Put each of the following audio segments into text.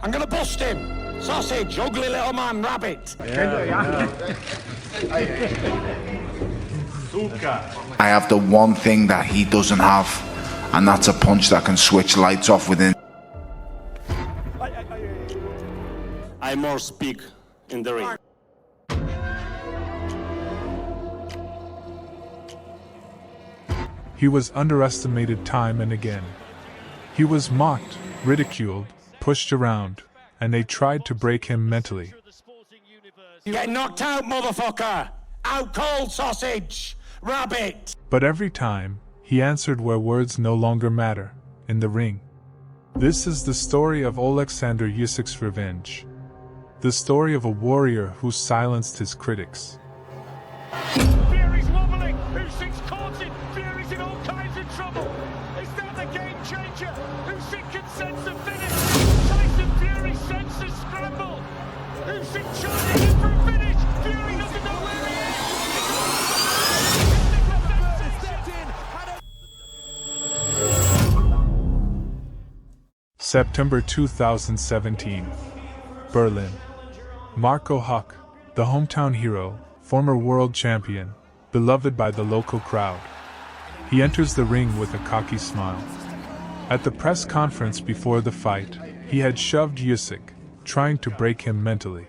I'm gonna bust him. Sausage, ugly little man, rabbit. I have the one thing that he doesn't have, and that's a punch that can switch lights off within. I more speak in the ring. He was underestimated time and again. He was mocked, ridiculed, pushed around, and they tried to break him mentally. Get knocked out, motherfucker! Out cold, sausage! Rabbit! But every time, he answered where words no longer matter, in the ring. This is the story of Alexander Usyk's revenge. The story of a warrior who silenced his critics. Fury's wobbling! Usyk's caught it! Fury's in all kinds of trouble! Is that the game changer? Usyk can sense the finish! Tyson Fury senses scramble! Usyk charging in for a finish! Fury doesn't know where he is! September 2017. Berlin. Marco Huck, the hometown hero, former world champion, beloved by the local crowd. He enters the ring with a cocky smile. At the press conference before the fight, he had shoved Usyk, trying to break him mentally.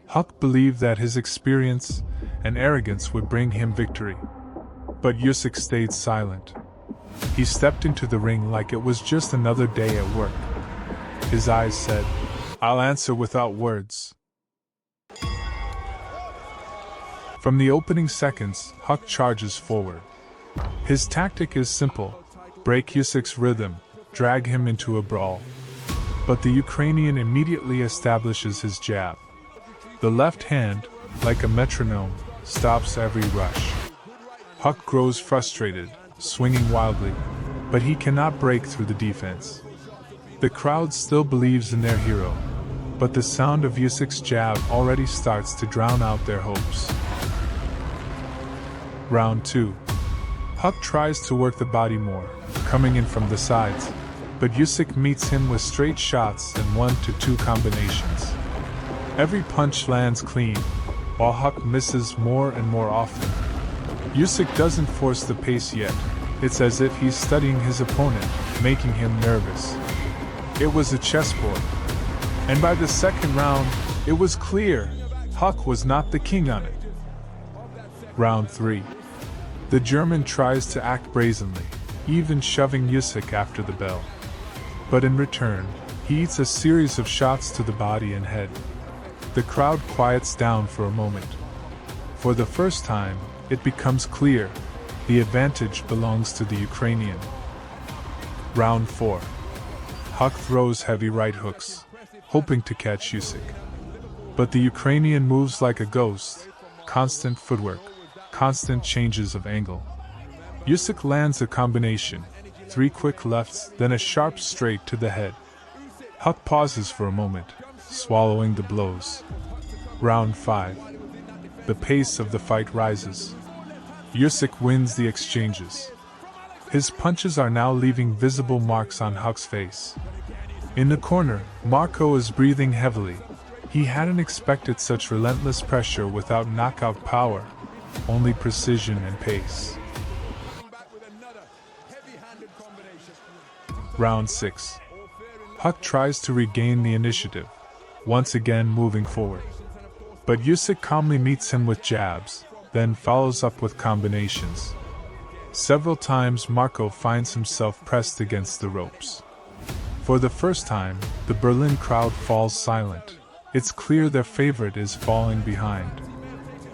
Huck believed that his experience and arrogance would bring him victory. But Usyk stayed silent. He stepped into the ring like it was just another day at work. His eyes said, "I'll answer without words." From the opening seconds, Huck charges forward. His tactic is simple: break Usyk's rhythm, drag him into a brawl. But the Ukrainian immediately establishes his jab. The left hand, like a metronome, stops every rush. Huck grows frustrated, swinging wildly, but he cannot break through the defense. The crowd still believes in their hero, but the sound of Usyk's jab already starts to drown out their hopes. Round 2. Huck tries to work the body more, coming in from the sides, but Usyk meets him with straight shots and 1 to 2 combinations. Every punch lands clean, while Huck misses more and more often. Usyk doesn't force the pace yet. It's as if he's studying his opponent, making him nervous. It was a chessboard. And by the second round, it was clear Huck was not the king on it. Round 3. The German tries to act brazenly, even shoving Usyk after the bell. But in return, he eats a series of shots to the body and head. The crowd quiets down for a moment. For the first time, it becomes clear the advantage belongs to the Ukrainian. Round 4. Huck throws heavy right hooks, hoping to catch Usyk. But the Ukrainian moves like a ghost, constant footwork, constant changes of angle. Usyk lands a combination, 3 quick lefts, then a sharp straight to the head. Huck pauses for a moment, swallowing the blows. Round 5. The pace of the fight rises. Usyk wins the exchanges. His punches are now leaving visible marks on Huck's face. In the corner, Marco is breathing heavily. He hadn't expected such relentless pressure without knockout power, only precision and pace. Round 6. Huck tries to regain the initiative, once again moving forward. But Usyk calmly meets him with jabs, then follows up with combinations. Several times Marco finds himself pressed against the ropes. For the first time, the Berlin crowd falls silent. It's clear their favorite is falling behind.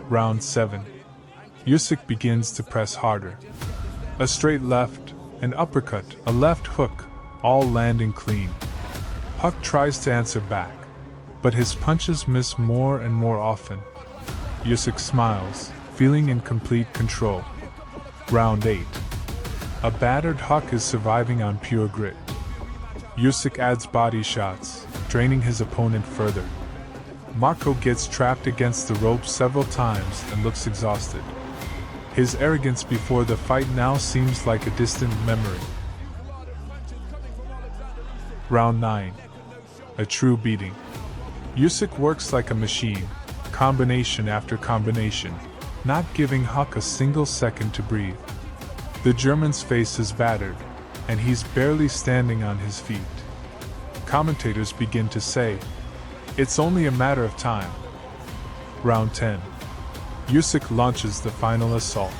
Round 7. Usyk begins to press harder. A straight left, an uppercut, a left hook, all landing clean. Huck tries to answer back, but his punches miss more and more often. Usyk smiles, feeling in complete control. Round 8. A battered Huck is surviving on pure grit. Usyk adds body shots, draining his opponent further. Marco gets trapped against the rope several times and looks exhausted. His arrogance before the fight now seems like a distant memory. Round 9. a true beating. Usyk works like a machine, combination after combination, not giving Huck a single second to breathe. The German's face is battered, and he's barely standing on his feet. Commentators begin to say, "It's only a matter of time." Round 10. Usyk launches the final assault.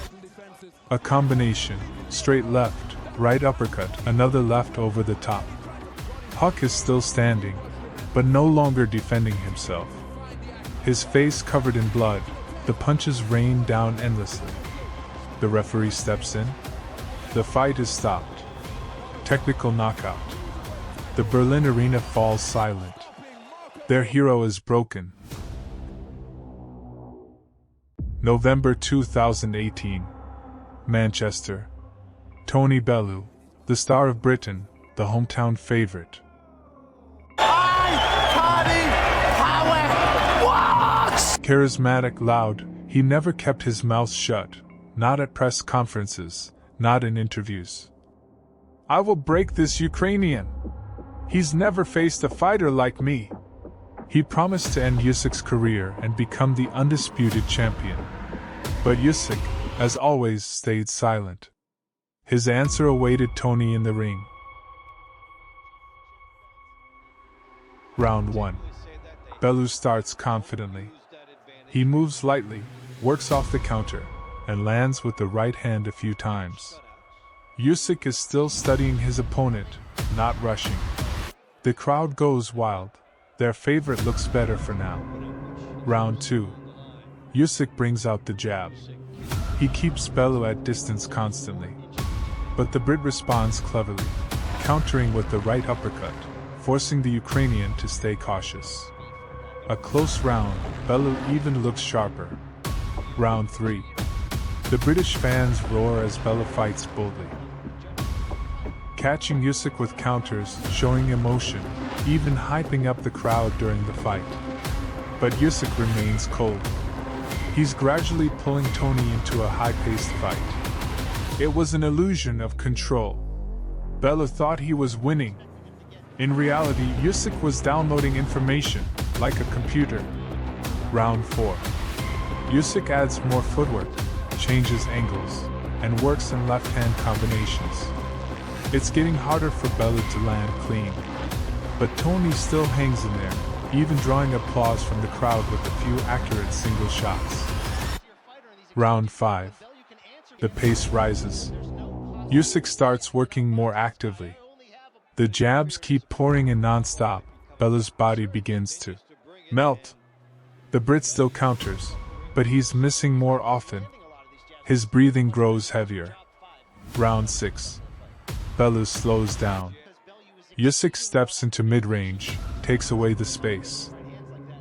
A combination, straight left, right uppercut, another left over the top. Huck is still standing, but no longer defending himself. His face covered in blood, the punches rain down endlessly. The referee steps in. The fight is stopped. Technical knockout. The Berlin arena falls silent. Their hero is broken. November 2018. Manchester. Tony Bellew, the star of Britain, the hometown favorite. Charismatic, loud, he never kept his mouth shut, not at press conferences, not in interviews. "I will break this Ukrainian. He's never faced a fighter like me." He promised to end Usyk's career and become the undisputed champion. But Usyk, as always, stayed silent. His answer awaited Tony in the ring. Round 1. Bellew starts confidently. He moves lightly, works off the counter, and lands with the right hand a few times. Usyk is still studying his opponent, not rushing. The crowd goes wild. Their favorite looks better for now. Round 2. Usyk brings out the jab. He keeps Bellew at distance constantly. But the Brit responds cleverly, countering with the right uppercut, forcing the Ukrainian to stay cautious. A close round, Bellew even looks sharper. Round 3. The British fans roar as Bellew fights boldly, catching Usyk with counters, showing emotion, even hyping up the crowd during the fight. But Usyk remains cold. He's gradually pulling Tony into a high-paced fight. It was an illusion of control. Bellew thought he was winning. In reality, Usyk was downloading information, like a computer. Round 4. Usyk adds more footwork, changes angles, and works in left-hand combinations. It's getting harder for Bellew to land clean. But Tony still hangs in there, even drawing applause from the crowd with a few accurate single shots. Round 5. The pace rises. Usyk starts working more actively. The jabs keep pouring in non-stop. Bellew's body begins to melt. The Brit still counters, but he's missing more often. His breathing grows heavier. Round 6. Bellew slows down. Usyk steps into mid-range, takes away the space.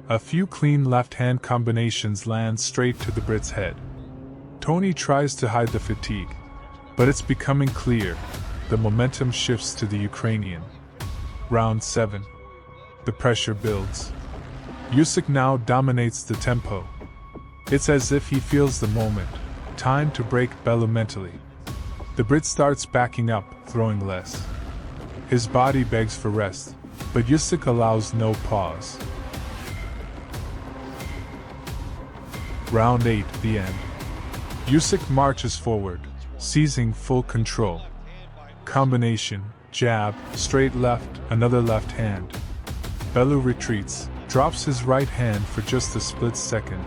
A few clean left-hand combinations land straight to the Brit's head. Tony tries to hide the fatigue, but it's becoming clear. The momentum shifts to the Ukrainian. Round 7. The pressure builds. Usyk now dominates the tempo. It's as if he feels the moment, time to break Bellew mentally. The Brit starts backing up, throwing less. His body begs for rest, but Usyk allows no pause. Round 8, the end. Usyk marches forward, seizing full control. Combination, jab, straight left, another left hand. Bellew retreats, drops his right hand for just a split second.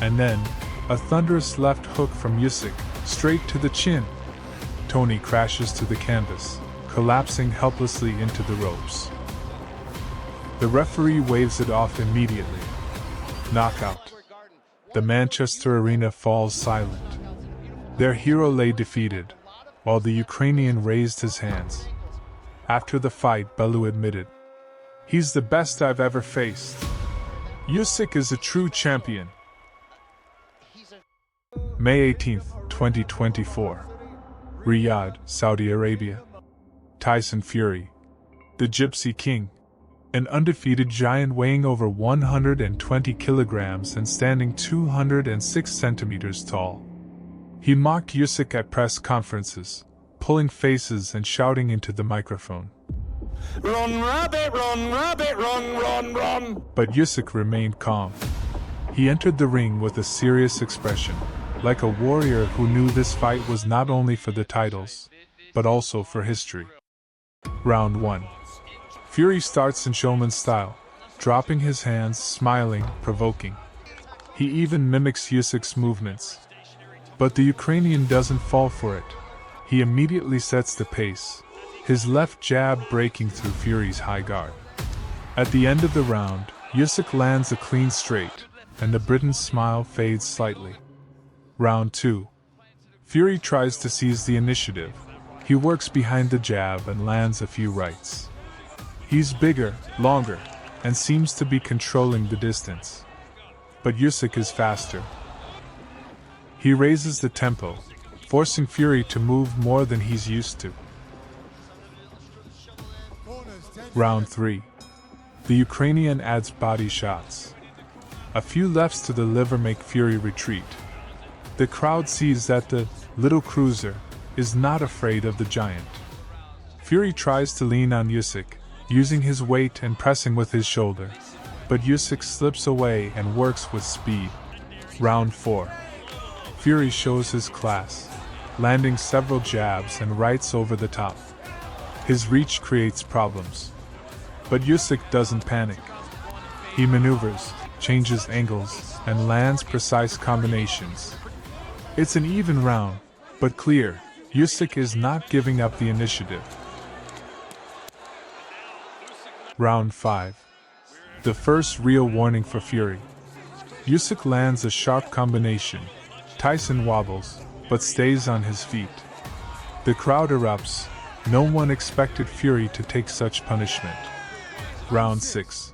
And then, a thunderous left hook from Usyk, straight to the chin. Tony crashes to the canvas, collapsing helplessly into the ropes. The referee waves it off immediately. Knockout. The Manchester arena falls silent. Their hero lay defeated, while the Ukrainian raised his hands. After the fight, Bellew admitted, "He's the best I've ever faced. Usyk is a true champion." May 18, 2024. Riyadh, Saudi Arabia. Tyson Fury, the Gypsy King, an undefeated giant weighing over 120 kilograms and standing 206 centimeters tall. He mocked Usyk at press conferences, pulling faces and shouting into the microphone. Run, rabbit, run, run, run. But Usyk remained calm. He entered the ring with a serious expression, like a warrior who knew this fight was not only for the titles, but also for history. Round 1. Fury starts in showman style, dropping his hands, smiling, provoking. He even mimics Usyk's movements. But the Ukrainian doesn't fall for it. He immediately sets the pace, his left jab breaking through Fury's high guard. At the end of the round, Usyk lands a clean straight, and the Briton's smile fades slightly. Round 2. Fury tries to seize the initiative. He works behind the jab and lands a few rights. He's bigger, longer, and seems to be controlling the distance. But Usyk is faster. He raises the tempo, forcing Fury to move more than he's used to. Round 3. The Ukrainian adds body shots. A few lefts to the liver make Fury retreat. The crowd sees that the little cruiser is not afraid of the giant. Fury tries to lean on Usyk, using his weight and pressing with his shoulder, but Usyk slips away and works with speed. Round 4. Fury shows his class, landing several jabs and rights over the top. His reach creates problems. But Usyk doesn't panic. He maneuvers, changes angles, and lands precise combinations. It's an even round, but clear. Usyk is not giving up the initiative. Round 5. The first real warning for Fury. Usyk lands a sharp combination. Tyson wobbles, but stays on his feet. The crowd erupts. No one expected Fury to take such punishment. Round 6.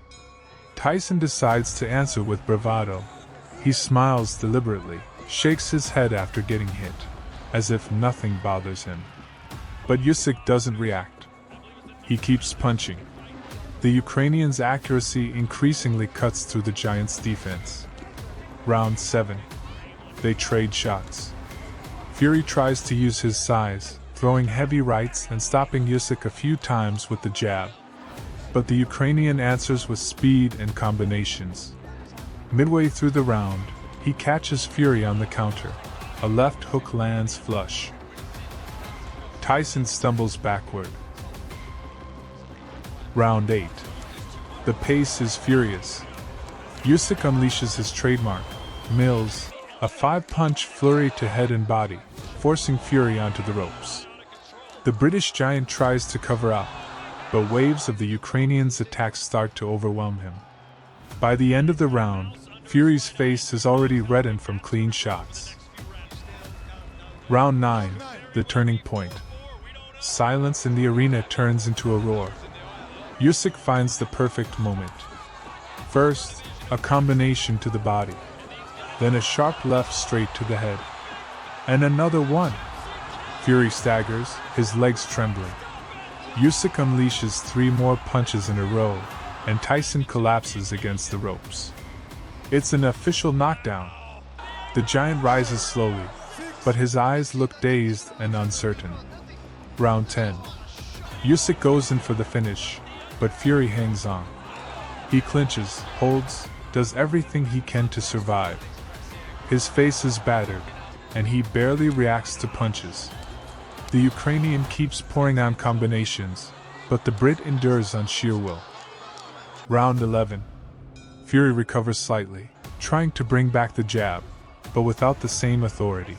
Tyson decides to answer with bravado. He smiles deliberately, shakes his head after getting hit, as if nothing bothers him. But Usyk doesn't react. He keeps punching. The Ukrainian's accuracy increasingly cuts through the giant's defense. Round 7. They trade shots. Fury tries to use his size, throwing heavy rights and stopping Usyk a few times with the jab. But the Ukrainian answers with speed and combinations. Midway through the round, he catches Fury on the counter. A left hook lands flush. Tyson stumbles backward. Round 8. The pace is furious. Usyk unleashes his trademark, Mills, a 5-punch flurry to head and body, forcing Fury onto the ropes. The British giant tries to cover up, but waves of the Ukrainian's attacks start to overwhelm him. By the end of the round, Fury's face is already reddened from clean shots. Round 9, the turning point. Silence in the arena turns into a roar. Usyk finds the perfect moment. First, a combination to the body. Then a sharp left straight to the head. And another one. Fury staggers, his legs trembling. Usyk unleashes 3 more punches in a row, and Tyson collapses against the ropes. It's an official knockdown. The giant rises slowly, but his eyes look dazed and uncertain. Round 10. Usyk goes in for the finish, but Fury hangs on. He clinches, holds, does everything he can to survive. His face is battered, and he barely reacts to punches. The Ukrainian keeps pouring on combinations, but the Brit endures on sheer will. Round 11. Fury recovers slightly, trying to bring back the jab, but without the same authority.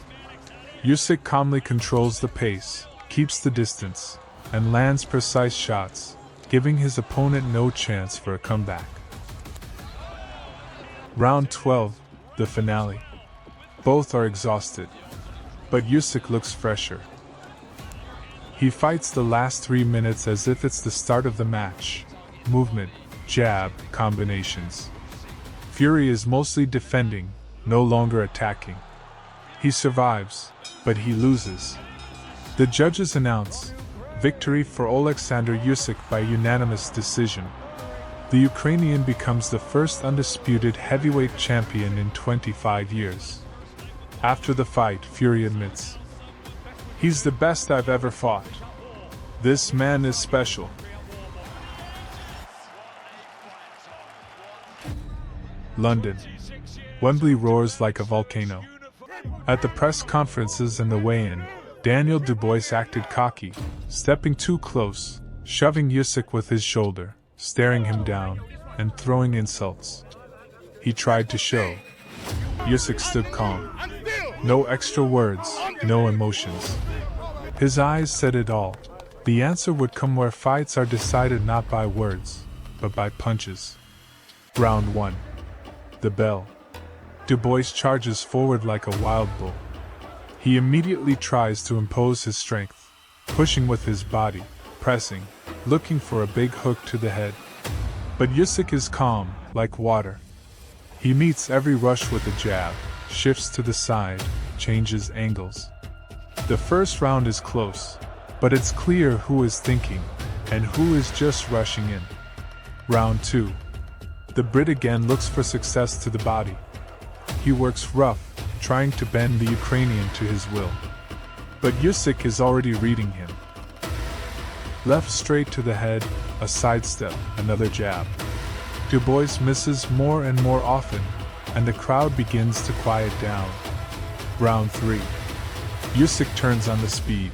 Usyk calmly controls the pace, keeps the distance, and lands precise shots, giving his opponent no chance for a comeback. Round 12, the finale. Both are exhausted, but Usyk looks fresher. He fights the last 3 minutes as if it's the start of the match. Movement, jab, combinations. Fury is mostly defending, no longer attacking. He survives, but he loses. The judges announce victory for Oleksandr Usyk by unanimous decision. The Ukrainian becomes the first undisputed heavyweight champion in 25 years. After the fight, Fury admits, "He's the best I've ever fought. This man is special." London. Wembley roars like a volcano. At the press conferences and the weigh-in, Daniel Dubois acted cocky, stepping too close, shoving Usyk with his shoulder, staring him down, and throwing insults. He tried to show. Usyk stood calm. No extra words, no emotions. His eyes said it all. The answer would come where fights are decided not by words, but by punches. Round 1. The bell. Dubois charges forward like a wild bull. He immediately tries to impose his strength, pushing with his body, pressing, looking for a big hook to the head. But Usyk is calm, like water. He meets every rush with a jab, shifts to the side, changes angles. The first round is close, but it's clear who is thinking, and who is just rushing in. Round 2. The Brit again looks for success to the body. He works rough, trying to bend the Ukrainian to his will. But Usyk is already reading him. Left straight to the head, a sidestep, another jab. Dubois misses more and more often, and the crowd begins to quiet down. Round 3. Usyk turns on the speed.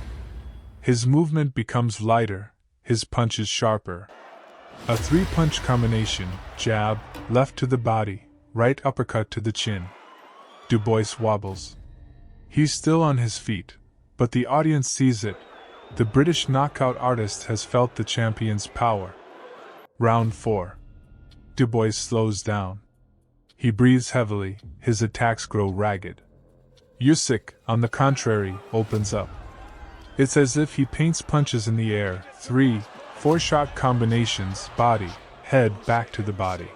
His movement becomes lighter, his punches sharper. A 3-punch combination, jab, left to the body, right uppercut to the chin. Dubois wobbles. He's still on his feet, but the audience sees it. The British knockout artist has felt the champion's power. Round 4. Dubois slows down. He breathes heavily, his attacks grow ragged. Usyk, on the contrary, opens up. It's as if he paints punches in the air, 3, 4-shot combinations, body, head back to the body.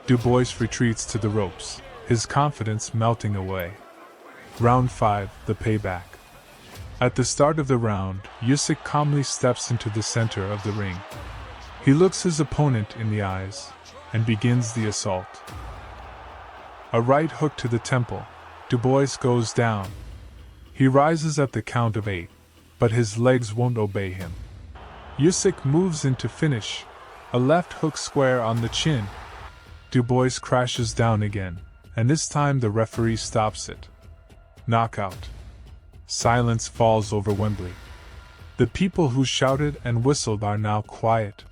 Dubois retreats to the ropes, his confidence melting away. Round 5, the payback. At the start of the round, Usyk calmly steps into the center of the ring. He looks his opponent in the eyes, and begins the assault. A right hook to the temple. Dubois goes down. He rises at the count of 8, but his legs won't obey him. Usyk moves into finish, a left hook square on the chin. Dubois crashes down again, and this time the referee stops it. Knockout. Silence falls over Wembley. The people who shouted and whistled are now quiet.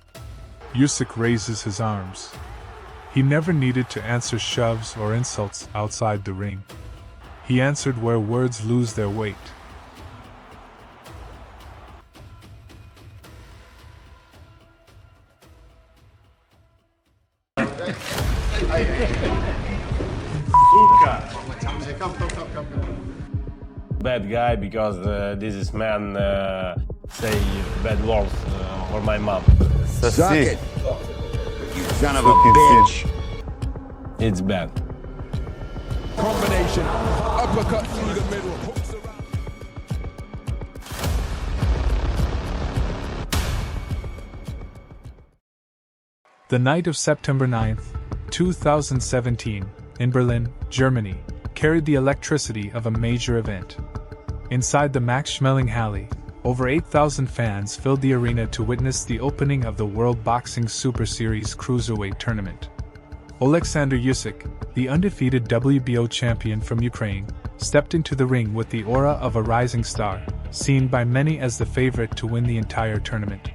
Usyk raises his arms. He never needed to answer shoves or insults outside the ring. He answered where words lose their weight. Bad guy because this is man say bad words for my mom. Suck it, you son of a bitch. It's bad. Combination, uppercut through the middle, hooks around. The night of September 9th, 2017, in Berlin, Germany, carried the electricity of a major event. Inside the Max Schmeling-Halle, over 8,000 fans filled the arena to witness the opening of the World Boxing Super Series Cruiserweight Tournament. Oleksandr Usyk, the undefeated WBO champion from Ukraine, stepped into the ring with the aura of a rising star, seen by many as the favorite to win the entire tournament.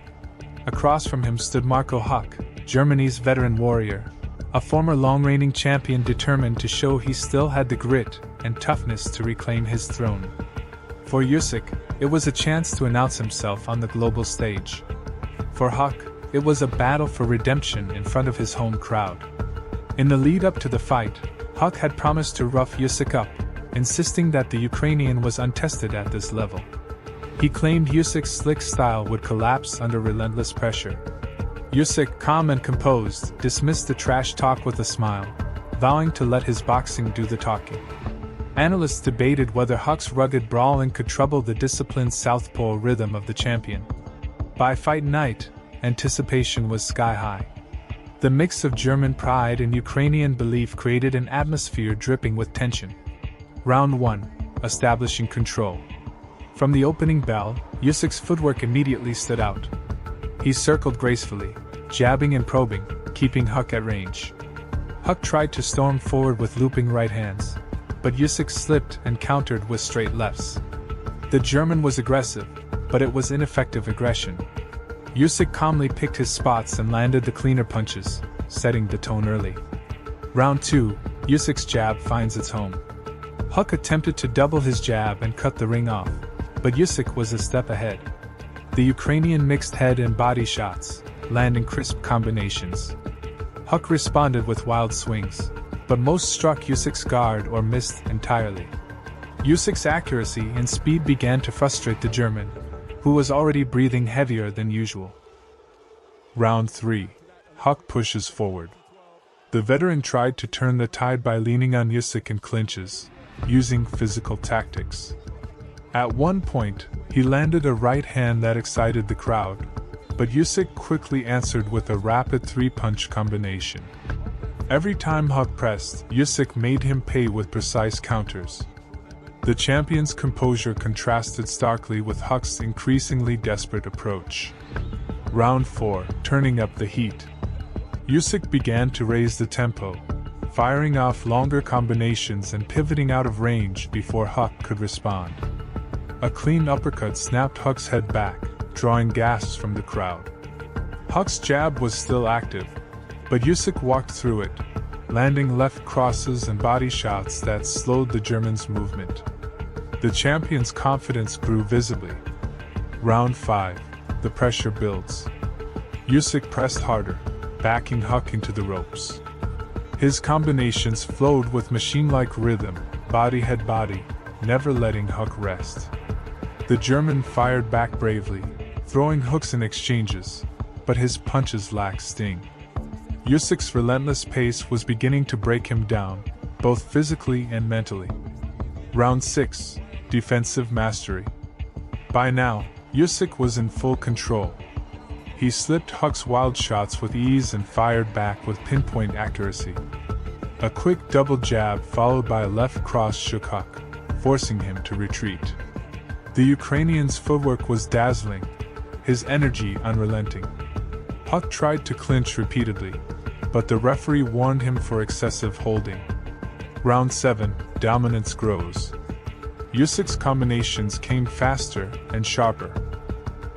Across from him stood Marco Huck, Germany's veteran warrior, a former long-reigning champion determined to show he still had the grit and toughness to reclaim his throne. For Usyk, it was a chance to announce himself on the global stage. For Huck, it was a battle for redemption in front of his home crowd. In the lead-up to the fight, Huck had promised to rough Usyk up, insisting that the Ukrainian was untested at this level. He claimed Usyk's slick style would collapse under relentless pressure. Usyk, calm and composed, dismissed the trash talk with a smile, vowing to let his boxing do the talking. Analysts debated whether Huck's rugged brawling could trouble the disciplined southpaw rhythm of the champion. By fight night, anticipation was sky-high. The mix of German pride and Ukrainian belief created an atmosphere dripping with tension. Round 1, establishing control. From the opening bell, Usyk's footwork immediately stood out. He circled gracefully, jabbing and probing, keeping Huck at range. Huck tried to storm forward with looping right hands, but Usyk slipped and countered with straight lefts. The German was aggressive, but it was ineffective aggression. Usyk calmly picked his spots and landed the cleaner punches, setting the tone early. Round 2, Usyk's jab finds its home. Huck attempted to double his jab and cut the ring off, but Usyk was a step ahead. The Ukrainian mixed head and body shots, landing crisp combinations. Huck responded with wild swings, but most struck Usyk's guard or missed entirely. Usyk's accuracy and speed began to frustrate the German, who was already breathing heavier than usual. Round 3. Huck pushes forward. The veteran tried to turn the tide by leaning on Usyk in clinches, using physical tactics. At one point, he landed a right hand that excited the crowd, but Usyk quickly answered with a rapid 3-punch combination. Every time Huck pressed, Usyk made him pay with precise counters. The champion's composure contrasted starkly with Huck's increasingly desperate approach. Round 4, turning up the heat. Usyk began to raise the tempo, firing off longer combinations and pivoting out of range before Huck could respond. A clean uppercut snapped Huck's head back, drawing gasps from the crowd. Huck's jab was still active, but Usyk walked through it, landing left crosses and body shots that slowed the German's movement. The champion's confidence grew visibly. Round 5, the pressure builds. Usyk pressed harder, backing Huck into the ropes. His combinations flowed with machine-like rhythm, body-head body, never letting Huck rest. The German fired back bravely, throwing hooks in exchanges, but his punches lacked sting. Usyk's relentless pace was beginning to break him down, both physically and mentally. Round 6, defensive mastery. By now, Usyk was in full control. He slipped Huck's wild shots with ease and fired back with pinpoint accuracy. A quick double jab followed by a left cross shook Huck, forcing him to retreat. The Ukrainian's footwork was dazzling, his energy unrelenting. Huck tried to clinch repeatedly, but the referee warned him for excessive holding. Round 7, dominance grows. Usyk's combinations came faster and sharper.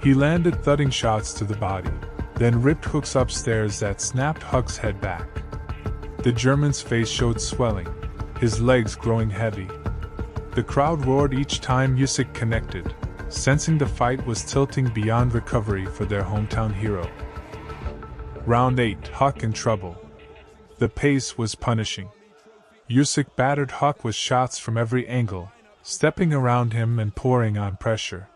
He landed thudding shots to the body, then ripped hooks upstairs that snapped Huck's head back. The German's face showed swelling, his legs growing heavy. The crowd roared each time Usyk connected, sensing the fight was tilting beyond recovery for their hometown hero. Round 8, Huck in trouble. The pace was punishing. Usyk battered Huck with shots from every angle, stepping around him and pouring on pressure.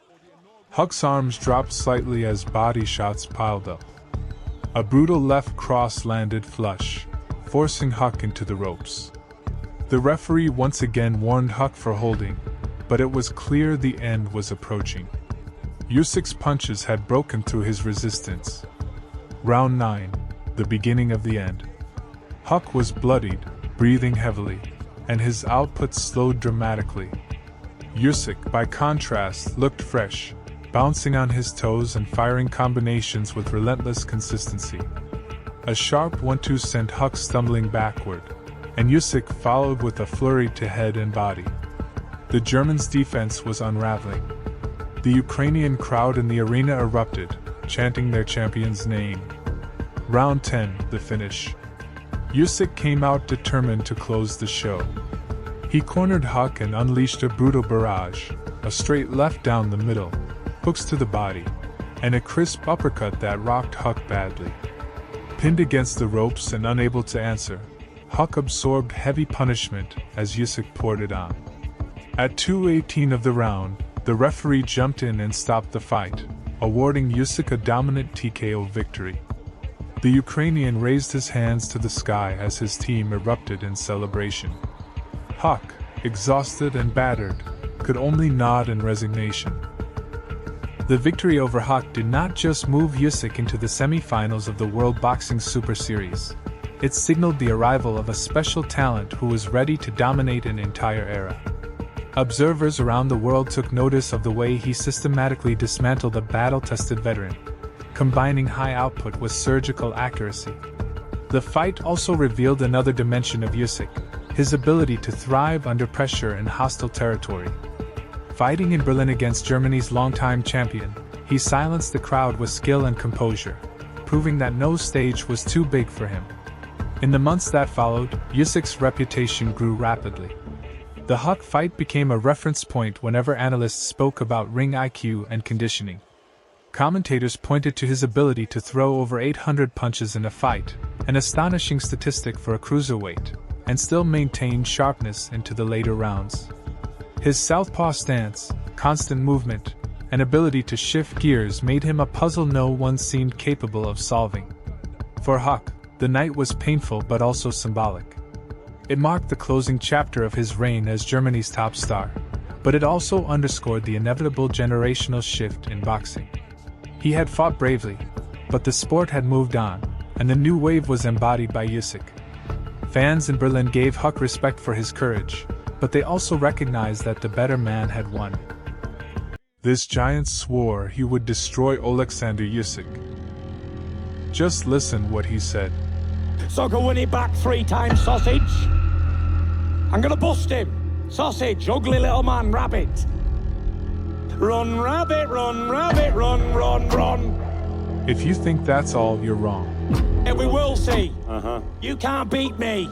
Huck's arms dropped slightly as body shots piled up. A brutal left cross landed flush, forcing Huck into the ropes. The referee once again warned Huck for holding, but it was clear the end was approaching. Usyk's punches had broken through his resistance. Round 9, the beginning of the end. Huck was bloodied, breathing heavily, and his output slowed dramatically. Usyk, by contrast, looked fresh, bouncing on his toes and firing combinations with relentless consistency. A sharp 1-2 sent Huck stumbling backward, and Usyk followed with a flurry to head and body. The Germans' defense was unraveling. The Ukrainian crowd in the arena erupted, chanting their champion's name. Round 10, the finish. Usyk came out determined to close the show. He cornered Huck and unleashed a brutal barrage, a straight left down the middle, hooks to the body, and a crisp uppercut that rocked Huck badly. Pinned against the ropes and unable to answer, Huck absorbed heavy punishment as Usyk poured it on. At 2:18 of the round, the referee jumped in and stopped the fight, awarding Usyk a dominant TKO victory. The Ukrainian raised his hands to the sky as his team erupted in celebration. Huck, exhausted and battered, could only nod in resignation. The victory over Huck did not just move Usyk into the semi-finals of the World Boxing Super Series. It signaled the arrival of a special talent who was ready to dominate an entire era. Observers around the world took notice of the way he systematically dismantled a battle-tested veteran, combining high output with surgical accuracy. The fight also revealed another dimension of Usyk, his ability to thrive under pressure in hostile territory. Fighting in Berlin against Germany's longtime champion, he silenced the crowd with skill and composure, proving that no stage was too big for him. In the months that followed, Usyk's reputation grew rapidly. The Huck fight became a reference point whenever analysts spoke about ring IQ and conditioning. Commentators pointed to his ability to throw over 800 punches in a fight, an astonishing statistic for a cruiserweight, and still maintain sharpness into the later rounds. His southpaw stance, constant movement, and ability to shift gears made him a puzzle no one seemed capable of solving. For Huck, the night was painful but also symbolic. It marked the closing chapter of his reign as Germany's top star, but it also underscored the inevitable generational shift in boxing. He had fought bravely, but the sport had moved on, and the new wave was embodied by Usyk. Fans in Berlin gave Huck respect for his courage, but they also recognized that the better man had won. This giant swore he would destroy Alexander Usyk. Just listen what he said. So go win it back 3 times, sausage. I'm gonna bust him. Sausage, ugly little man, rabbit. Run, rabbit, run, rabbit, run, run, run. If you think that's all, you're wrong. And we will see. You can't beat me.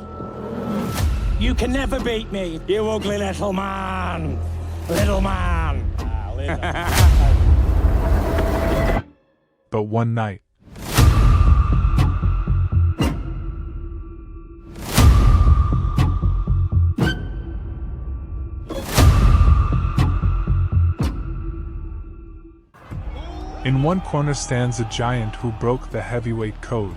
You can never beat me, you ugly little man. Little man. But one night, in one corner stands a giant who broke the heavyweight code.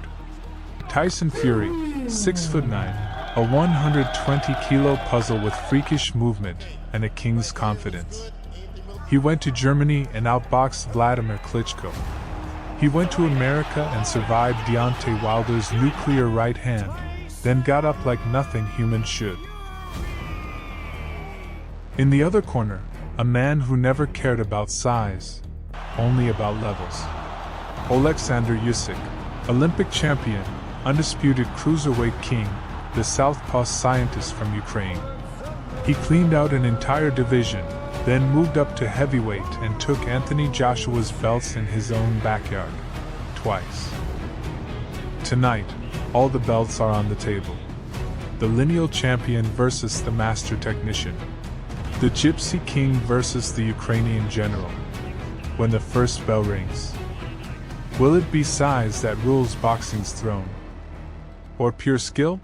Tyson Fury, 6'9", a 120-kilo puzzle with freakish movement and a king's confidence. He went to Germany and outboxed Vladimir Klitschko. He went to America and survived Deontay Wilder's nuclear right hand, then got up like nothing human should. In the other corner, a man who never cared about size, only about levels. Alexander Usyk, Olympic champion, undisputed cruiserweight king, the southpaw scientist from Ukraine. He cleaned out an entire division, then moved up to heavyweight and took Anthony Joshua's belts in his own backyard. Twice. Tonight, all the belts are on the table. The lineal champion versus the master technician. The Gypsy King versus the Ukrainian general. When the first bell rings, will it be size that rules boxing's throne? Or pure skill?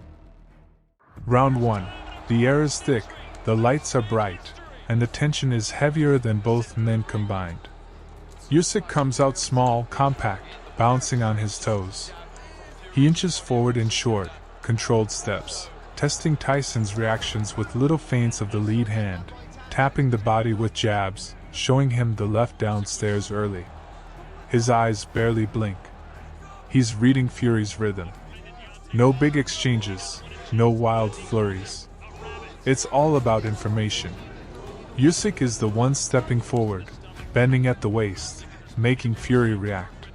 Round 1. The air is thick, the lights are bright, and the tension is heavier than both men combined. Usyk comes out small, compact, bouncing on his toes. He inches forward in short, controlled steps, testing Tyson's reactions with little feints of the lead hand, tapping the body with jabs, showing him the left downstairs early. His eyes barely blink. He's reading Fury's rhythm. No big exchanges, no wild flurries. It's all about information. Usyk is the one stepping forward, bending at the waist, making Fury react.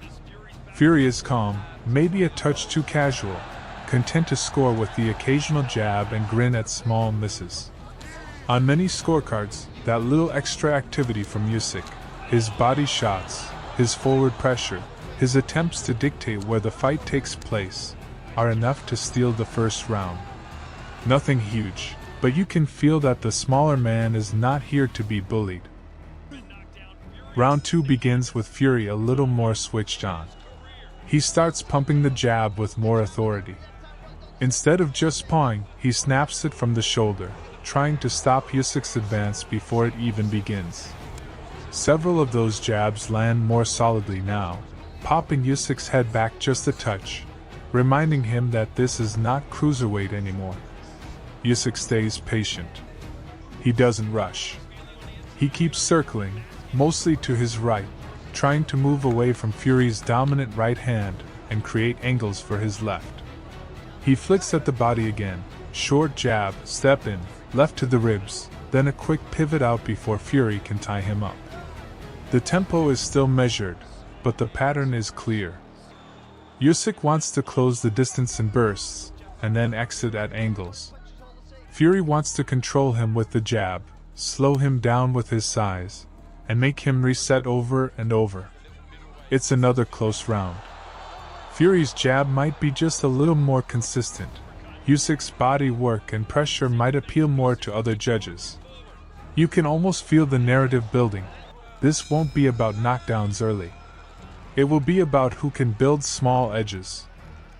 Fury is calm, maybe a touch too casual, content to score with the occasional jab and grin at small misses. On many scorecards, that little extra activity from Usyk, his body shots, his forward pressure, his attempts to dictate where the fight takes place, are enough to steal the first round. Nothing huge, but you can feel that the smaller man is not here to be bullied. Round 2 begins with Fury a little more switched on. He starts pumping the jab with more authority. Instead of just pawing, he snaps it from the shoulder, trying to stop Usyk's advance before it even begins. Several of those jabs land more solidly now, popping Usyk's head back just a touch, reminding him that this is not cruiserweight anymore. Usyk stays patient. He doesn't rush. He keeps circling, mostly to his right, trying to move away from Fury's dominant right hand and create angles for his left. He flicks at the body again, short jab, step in, left to the ribs, then a quick pivot out before Fury can tie him up. The tempo is still measured, but the pattern is clear. Usyk wants to close the distance in bursts, and then exit at angles. Fury wants to control him with the jab, slow him down with his size, and make him reset over and over. It's another close round. Fury's jab might be just a little more consistent. Usyk's body work and pressure might appeal more to other judges. You can almost feel the narrative building. This won't be about knockdowns early. It will be about who can build small edges.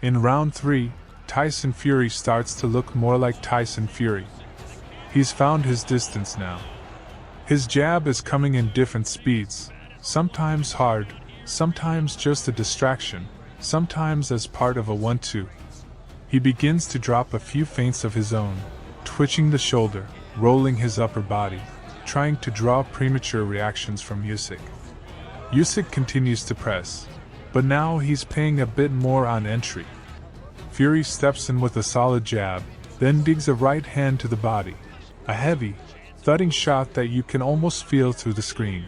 In round 3, Tyson Fury starts to look more like Tyson Fury. He's found his distance now. His jab is coming in different speeds, sometimes hard, sometimes just a distraction, sometimes as part of a 1-2. He begins to drop a few feints of his own, twitching the shoulder, rolling his upper body, trying to draw premature reactions from Usyk. Usyk continues to press, but now he's paying a bit more on entry. Fury steps in with a solid jab, then digs a right hand to the body, a heavy, thudding shot that you can almost feel through the screen.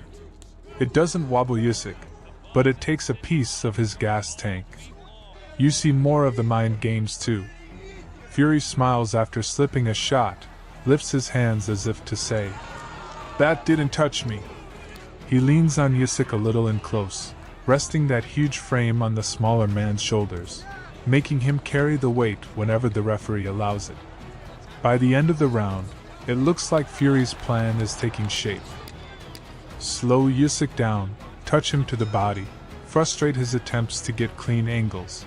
It doesn't wobble Usyk, but it takes a piece of his gas tank. You see more of the mind games too. Fury smiles after slipping a shot, lifts his hands as if to say, "That didn't touch me." He leans on Usyk a little and close, resting that huge frame on the smaller man's shoulders, making him carry the weight whenever the referee allows it. By the end of the round, it looks like Fury's plan is taking shape. Slow Usyk down, touch him to the body, frustrate his attempts to get clean angles.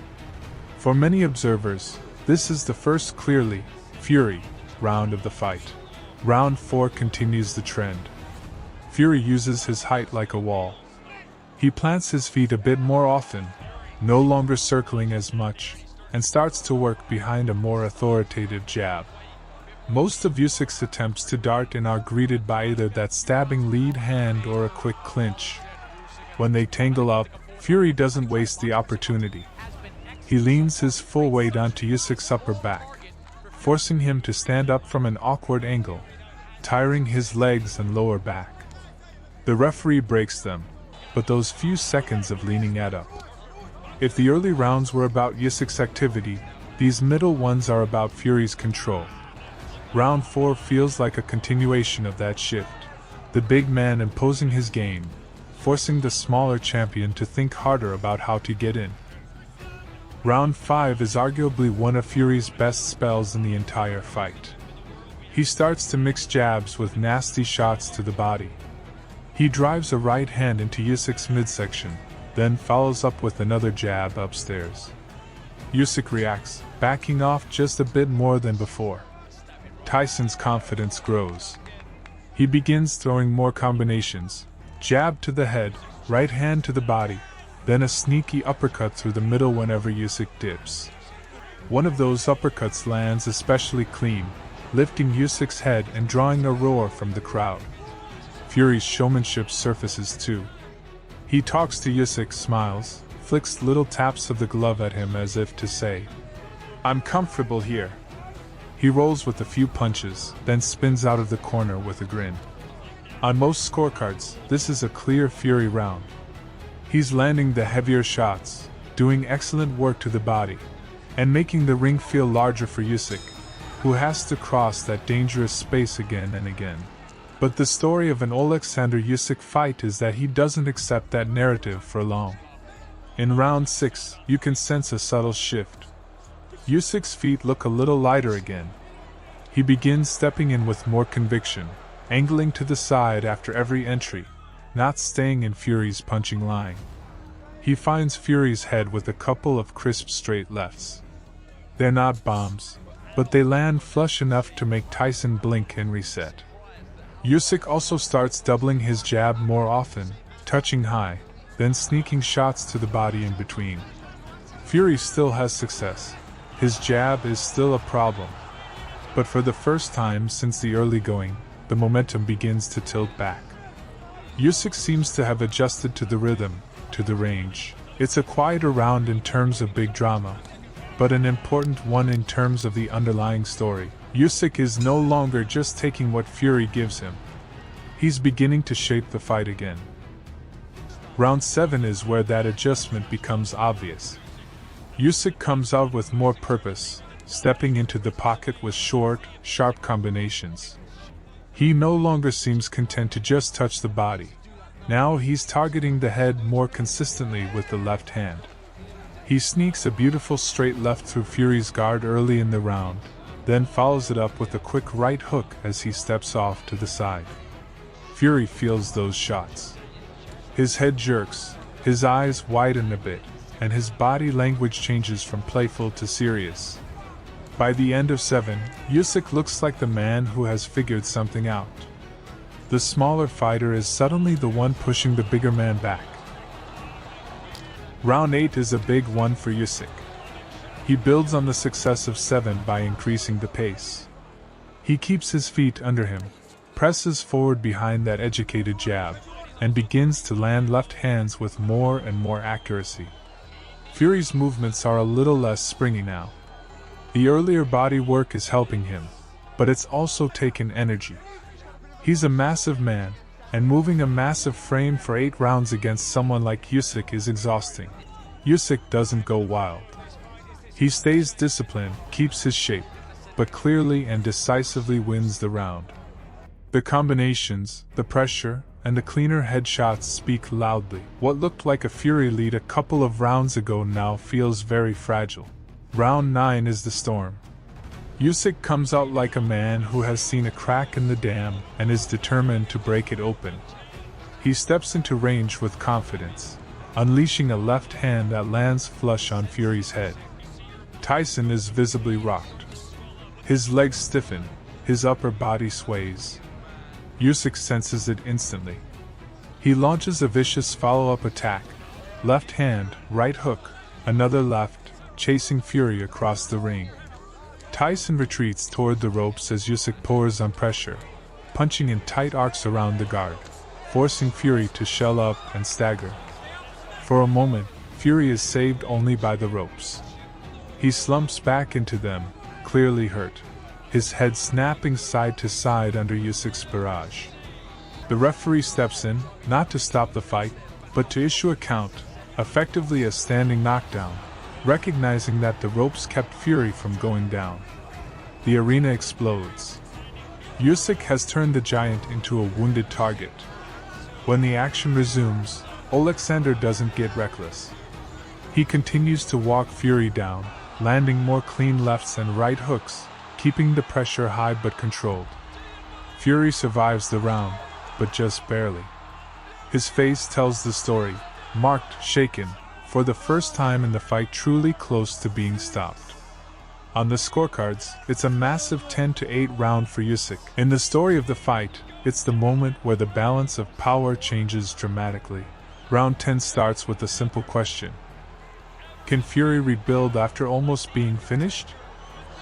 For many observers, this is the first clearly Fury round of the fight. Round 4 continues the trend. Fury uses his height like a wall. He plants his feet a bit more often, no longer circling as much, and starts to work behind a more authoritative jab. Most of Usyk's attempts to dart in are greeted by either that stabbing lead hand or a quick clinch. When they tangle up, Fury doesn't waste the opportunity. He leans his full weight onto Usyk's upper back, forcing him to stand up from an awkward angle, tiring his legs and lower back. The referee breaks them, but those few seconds of leaning add up. If the early rounds were about Usyk's activity, these middle ones are about Fury's control. Round 4 feels like a continuation of that shift, the big man imposing his game, forcing the smaller champion to think harder about how to get in. Round 5 is arguably one of Fury's best spells in the entire fight. He starts to mix jabs with nasty shots to the body. He drives a right hand into Usyk's midsection, then follows up with another jab upstairs. Usyk reacts, backing off just a bit more than before. Tyson's confidence grows. He begins throwing more combinations, jab to the head, right hand to the body, then a sneaky uppercut through the middle whenever Usyk dips. One of those uppercuts lands especially clean, lifting Usyk's head and drawing a roar from the crowd. Fury's showmanship surfaces too. He talks to Usyk, smiles, flicks little taps of the glove at him as if to say, "I'm comfortable here." He rolls with a few punches, then spins out of the corner with a grin. On most scorecards, this is a clear Fury round. He's landing the heavier shots, doing excellent work to the body, and making the ring feel larger for Usyk, who has to cross that dangerous space again and again. But the story of an Alexander Usyk fight is that he doesn't accept that narrative for long. In round 6, you can sense a subtle shift. Usyk's feet look a little lighter again. He begins stepping in with more conviction, angling to the side after every entry, not staying in Fury's punching line. He finds Fury's head with a couple of crisp straight lefts. They're not bombs, but they land flush enough to make Tyson blink and reset. Usyk also starts doubling his jab more often, touching high, then sneaking shots to the body in between. Fury still has success. His jab is still a problem. But for the first time since the early going, the momentum begins to tilt back. Usyk seems to have adjusted to the rhythm, to the range. It's a quieter round in terms of big drama, but an important one in terms of the underlying story. Usyk is no longer just taking what Fury gives him. He's beginning to shape the fight again. Round 7 is where that adjustment becomes obvious. Usyk comes out with more purpose, stepping into the pocket with short, sharp combinations. He no longer seems content to just touch the body. Now he's targeting the head more consistently with the left hand. He sneaks a beautiful straight left through Fury's guard early in the round, then follows it up with a quick right hook as he steps off to the side. Fury feels those shots. His head jerks, his eyes widen a bit, and his body language changes from playful to serious. By the end of 7, Usyk looks like the man who has figured something out. The smaller fighter is suddenly the one pushing the bigger man back. Round 8 is a big one for Usyk. He builds on the success of 7 by increasing the pace. He keeps his feet under him, presses forward behind that educated jab, and begins to land left hands with more and more accuracy. Fury's movements are a little less springy now. The earlier body work is helping him, but it's also taken energy. He's a massive man, and moving a massive frame for 8 rounds against someone like Usyk is exhausting. Usyk doesn't go wild. He stays disciplined, keeps his shape, but clearly and decisively wins the round. The combinations, the pressure, and the cleaner headshots speak loudly. What looked like a Fury lead a couple of rounds ago now feels very fragile. Round 9 is the storm. Usyk comes out like a man who has seen a crack in the dam and is determined to break it open. He steps into range with confidence, unleashing a left hand that lands flush on Fury's head. Tyson is visibly rocked. His legs stiffen, his upper body sways. Usyk senses it instantly. He launches a vicious follow-up attack, left hand, right hook, another left, chasing Fury across the ring. Tyson retreats toward the ropes as Usyk pours on pressure, punching in tight arcs around the guard, forcing Fury to shell up and stagger. For a moment, Fury is saved only by the ropes. He slumps back into them, clearly hurt, his head snapping side to side under Usyk's barrage. The referee steps in, not to stop the fight, but to issue a count, effectively a standing knockdown, recognizing that the ropes kept Fury from going down. The arena explodes. Usyk has turned the giant into a wounded target. When the action resumes, Oleksandr doesn't get reckless. He continues to walk Fury down, landing more clean lefts and right hooks, keeping the pressure high but controlled. Fury survives the round, but just barely. His face tells the story, marked, shaken, for the first time in the fight truly close to being stopped. On the scorecards, it's a massive 10-8 round for Usyk. In the story of the fight, it's the moment where the balance of power changes dramatically. Round 10 starts with a simple question. Can Fury rebuild after almost being finished?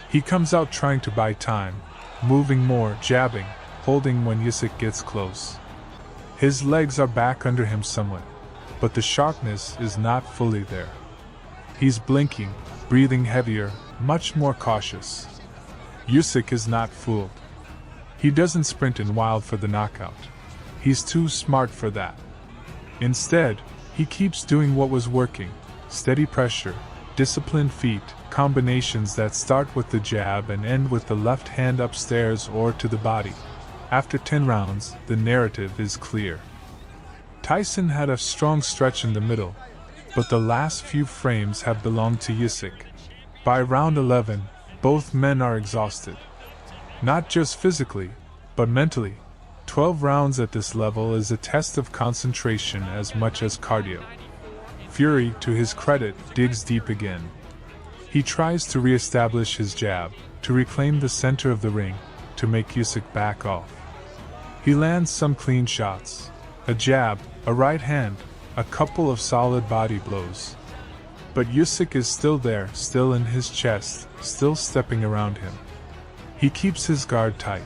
He comes out trying to buy time, moving more, jabbing, holding when Usyk gets close. His legs are back under him somewhat, but the sharpness is not fully there. He's blinking, breathing heavier, much more cautious. Usyk is not fooled. He doesn't sprint in wild for the knockout. He's too smart for that. Instead, he keeps doing what was working: steady pressure, disciplined feet, combinations that start with the jab and end with the left hand upstairs or to the body. After 10 rounds, the narrative is clear. Tyson had a strong stretch in the middle, but the last few frames have belonged to Usyk. By round 11, both men are exhausted. Not just physically, but mentally. 12 rounds at this level is a test of concentration as much as cardio. Fury, to his credit, digs deep again. He tries to re-establish his jab, to reclaim the center of the ring, to make Usyk back off. He lands some clean shots. A jab, a right hand, a couple of solid body blows. But Usyk is still there, still in his chest, still stepping around him. He keeps his guard tight,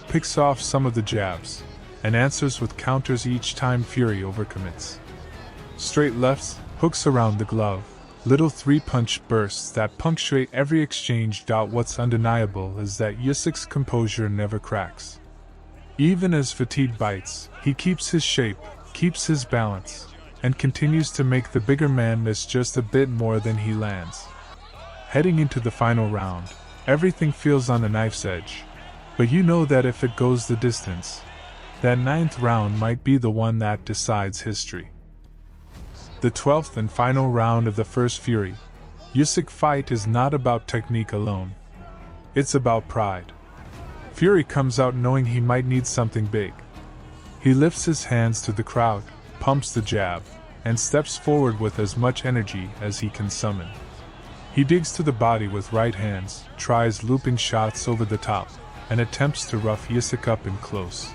picks off some of the jabs, and answers with counters each time Fury overcommits. Straight lefts, hooks around the glove, little three-punch bursts that punctuate every exchange. What's undeniable is that Usyk's composure never cracks. Even as fatigue bites, he keeps his shape, keeps his balance, and continues to make the bigger man miss just a bit more than he lands. Heading into the final round, everything feels on a knife's edge. But you know that if it goes the distance, that 9th round might be the one that decides history. The 12th and final round of the first Fury Usyk fight is not about technique alone. It's about pride. Fury comes out knowing he might need something big. He lifts his hands to the crowd, pumps the jab, and steps forward with as much energy as he can summon. He digs to the body with right hands, tries looping shots over the top, and attempts to rough Usyk up in close.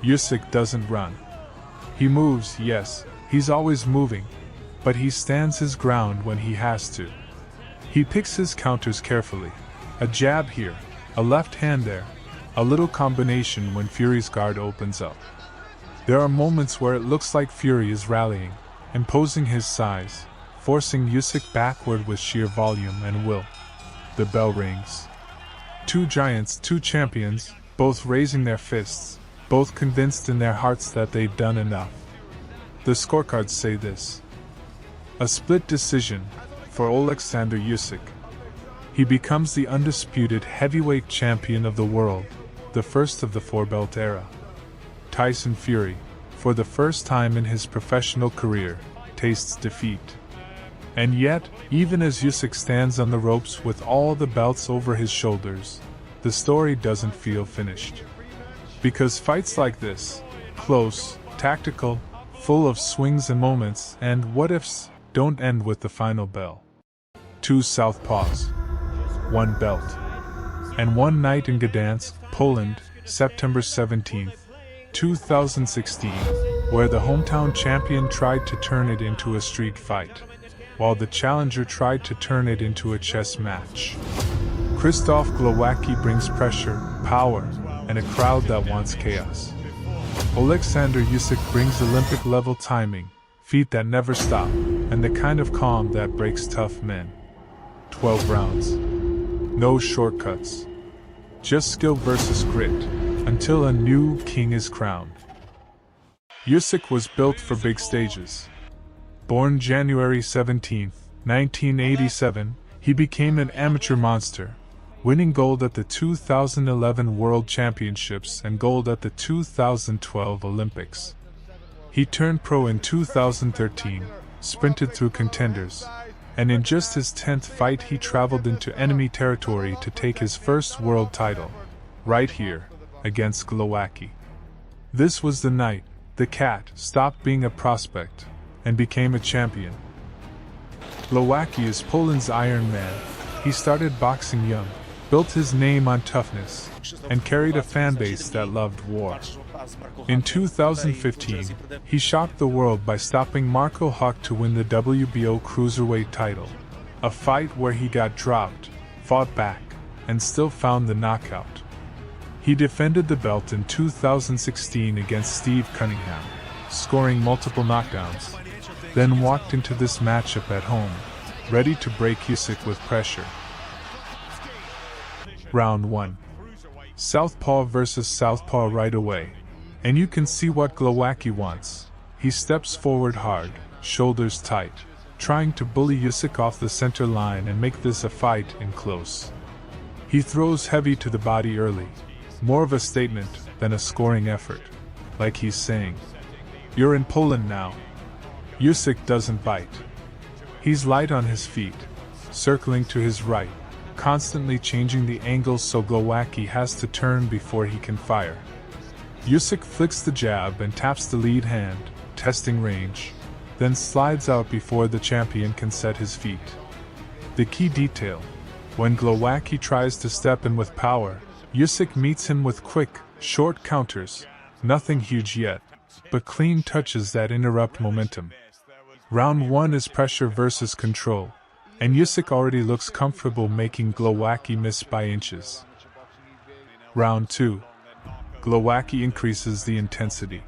Usyk doesn't run. He moves, yes, he's always moving, but he stands his ground when he has to. He picks his counters carefully. A jab here, a left hand there, a little combination when Fury's guard opens up. There are moments where it looks like Fury is rallying, imposing his size, forcing Usyk backward with sheer volume and will. The bell rings. Two giants, two champions, both raising their fists, both convinced in their hearts that they've done enough. The scorecards say this. A split decision for Alexander Usyk. He becomes the undisputed heavyweight champion of the world, the first of the four-belt era. Tyson Fury, for the first time in his professional career, tastes defeat. And yet, even as Usyk stands on the ropes with all the belts over his shoulders, the story doesn't feel finished. Because fights like this, close, tactical, full of swings and moments and what-ifs, don't end with the final bell. Two southpaws, one belt, and one night in Gdansk, Poland, September 17, 2016, where the hometown champion tried to turn it into a street fight, while the challenger tried to turn it into a chess match. Krzysztof Glowacki brings pressure, power, and a crowd that wants chaos. Alexander Usyk brings Olympic-level timing, feet that never stop, and the kind of calm that breaks tough men. 12 rounds. No shortcuts. Just skill versus grit, until a new king is crowned. Usyk was built for big stages. Born January 17, 1987, he became an amateur monster, winning gold at the 2011 World Championships and gold at the 2012 Olympics. He turned pro in 2013, sprinted through contenders, and in just his 10th fight he traveled into enemy territory to take his first world title, right here, against Glowacki. This was the night the cat stopped being a prospect and became a champion. Glowacki is Poland's Iron Man. He started boxing young, built his name on toughness, and carried a fan base that loved war. In 2015, he shocked the world by stopping Marco Huck to win the WBO Cruiserweight title, a fight where he got dropped, fought back, and still found the knockout. He defended the belt in 2016 against Steve Cunningham, scoring multiple knockdowns, then walked into this matchup at home, ready to break Usyk with pressure. Round 1. Southpaw versus Southpaw right away. And you can see what Glowacki wants. He steps forward hard, shoulders tight, trying to bully Usyk off the center line and make this a fight in close. He throws heavy to the body early, more of a statement than a scoring effort, like he's saying, "You're in Poland now." Usyk doesn't bite. He's light on his feet, circling to his right, constantly changing the angles so Glowacki has to turn before he can fire. Usyk flicks the jab and taps the lead hand, testing range, then slides out before the champion can set his feet. The key detail: when Glowacki tries to step in with power, Usyk meets him with quick, short counters, nothing huge yet, but clean touches that interrupt momentum. Round 1 is pressure versus control, and Usyk already looks comfortable making Glowacki miss by inches. Round 2. Glowacki increases the intensity.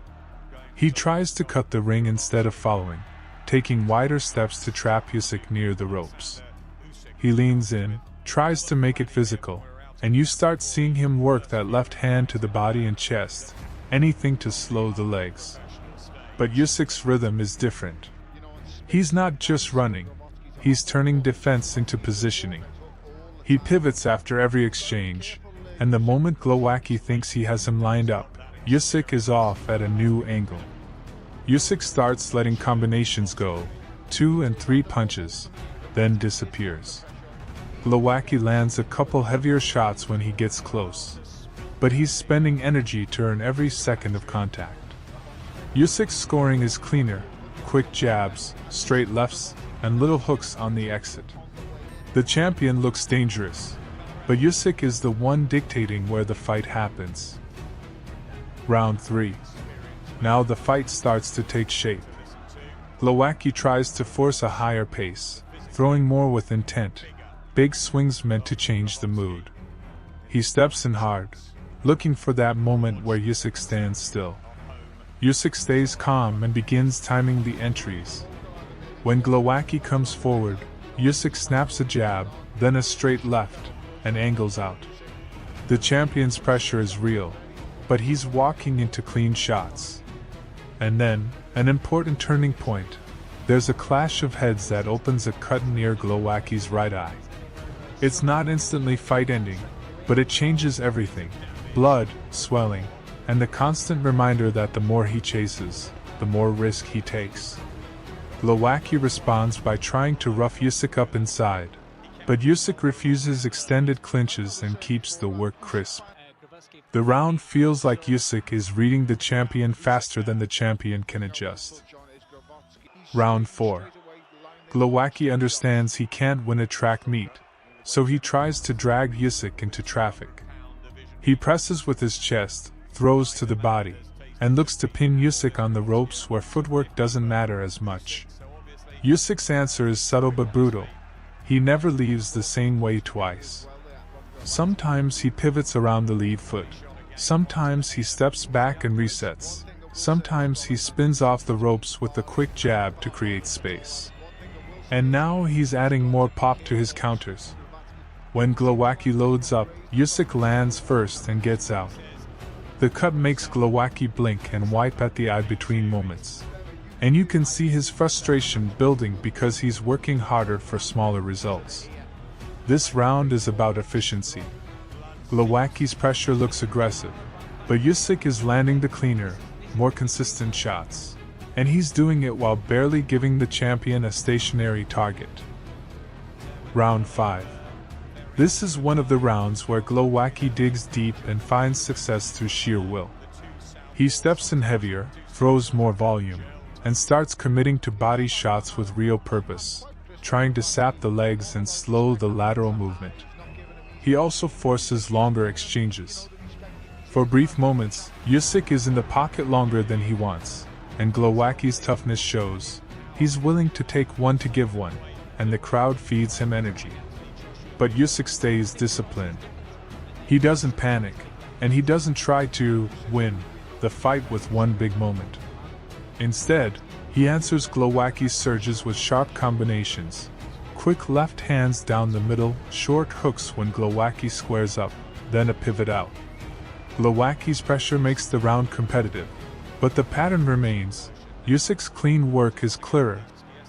He tries to cut the ring instead of following, taking wider steps to trap Usyk near the ropes. He leans in, tries to make it physical, and you start seeing him work that left hand to the body and chest, anything to slow the legs. But Usyk's rhythm is different. He's not just running, he's turning defense into positioning. He pivots after every exchange, and the moment Glowacki thinks he has him lined up, Usyk is off at a new angle. Usyk starts letting combinations go, 2 and 3 punches, then disappears. Glowacki lands a couple heavier shots when he gets close, but he's spending energy to earn every second of contact. Usyk's scoring is cleaner, quick jabs, straight lefts, and little hooks on the exit. The champion looks dangerous, but Usyk is the one dictating where the fight happens. Round 3. Now the fight starts to take shape. Glowacki tries to force a higher pace, throwing more with intent, big swings meant to change the mood. He steps in hard, looking for that moment where Usyk stands still. Usyk stays calm and begins timing the entries. When Glowacki comes forward, Usyk snaps a jab, then a straight left, and angles out. The champion's pressure is real, but he's walking into clean shots. And then, an important turning point. There's a clash of heads that opens a cut near Glowacki's right eye. It's not instantly fight-ending, but it changes everything. Blood, swelling, and the constant reminder that the more he chases, the more risk he takes. Glowacki responds by trying to rough Usyk up inside, but Usyk refuses extended clinches and keeps the work crisp. The round feels like Usyk is reading the champion faster than the champion can adjust. Round 4. Glowacki understands he can't win a track meet, so he tries to drag Usyk into traffic. He presses with his chest, throws to the body, and looks to pin Usyk on the ropes where footwork doesn't matter as much. Usyk's answer is subtle but brutal. He never leaves the same way twice. Sometimes he pivots around the lead foot. Sometimes he steps back and resets. Sometimes he spins off the ropes with a quick jab to create space. And now he's adding more pop to his counters. When Glowacki loads up, Usyk lands first and gets out. The cut makes Glowacki blink and wipe at the eye between moments. And you can see his frustration building because he's working harder for smaller results. This round is about efficiency. Glowacki's pressure looks aggressive, but Usyk is landing the cleaner, more consistent shots. And he's doing it while barely giving the champion a stationary target. Round 5. This is one of the rounds where Glowacki digs deep and finds success through sheer will. He steps in heavier, throws more volume, and starts committing to body shots with real purpose, trying to sap the legs and slow the lateral movement. He also forces longer exchanges. For brief moments, Usyk is in the pocket longer than he wants, and Glowacki's toughness shows. He's willing to take one to give one, and the crowd feeds him energy. But Usyk stays disciplined. He doesn't panic, and he doesn't try to win the fight with one big moment. Instead, he answers Glowacki's surges with sharp combinations. Quick left hands down the middle, short hooks when Glowacki squares up, then a pivot out. Glowacki's pressure makes the round competitive, but the pattern remains. Usyk's clean work is clearer,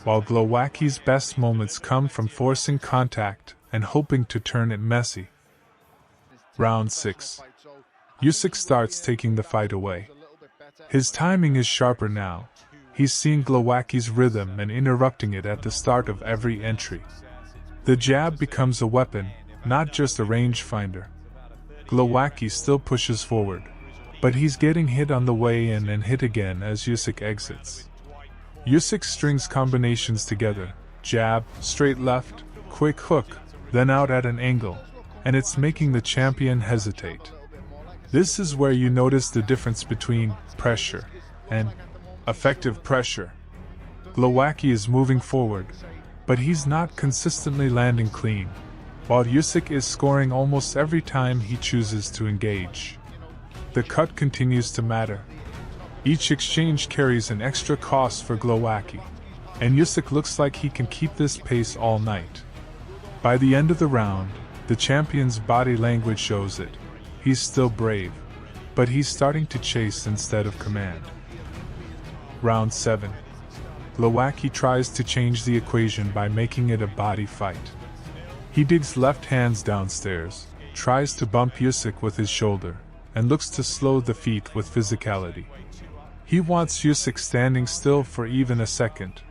while Glowacki's best moments come from forcing contact and hoping to turn it messy. Round 6. Usyk starts taking the fight away. His timing is sharper now. He's seeing Glowacki's rhythm and interrupting it at the start of every entry. The jab becomes a weapon, not just a rangefinder. Glowacki still pushes forward, but he's getting hit on the way in and hit again as Usyk exits. Usyk strings combinations together, jab, straight left, quick hook, then out at an angle, and it's making the champion hesitate. This is where you notice the difference between pressure and effective pressure. Glowacki is moving forward, but he's not consistently landing clean, while Usyk is scoring almost every time he chooses to engage. The cut continues to matter. Each exchange carries an extra cost for Glowacki, and Usyk looks like he can keep this pace all night. By the end of the round, the champion's body language shows it. He's still brave, but he's starting to chase instead of command. Round 7. Glowacki tries to change the equation by making it a body fight. He digs left hands downstairs, tries to bump Usyk with his shoulder, and looks to slow the feet with physicality. He wants Usyk standing still for even a second.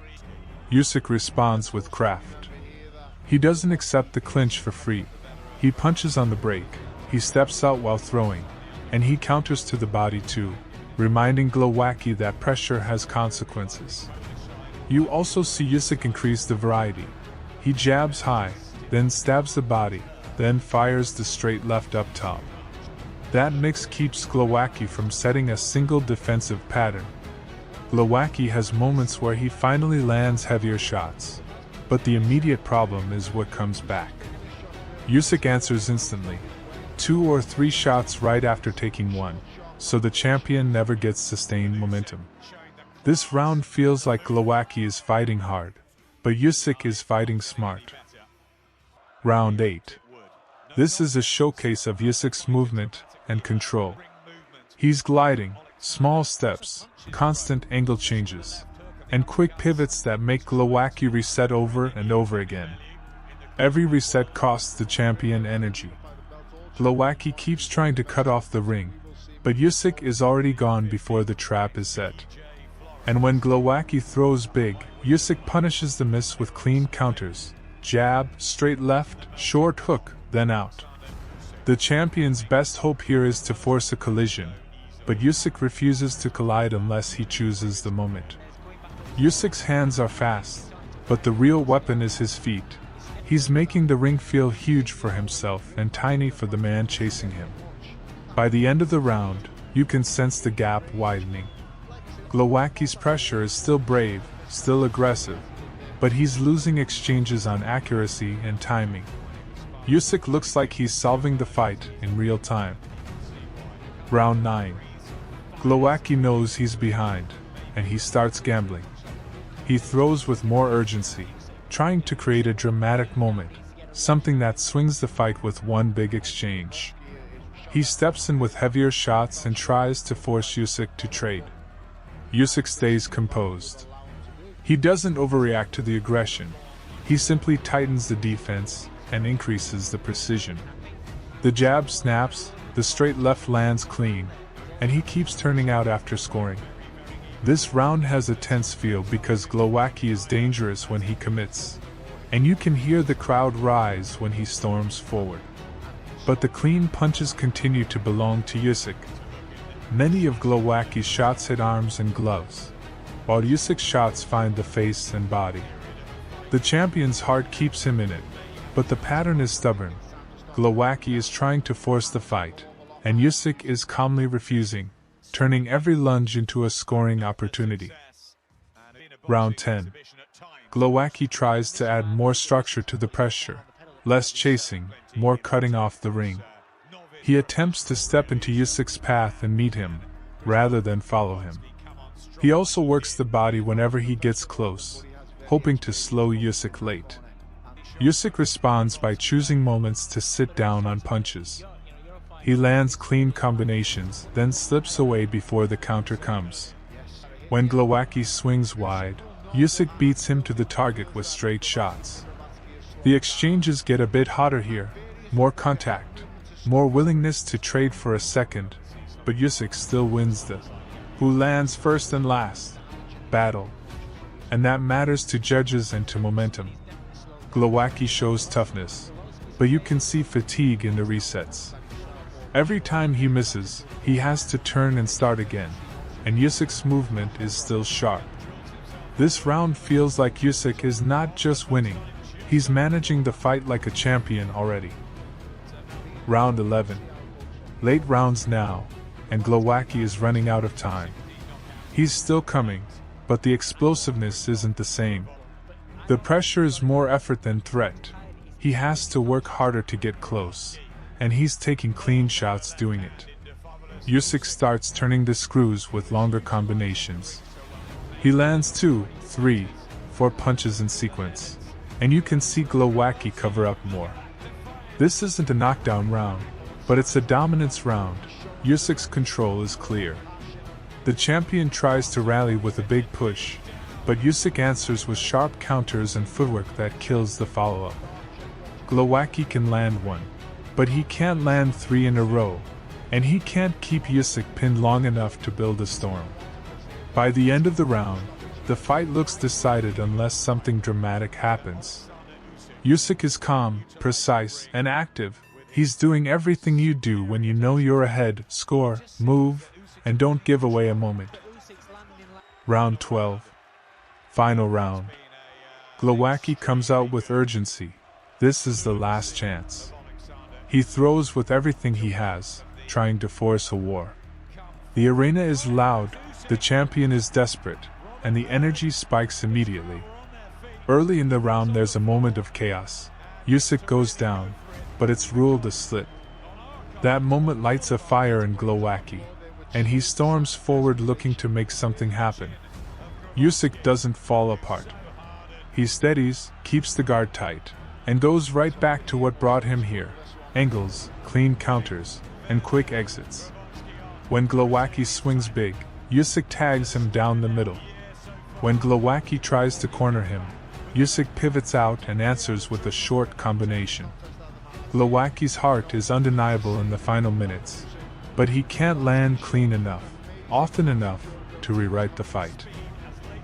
Usyk responds with craft. He doesn't accept the clinch for free. He punches on the brake, he steps out while throwing, and he counters to the body too, reminding Glowacki that pressure has consequences. You also see Usyk increase the variety. He jabs high, then stabs the body, then fires the straight left up top. That mix keeps Glowacki from setting a single defensive pattern. Glowacki has moments where he finally lands heavier shots, but the immediate problem is what comes back. Usyk answers instantly, 2 or 3 shots right after taking one, so the champion never gets sustained momentum. This round feels like Glowacki is fighting hard, but Usyk is fighting smart. Round 8. This is a showcase of Usyk's movement and control. He's gliding, small steps, constant angle changes, and quick pivots that make Glowacki reset over and over again. Every reset costs the champion energy. Glowacki keeps trying to cut off the ring, but Usyk is already gone before the trap is set. And when Glowacki throws big, Usyk punishes the miss with clean counters, jab, straight left, short hook, then out. The champion's best hope here is to force a collision, but Usyk refuses to collide unless he chooses the moment. Usyk's hands are fast, but the real weapon is his feet. He's making the ring feel huge for himself and tiny for the man chasing him. By the end of the round, you can sense the gap widening. Glowacki's pressure is still brave, still aggressive, but he's losing exchanges on accuracy and timing. Usyk looks like he's solving the fight in real time. Round 9. Glowacki knows he's behind, and he starts gambling. He throws with more urgency, trying to create a dramatic moment, something that swings the fight with one big exchange. He steps in with heavier shots and tries to force Usyk to trade. Usyk stays composed. He doesn't overreact to the aggression, he simply tightens the defense and increases the precision. The jab snaps, the straight left lands clean, and he keeps turning out after scoring. This round has a tense feel because Glowacki is dangerous when he commits, and you can hear the crowd rise when he storms forward. But the clean punches continue to belong to Usyk. Many of Glowacki's shots hit arms and gloves, while Usyk's shots find the face and body. The champion's heart keeps him in it, but the pattern is stubborn. Glowacki is trying to force the fight, and Usyk is calmly refusing, turning every lunge into a scoring opportunity. Round 10. Glowacki tries to add more structure to the pressure, less chasing, more cutting off the ring. He attempts to step into Usyk's path and meet him, rather than follow him. He also works the body whenever he gets close, hoping to slow Usyk late. Usyk responds by choosing moments to sit down on punches. He lands clean combinations, then slips away before the counter comes. When Glowacki swings wide, Usyk beats him to the target with straight shots. The exchanges get a bit hotter here, more contact, more willingness to trade for a second, but Usyk still wins the "who lands first and last" battle. And that matters to judges and to momentum. Glowacki shows toughness, but you can see fatigue in the resets. Every time he misses, he has to turn and start again, and Usyk's movement is still sharp. This round feels like Usyk is not just winning, he's managing the fight like a champion already. Round 11. Late rounds now, and Glowacki is running out of time. He's still coming, but the explosiveness isn't the same. The pressure is more effort than threat. He has to work harder to get close, and he's taking clean shots doing it. Usyk starts turning the screws with longer combinations. He lands 2, 3, 4 punches in sequence, and you can see Glowacki cover up more. This isn't a knockdown round, but it's a dominance round. Usyk's control is clear. The champion tries to rally with a big push, but Usyk answers with sharp counters and footwork that kills the follow-up. Glowacki can land one, but he can't land 3 in a row, and he can't keep Usyk pinned long enough to build a storm. By the end of the round, the fight looks decided unless something dramatic happens. Usyk is calm, precise, and active. He's doing everything you do when you know you're ahead: score, move, and don't give away a moment. Round 12. Final round. Glowacki comes out with urgency. This is the last chance. He throws with everything he has, trying to force a war. The arena is loud, the champion is desperate, and the energy spikes immediately. Early in the round there's a moment of chaos. Usyk goes down, but it's ruled a slip. That moment lights a fire in Glowacki, and he storms forward looking to make something happen. Usyk doesn't fall apart. He steadies, keeps the guard tight, and goes right back to what brought him here: angles, clean counters, and quick exits. When Glowacki swings big, Usyk tags him down the middle. When Glowacki tries to corner him, Usyk pivots out and answers with a short combination. Glowacki's heart is undeniable in the final minutes, but he can't land clean enough, often enough, to rewrite the fight.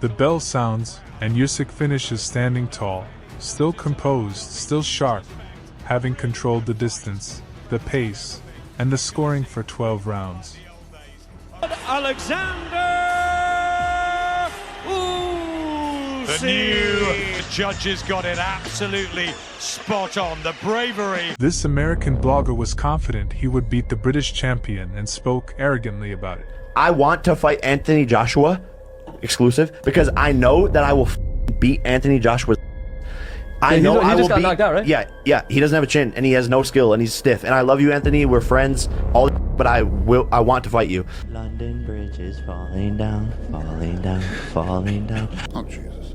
The bell sounds, and Usyk finishes standing tall, still composed, still sharp, having controlled the distance, the pace, and the scoring for 12 rounds. Alexander Usyk. The new judges got it absolutely spot on. The bravery. This American blogger was confident he would beat the British champion and spoke arrogantly about it. I want to fight Anthony Joshua, exclusive, because I know that I will beat Anthony Joshua. I know I will beat. Knocked out, right? Yeah. He doesn't have a chin, and he has no skill, and he's stiff. And I love you, Anthony. We're friends. But I want to fight you. London Bridge is falling down, falling down, falling down. Oh Jesus.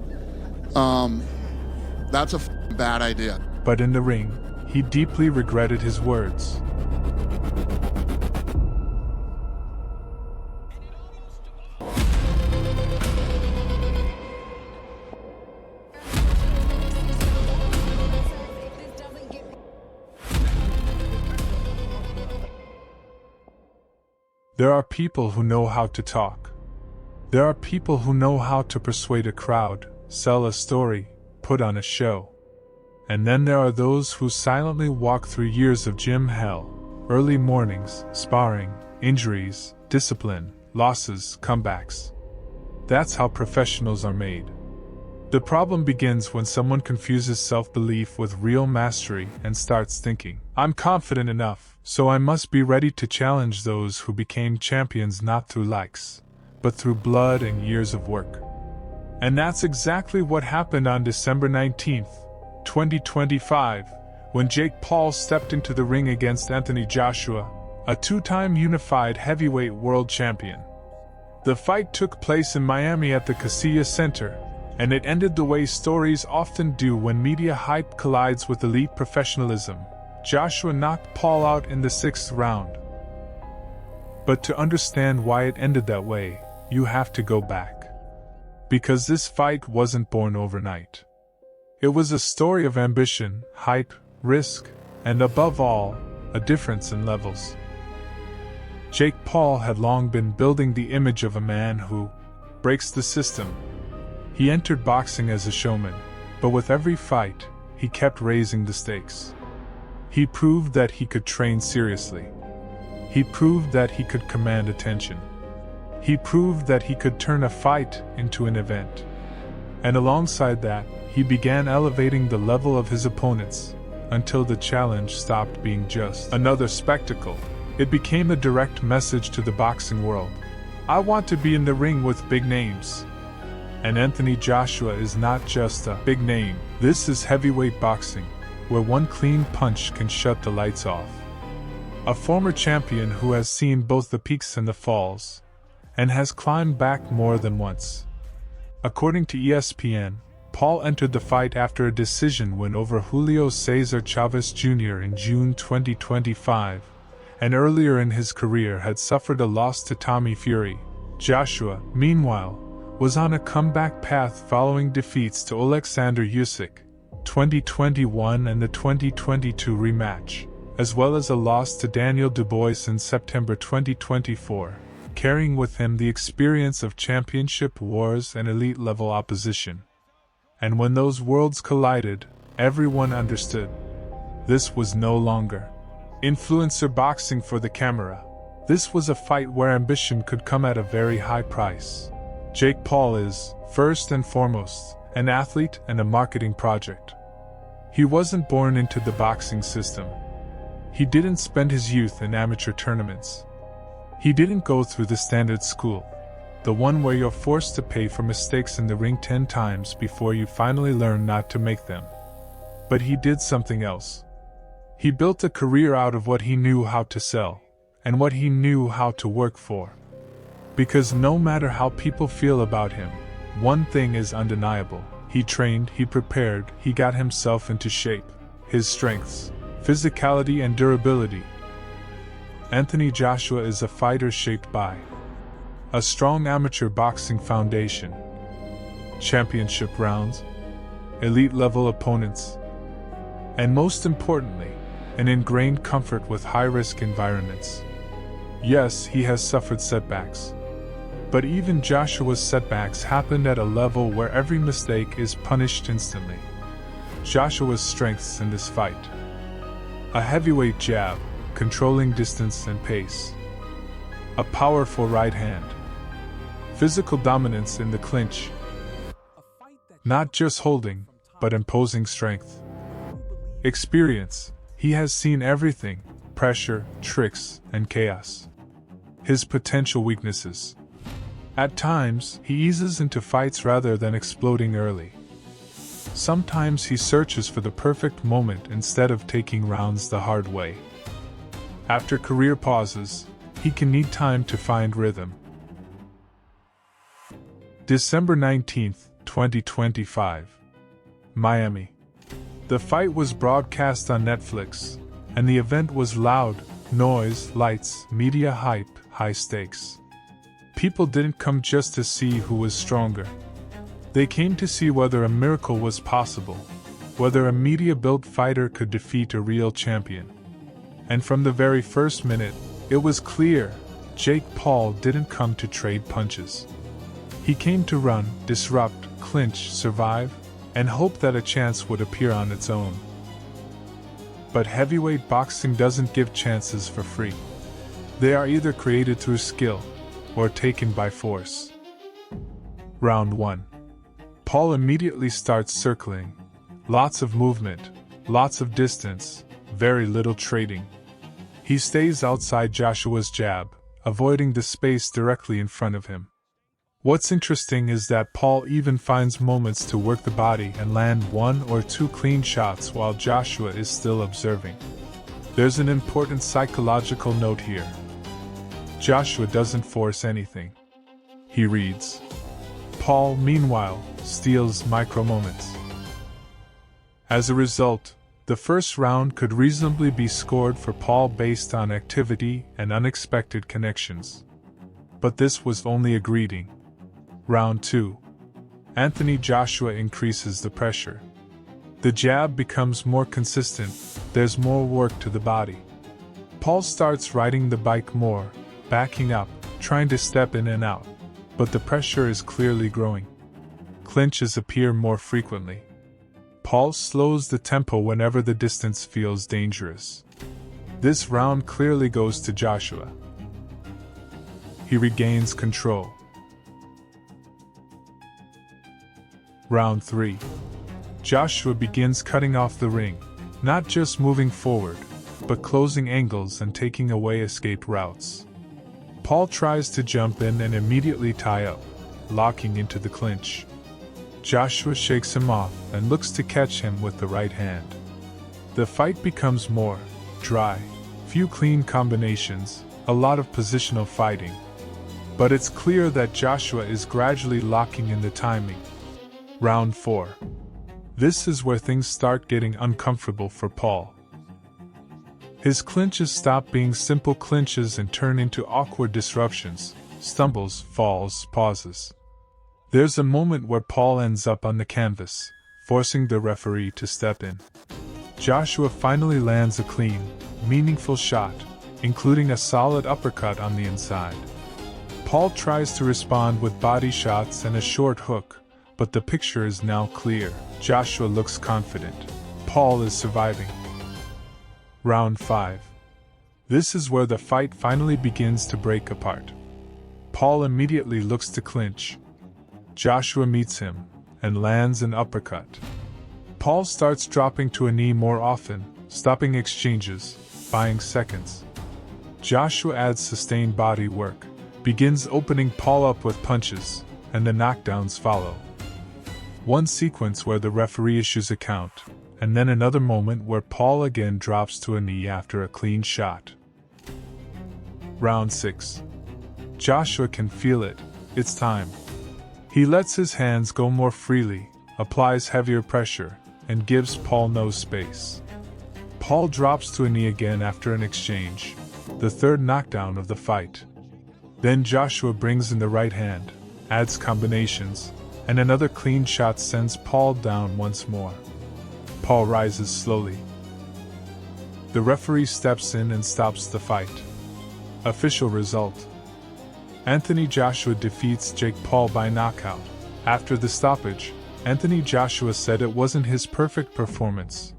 That's a bad idea. But in the ring, he deeply regretted his words. There are people who know how to talk. There are people who know how to persuade a crowd, sell a story, put on a show. And then there are those who silently walk through years of gym hell, early mornings, sparring, injuries, discipline, losses, comebacks. That's how professionals are made. The problem begins when someone confuses self-belief with real mastery and starts thinking, I'm confident enough, so I must be ready to challenge those who became champions not through likes, but through blood and years of work. And that's exactly what happened on December 19th, 2025, when Jake Paul stepped into the ring against Anthony Joshua, a two-time unified heavyweight world champion. The fight took place in Miami at the Casilla Center, and it ended the way stories often do when media hype collides with elite professionalism. Joshua knocked Paul out in the 6th round. But to understand why it ended that way, you have to go back. Because this fight wasn't born overnight. It was a story of ambition, hype, risk, and above all, a difference in levels. Jake Paul had long been building the image of a man who breaks the system. He entered boxing as a showman, but with every fight, he kept raising the stakes. He proved that he could train seriously. He proved that he could command attention. He proved that he could turn a fight into an event. And alongside that, he began elevating the level of his opponents, until the challenge stopped being just another spectacle. It became a direct message to the boxing world. I want to be in the ring with big names. And Anthony Joshua is not just a big name. This is heavyweight boxing, where one clean punch can shut the lights off. A former champion who has seen both the peaks and the falls, and has climbed back more than once. According to ESPN, Paul entered the fight after a decision win over Julio Cesar Chavez Jr. in June 2025, and earlier in his career had suffered a loss to Tommy Fury. Joshua, meanwhile, was on a comeback path following defeats to Alexander Usyk, 2021 and the 2022 rematch, as well as a loss to Daniel Dubois in September 2024, carrying with him the experience of championship wars and elite-level opposition. And when those worlds collided, everyone understood. This was no longer influencer boxing for the camera. This was a fight where ambition could come at a very high price. Jake Paul is, first and foremost, an athlete and a marketing project. He wasn't born into the boxing system. He didn't spend his youth in amateur tournaments. He didn't go through the standard school, the one where you're forced to pay for mistakes in the ring 10 times before you finally learn not to make them. But he did something else. He built a career out of what he knew how to sell, and what he knew how to work for. Because no matter how people feel about him, one thing is undeniable. He trained, he prepared, he got himself into shape. His strengths, physicality and durability. Anthony Joshua is a fighter shaped by a strong amateur boxing foundation, championship rounds, elite-level opponents, and most importantly, an ingrained comfort with high-risk environments. Yes, he has suffered setbacks. But even Joshua's setbacks happened at a level where every mistake is punished instantly. Joshua's strengths in this fight: a heavyweight jab, controlling distance and pace. A powerful right hand. Physical dominance in the clinch. Not just holding, but imposing strength. Experience. He has seen everything: pressure, tricks, and chaos. His potential weaknesses. At times, he eases into fights rather than exploding early. Sometimes he searches for the perfect moment instead of taking rounds the hard way. After career pauses, he can need time to find rhythm. December 19, 2025. Miami. The fight was broadcast on Netflix, and the event was loud: noise, lights, media hype, high stakes. People didn't come just to see who was stronger. They came to see whether a miracle was possible, whether a media-built fighter could defeat a real champion. And from the very first minute, it was clear: Jake Paul didn't come to trade punches. He came to run, disrupt, clinch, survive, and hope that a chance would appear on its own. But heavyweight boxing doesn't give chances for free. They are either created through skill, or taken by force. Round 1. Paul immediately starts circling. Lots of movement, lots of distance, very little trading. He stays outside Joshua's jab, avoiding the space directly in front of him. What's interesting is that Paul even finds moments to work the body and land 1 or 2 clean shots while Joshua is still observing. There's an important psychological note here. Joshua doesn't force anything. He reads. Paul, meanwhile, steals micro moments. As a result, the first round could reasonably be scored for Paul based on activity and unexpected connections. But this was only a greeting. Round 2. Anthony Joshua increases the pressure. The jab becomes more consistent, there's more work to the body. Paul starts riding the bike more, backing up, trying to step in and out, but the pressure is clearly growing. Clinches appear more frequently. Paul slows the tempo whenever the distance feels dangerous. This round clearly goes to Joshua. He regains control. Round 3. Joshua begins cutting off the ring, not just moving forward, but closing angles and taking away escape routes. Paul tries to jump in and immediately tie up, locking into the clinch. Joshua shakes him off and looks to catch him with the right hand. The fight becomes more dry, few clean combinations, a lot of positional fighting. But it's clear that Joshua is gradually locking in the timing. Round 4. This is where things start getting uncomfortable for Paul. His clinches stop being simple clinches and turn into awkward disruptions, stumbles, falls, pauses. There's a moment where Paul ends up on the canvas, forcing the referee to step in. Joshua finally lands a clean, meaningful shot, including a solid uppercut on the inside. Paul tries to respond with body shots and a short hook, but the picture is now clear. Joshua looks confident. Paul is surviving. Round 5. This is where the fight finally begins to break apart. Paul immediately looks to clinch. Joshua meets him and lands an uppercut. Paul starts dropping to a knee more often, stopping exchanges, buying seconds. Joshua adds sustained body work, begins opening Paul up with punches, and the knockdowns follow. One sequence where the referee issues a count, and then another moment where Paul again drops to a knee after a clean shot. Round 6. Joshua can feel it. It's time. He lets his hands go more freely, applies heavier pressure, and gives Paul no space. Paul drops to a knee again after an exchange, the third knockdown of the fight. Then Joshua brings in the right hand, adds combinations, and another clean shot sends Paul down once more. Paul rises slowly. The referee steps in and stops the fight. Official result: Anthony Joshua defeats Jake Paul by knockout. After the stoppage, Anthony Joshua said it wasn't his perfect performance,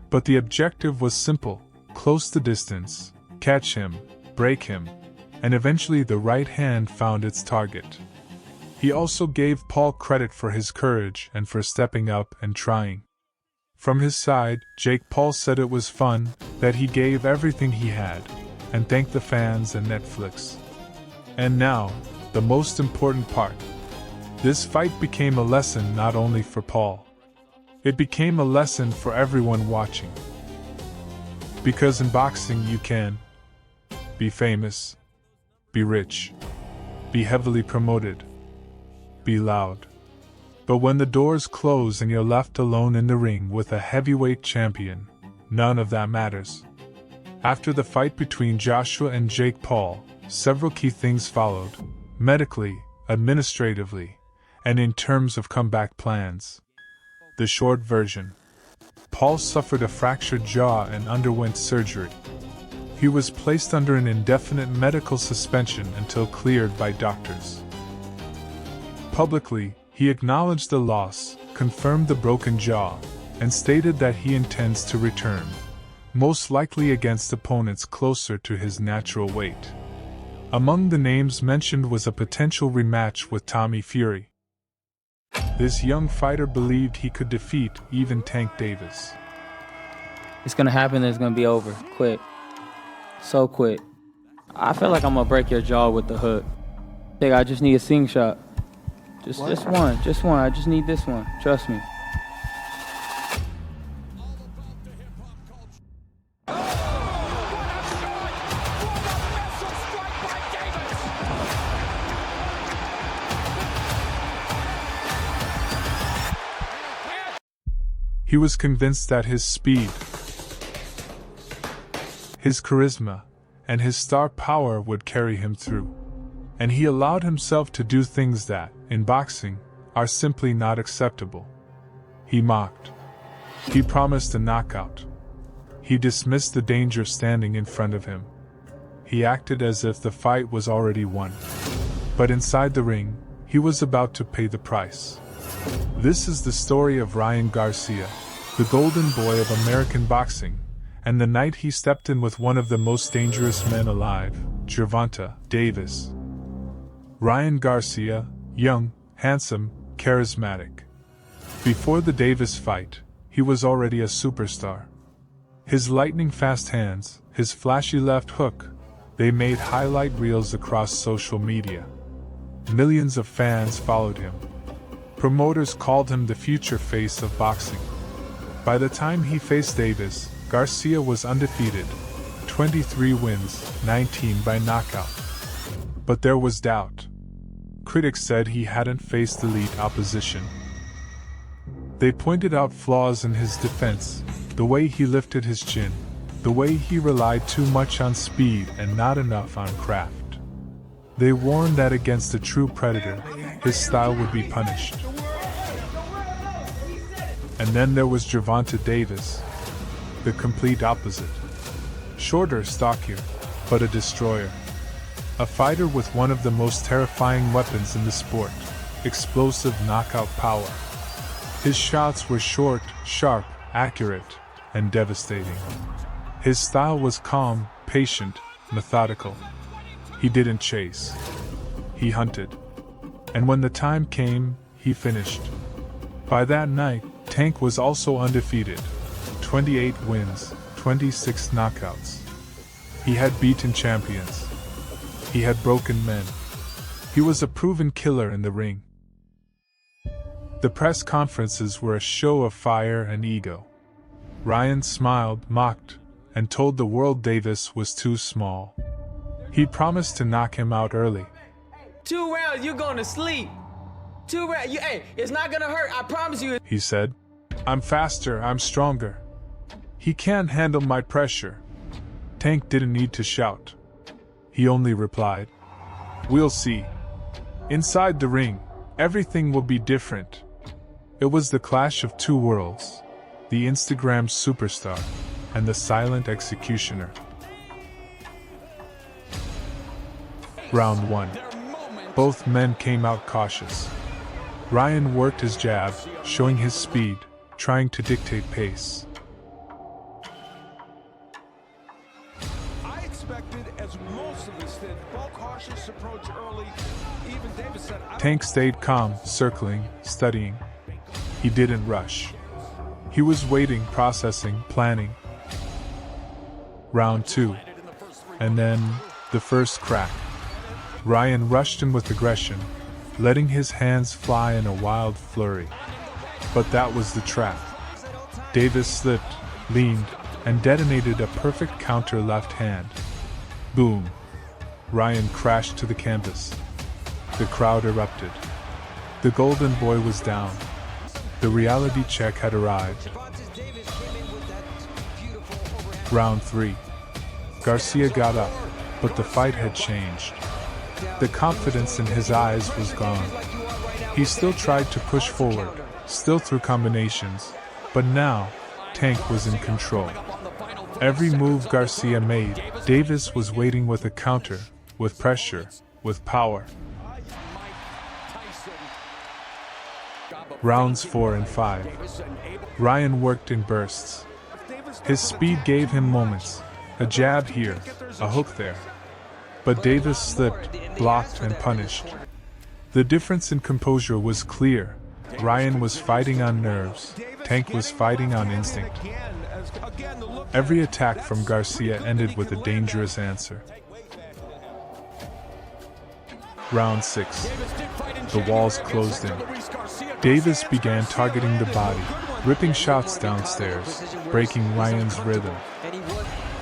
but the objective was simple: close the distance, catch him, break him, and eventually the right hand found its target. He also gave Paul credit for his courage and for stepping up and trying. From his side, Jake Paul said it was fun, that he gave everything he had, and thanked the fans and Netflix. And now, the most important part. This fight became a lesson not only for Paul. It became a lesson for everyone watching. Because in boxing you can be famous, be rich, be heavily promoted, be loud. But when the doors close and you're left alone in the ring with a heavyweight champion, none of that matters. After the fight between Joshua and Jake Paul, several key things followed, medically, administratively, and in terms of comeback plans. The short version: Paul suffered a fractured jaw and underwent surgery. He was placed under an indefinite medical suspension until cleared by doctors. Publicly, he acknowledged the loss, confirmed the broken jaw, and stated that he intends to return, most likely against opponents closer to his natural weight. Among the names mentioned was a potential rematch with Tommy Fury. This young fighter believed he could defeat even Tank Davis. It's gonna happen and it's gonna be over, quick. So quick. I feel like I'm gonna break your jaw with the hook. I think I just need a sing shot. Just one. I just need this one. Trust me. He was convinced that his speed, his charisma, and his star power would carry him through. And he allowed himself to do things that, in boxing, are simply not acceptable. He mocked. He promised a knockout. He dismissed the danger standing in front of him. He acted as if the fight was already won. But inside the ring, he was about to pay the price. This is the story of Ryan Garcia, the golden boy of American boxing, and the night he stepped in with one of the most dangerous men alive, Gervonta Davis. Ryan Garcia, young, handsome, charismatic. Before the Davis fight, he was already a superstar. His lightning-fast hands, his flashy left hook, they made highlight reels across social media. Millions of fans followed him. Promoters called him the future face of boxing. By the time he faced Davis, Garcia was undefeated, 23 wins, 19 by knockout. But there was doubt. Critics said he hadn't faced elite opposition. They pointed out flaws in his defense, the way he lifted his chin, the way he relied too much on speed and not enough on craft. They warned that against a true predator, his style would be punished. And then there was Gervonta Davis, the complete opposite. Shorter, stockier, but a destroyer. A fighter with one of the most terrifying weapons in the sport, explosive knockout power. His shots were short, sharp, accurate, and devastating. His style was calm, patient, methodical. He didn't chase. He hunted. And when the time came, he finished. By that night, Tank was also undefeated. 28 wins, 26 knockouts. He had beaten champions. He had broken men. He was a proven killer in the ring. The press conferences were a show of fire and ego. Ryan smiled, mocked, and told the world Davis was too small. He promised to knock him out early. 2 rounds, you're going to sleep. 2 rounds, hey, it's not gonna hurt, I promise you. He said, "I'm faster, I'm stronger. He can't handle my pressure." Tank didn't need to shout. He only replied, "We'll see. Inside the ring, everything will be different." It was the clash of two worlds, the Instagram superstar and the silent executioner. Round 1. Both men came out cautious. Ryan worked his jab, showing his speed, trying to dictate pace. I expected, as most of us did, both cautious approach early. Even Davis said, Tank stayed calm, circling, studying. He didn't rush. He was waiting, processing, planning. Round 2. And then, the first crack. Ryan rushed him with aggression, letting his hands fly in a wild flurry. But that was the trap. Davis slipped, leaned, and detonated a perfect counter left hand. Boom. Ryan crashed to the canvas. The crowd erupted. The golden boy was down. The reality check had arrived. Round 3. Garcia got up, but the fight had changed. The confidence in his eyes was gone. He still tried to push forward, still threw combinations, but now, Tank was in control. Every move Garcia made, Davis was waiting with a counter, with pressure, with power. Rounds 4 and 5. Ryan worked in bursts. His speed gave him moments, a jab here, a hook there. But Davis slipped, blocked, and punished. The difference in composure was clear. Ryan was fighting on nerves. Tank was fighting on instinct. Every attack from Garcia ended with a dangerous answer. Round 6. The walls closed in. Davis began targeting the body, ripping shots downstairs, breaking Ryan's rhythm.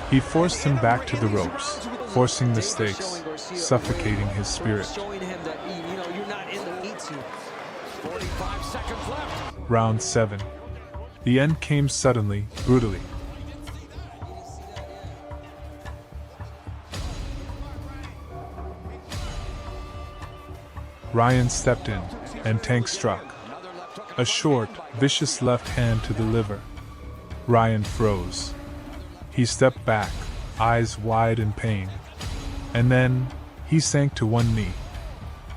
He forced him back to the ropes, forcing mistakes, suffocating his spirit. Round 7. The end came suddenly, brutally. Ryan stepped in, and Tank struck. A short, vicious left hand to the liver. Ryan froze. He stepped back, eyes wide in pain. And then, he sank to one knee.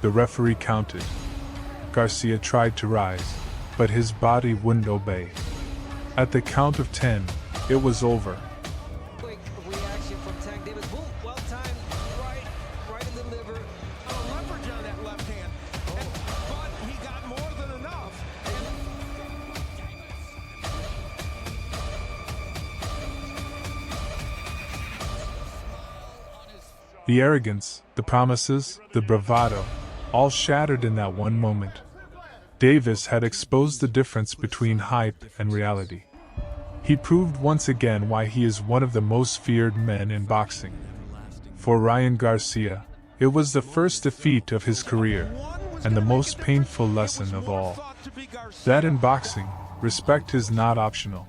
The referee counted. Garcia tried to rise, but his body wouldn't obey. At the count of 10, it was over. Quick reaction from Tank Davis. Boom, well timed, right in the liver. leverage on that left hand. But he got more than enough. The arrogance, the promises, the bravado, all shattered in that one moment. Davis had exposed the difference between hype and reality. He proved once again why he is one of the most feared men in boxing. For Ryan Garcia, it was the first defeat of his career, and the most painful lesson of all. That in boxing, respect is not optional.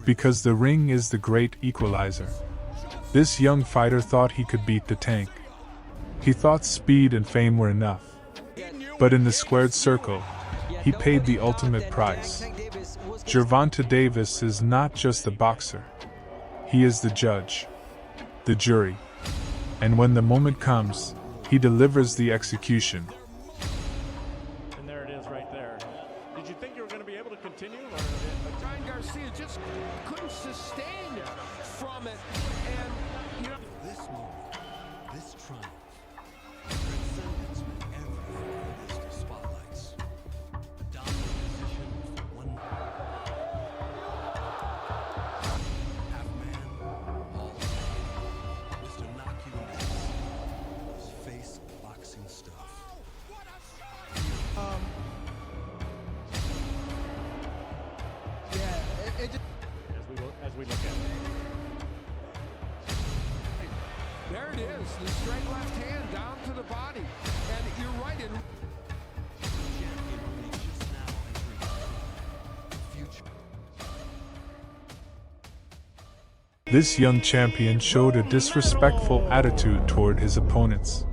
Because the ring is the great equalizer. This young fighter thought he could beat the Tank. He thought speed and fame were enough. But in the squared circle, he paid the ultimate price. Gervonta Davis is not just the boxer. He is the judge, the jury. And when the moment comes, he delivers the execution. And there it is right there. Did you think you were going to be able to continue? Ryan Garcia just couldn't sustain from it. And, you know, this moment, this triumph, transcendence with everything it is to spotlights. A dominant position for one half man, all Mr. Knock You in the his face boxing stuff. As we look at it. there it is, the straight left hand down to the body. And you're right. Champion reaches now entering future. This young champion showed a disrespectful attitude toward his opponents.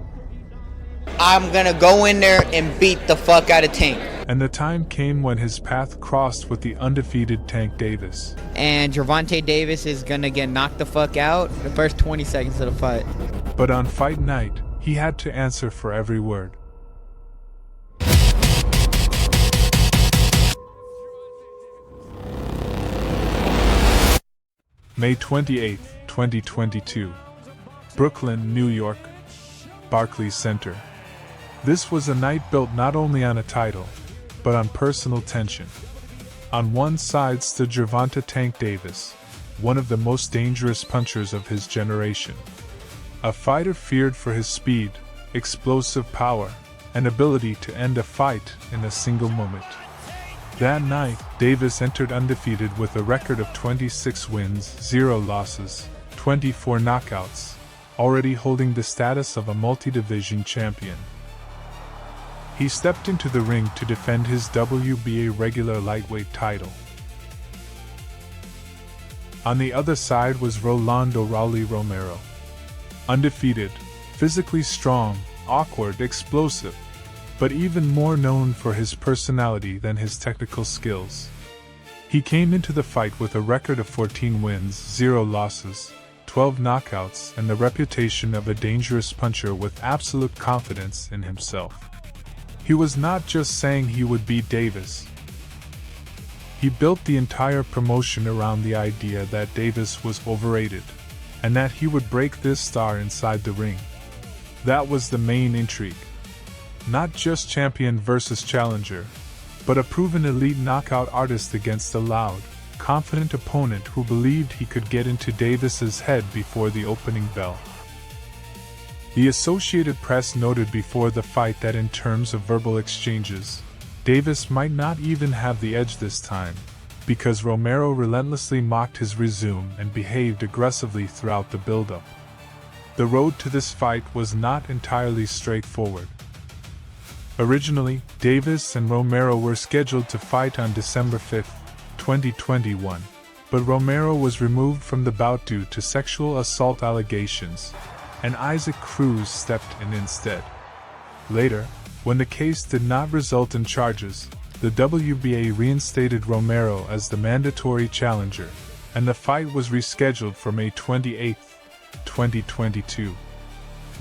I'm gonna go in there and beat the fuck out of Tank. And the time came when his path crossed with the undefeated Tank Davis. And Gervonta Davis is gonna get knocked the fuck out the first 20 seconds of the fight. But on fight night, he had to answer for every word. May 28, 2022. Brooklyn, New York. Barclays Center. This was a night built not only on a title, but on personal tension. On one side stood Gervonta Tank Davis, one of the most dangerous punchers of his generation. A fighter feared for his speed, explosive power, and ability to end a fight in a single moment. That night, Davis entered undefeated with a record of 26 wins, 0 losses, 24 knockouts, already holding the status of a multi-division champion. He stepped into the ring to defend his WBA regular lightweight title. On the other side was Rolando Rowley Romero. Undefeated, physically strong, awkward, explosive, but even more known for his personality than his technical skills. He came into the fight with a record of 14 wins, 0 losses, 12 knockouts, and the reputation of a dangerous puncher with absolute confidence in himself. He was not just saying he would beat Davis. He built the entire promotion around the idea that Davis was overrated, and that he would break this star inside the ring. That was the main intrigue. Not just champion versus challenger, but a proven elite knockout artist against a loud, confident opponent who believed he could get into Davis's head before the opening bell. The Associated Press noted before the fight that in terms of verbal exchanges, Davis might not even have the edge this time, because Romero relentlessly mocked his resume and behaved aggressively throughout the build-up. The road to this fight was not entirely straightforward. Originally, Davis and Romero were scheduled to fight on December 5, 2021, but Romero was removed from the bout due to sexual assault allegations, and Isaac Cruz stepped in instead. Later, when the case did not result in charges, the WBA reinstated Romero as the mandatory challenger, and the fight was rescheduled for May 28, 2022.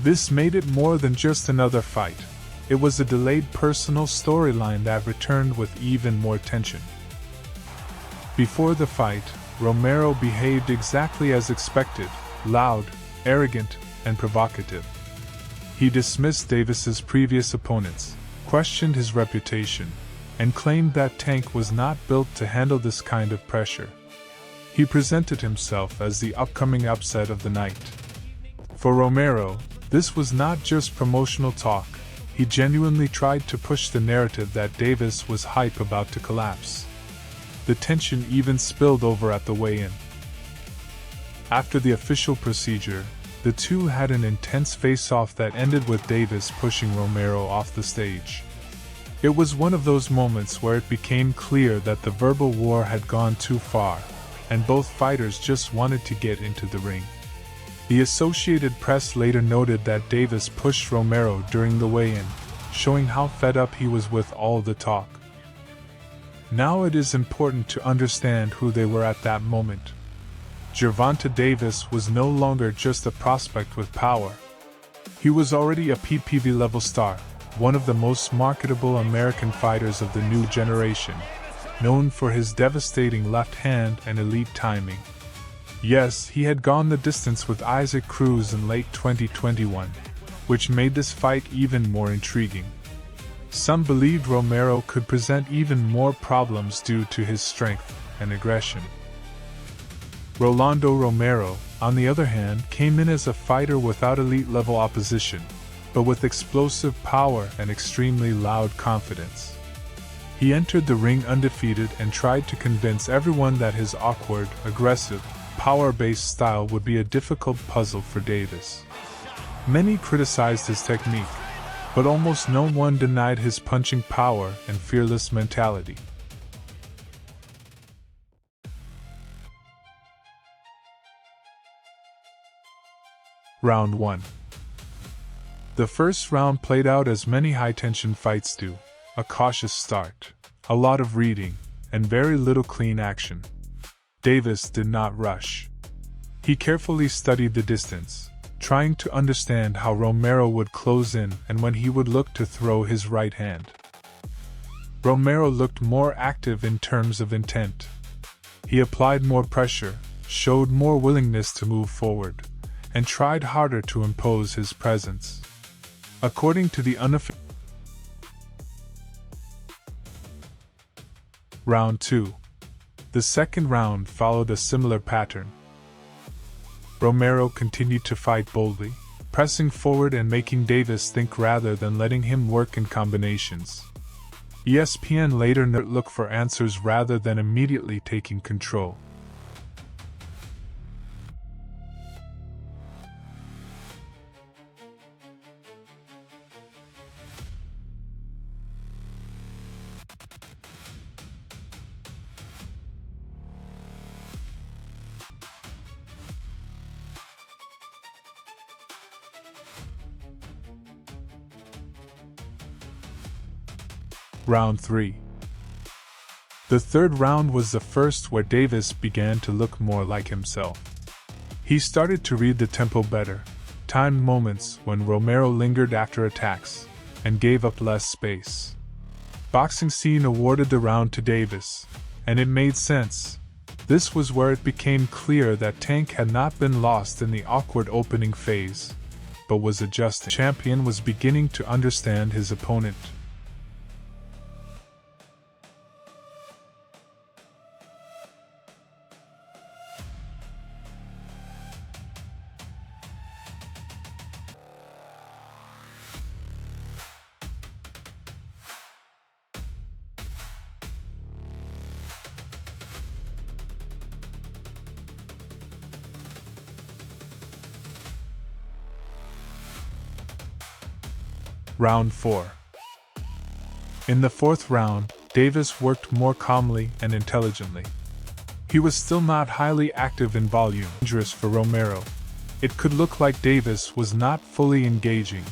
This made it more than just another fight. It was a delayed personal storyline that returned with even more tension. Before the fight, Romero behaved exactly as expected, loud, arrogant, and provocative. He dismissed Davis's previous opponents, questioned his reputation, and claimed that Tank was not built to handle this kind of pressure. He presented himself as the upcoming upset of the night. For Romero, this was not just promotional talk. He genuinely tried to push the narrative that Davis was hype about to collapse. The tension even spilled over at the weigh-in. After the official procedure, the two had an intense face-off that ended with Davis pushing Romero off the stage. It was one of those moments where it became clear that the verbal war had gone too far, and both fighters just wanted to get into the ring. The Associated Press later noted that Davis pushed Romero during the weigh-in, showing how fed up he was with all the talk. Now it is important to understand who they were at that moment. Gervonta Davis was no longer just a prospect with power. He was already a PPV-level star, one of the most marketable American fighters of the new generation, known for his devastating left hand and elite timing. Yes, he had gone the distance with Isaac Cruz in late 2021, which made this fight even more intriguing. Some believed Romero could present even more problems due to his strength and aggression. Rolando Romero, on the other hand, came in as a fighter without elite-level opposition, but with explosive power and extremely loud confidence. He entered the ring undefeated and tried to convince everyone that his awkward, aggressive, power-based style would be a difficult puzzle for Davis. Many criticized his technique, but almost no one denied his punching power and fearless mentality. Round 1. The first round played out as many high-tension fights do: a cautious start, a lot of reading, and very little clean action. Davis did not rush. He carefully studied the distance, trying to understand how Romero would close in and when he would look to throw his right hand. Romero looked more active in terms of intent. He applied more pressure, showed more willingness to move forward, and tried harder to impose his presence. According to the unofficial Round 2. The second round followed a similar pattern. Romero continued to fight boldly, pressing forward and making Davis think rather than letting him work in combinations. ESPN later looked for answers rather than immediately taking control. Round 3. The third round was the first where Davis began to look more like himself. He started to read the tempo better, timed moments when Romero lingered after attacks, and gave up less space. Boxing Scene awarded the round to Davis, and it made sense. This was where it became clear that Tank had not been lost in the awkward opening phase, but was adjusting. The champion was beginning to understand his opponent. Round 4. In the fourth round, Davis worked more calmly and intelligently. He was still not highly active in volume. Dangerous for Romero. It could look like Davis was not fully engaging,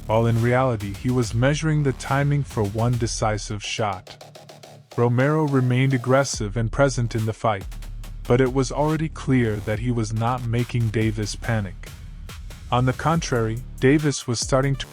while in reality he was measuring the timing for one decisive shot. Romero remained aggressive and present in the fight, but it was already clear that he was not making Davis panic. On the contrary, Davis was starting to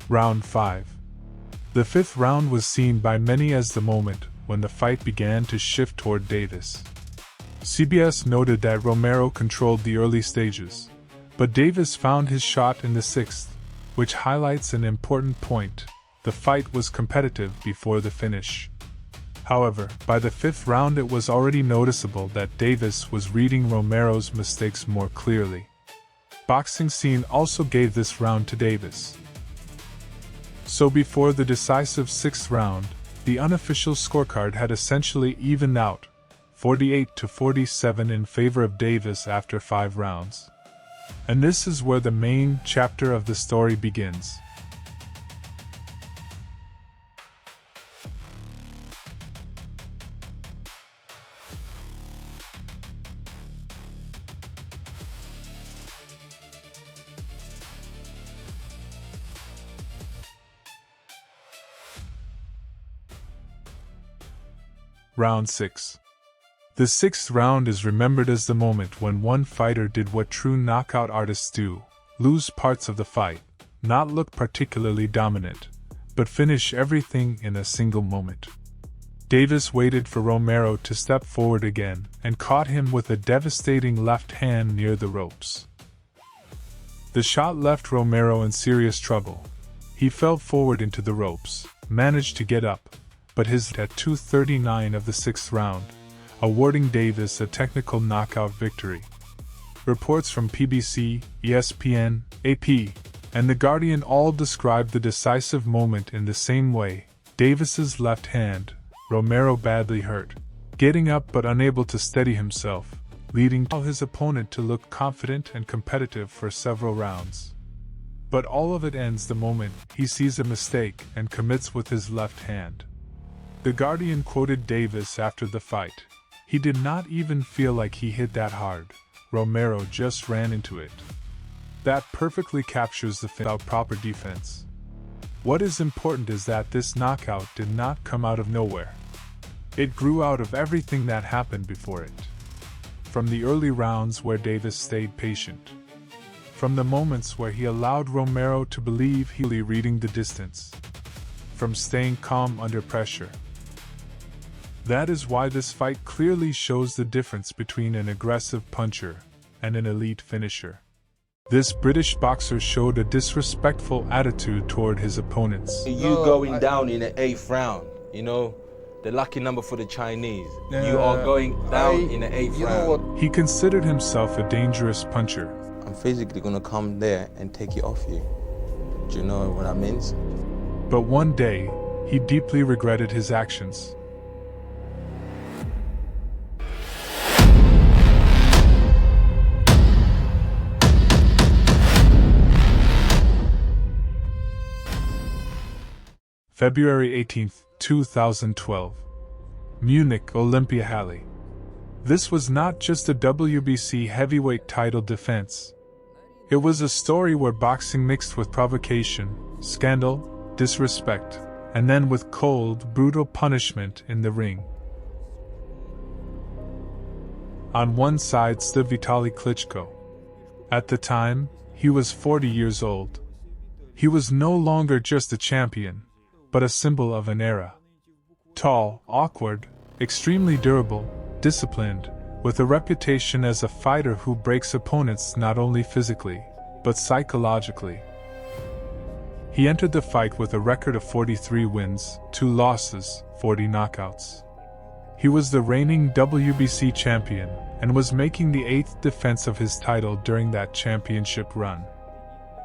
Round 5. The fifth round was seen by many as the moment when the fight began to shift toward Davis. CBS noted that Romero controlled the early stages, but Davis found his shot in the sixth, which highlights an important point: the fight was competitive before the finish. However, by the 5th round it was already noticeable that Davis was reading Romero's mistakes more clearly. Boxing Scene also gave this round to Davis. So before the decisive 6th round, the unofficial scorecard had essentially evened out, 48-47 in favor of Davis after 5 rounds. And this is where the main chapter of the story begins. Round 6. The 6th round is remembered as the moment when one fighter did what true knockout artists do: lose parts of the fight, not look particularly dominant, but finish everything in a single moment. Davis waited for Romero to step forward again and caught him with a devastating left hand near the ropes. The shot left Romero in serious trouble. He fell forward into the ropes, managed to get up, but his at 2:39 of the 6th round, awarding Davis a technical knockout victory. Reports from PBC, ESPN, AP, and The Guardian all described the decisive moment in the same way: Davis's left hand, Romero badly hurt, getting up but unable to steady himself, leading his opponent to look confident and competitive for several rounds. But all of it ends the moment he sees a mistake and commits with his left hand. The Guardian quoted Davis after the fight: "He did not even feel like he hit that hard. Romero just ran into it." That perfectly captures the without proper defense. What is important is that this knockout did not come out of nowhere. It grew out of everything that happened before it. From the early rounds where Davis stayed patient. From the moments where he allowed Romero to believe he was reading the distance. From staying calm under pressure. That is why this fight clearly shows the difference between an aggressive puncher and an elite finisher. This British boxer showed a disrespectful attitude toward his opponents. You going down in the 8th round, you know, the lucky number for the Chinese. You are going down in the 8th round. He considered himself a dangerous puncher. I'm physically gonna come there and take it off you. Do you know what I mean? But one day, he deeply regretted his actions. February 18, 2012. Munich Olympia Halle. This was not just a WBC heavyweight title defense. It was a story where boxing mixed with provocation, scandal, disrespect, and then with cold, brutal punishment in the ring. On one side stood Vitaly Klitschko. At the time, he was 40 years old. He was no longer just a champion, but a symbol of an era. Tall, awkward, extremely durable, disciplined, with a reputation as a fighter who breaks opponents not only physically, but psychologically. He entered the fight with a record of 43 wins, 2 losses, 40 knockouts. He was the reigning WBC champion and was making the 8th defense of his title during that championship run.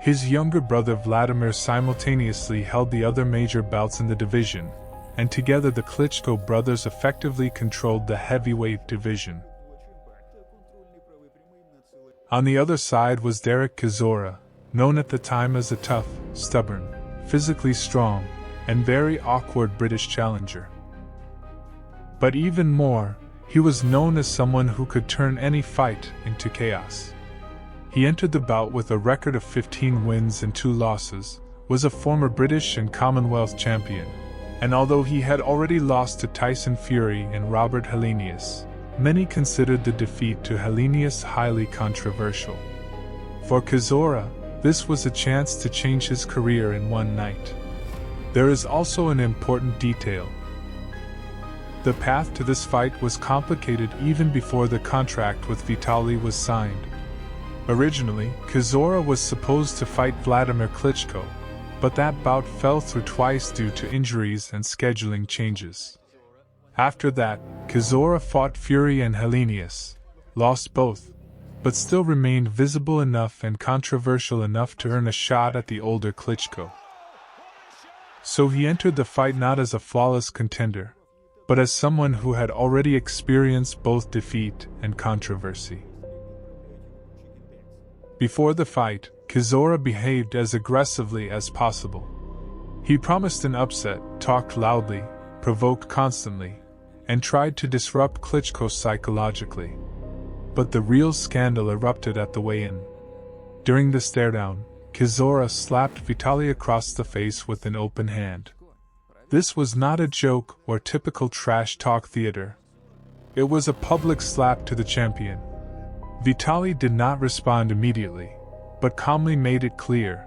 His younger brother Vladimir simultaneously held the other major belts in the division, and together the Klitschko brothers effectively controlled the heavyweight division. On the other side was Derek Chisora, known at the time as a tough, stubborn, physically strong, and very awkward British challenger. But even more, he was known as someone who could turn any fight into chaos. He entered the bout with a record of 15 wins and 2 losses, was a former British and Commonwealth champion, and although he had already lost to Tyson Fury and Robert Helenius, many considered the defeat to Helenius highly controversial. For Chisora, this was a chance to change his career in one night. There is also an important detail. The path to this fight was complicated even before the contract with Vitaly was signed. Originally, Chisora was supposed to fight Vladimir Klitschko, but that bout fell through twice due to injuries and scheduling changes. After that, Chisora fought Fury and Hellenius, lost both, but still remained visible enough and controversial enough to earn a shot at the older Klitschko. So he entered the fight not as a flawless contender, but as someone who had already experienced both defeat and controversy. Before the fight, Chisora behaved as aggressively as possible. He promised an upset, talked loudly, provoked constantly, and tried to disrupt Klitschko psychologically. But the real scandal erupted at the weigh-in. During the stare-down, Chisora slapped Vitaly across the face with an open hand. This was not a joke or typical trash talk theater. It was a public slap to the champion. Vitaly did not respond immediately, but calmly made it clear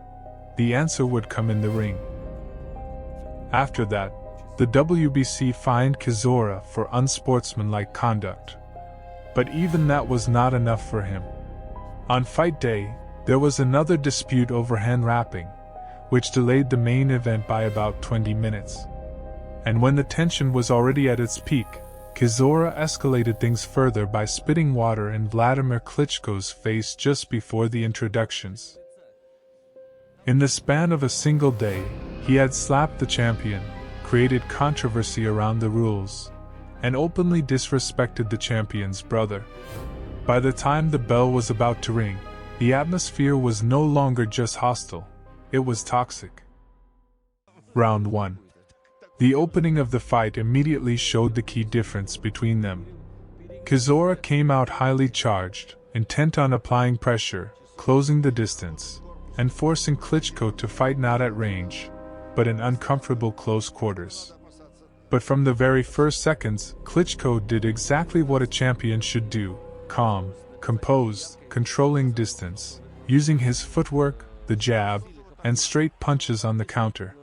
the answer would come in the ring. After that, the WBC fined Chisora for unsportsmanlike conduct. But even that was not enough for him. On fight day, there was another dispute over hand wrapping, which delayed the main event by about 20 minutes. And when the tension was already at its peak, Chisora escalated things further by spitting water in Vladimir Klitschko's face just before the introductions. In the span of a single day, he had slapped the champion, created controversy around the rules, and openly disrespected the champion's brother. By the time the bell was about to ring, the atmosphere was no longer just hostile, it was toxic. Round 1. The opening of the fight immediately showed the key difference between them. Chisora came out highly charged, intent on applying pressure, closing the distance, and forcing Klitschko to fight not at range, but in uncomfortable close quarters. But from the very first seconds, Klitschko did exactly what a champion should do: calm, composed, controlling distance, using his footwork, the jab, and straight punches on the counter.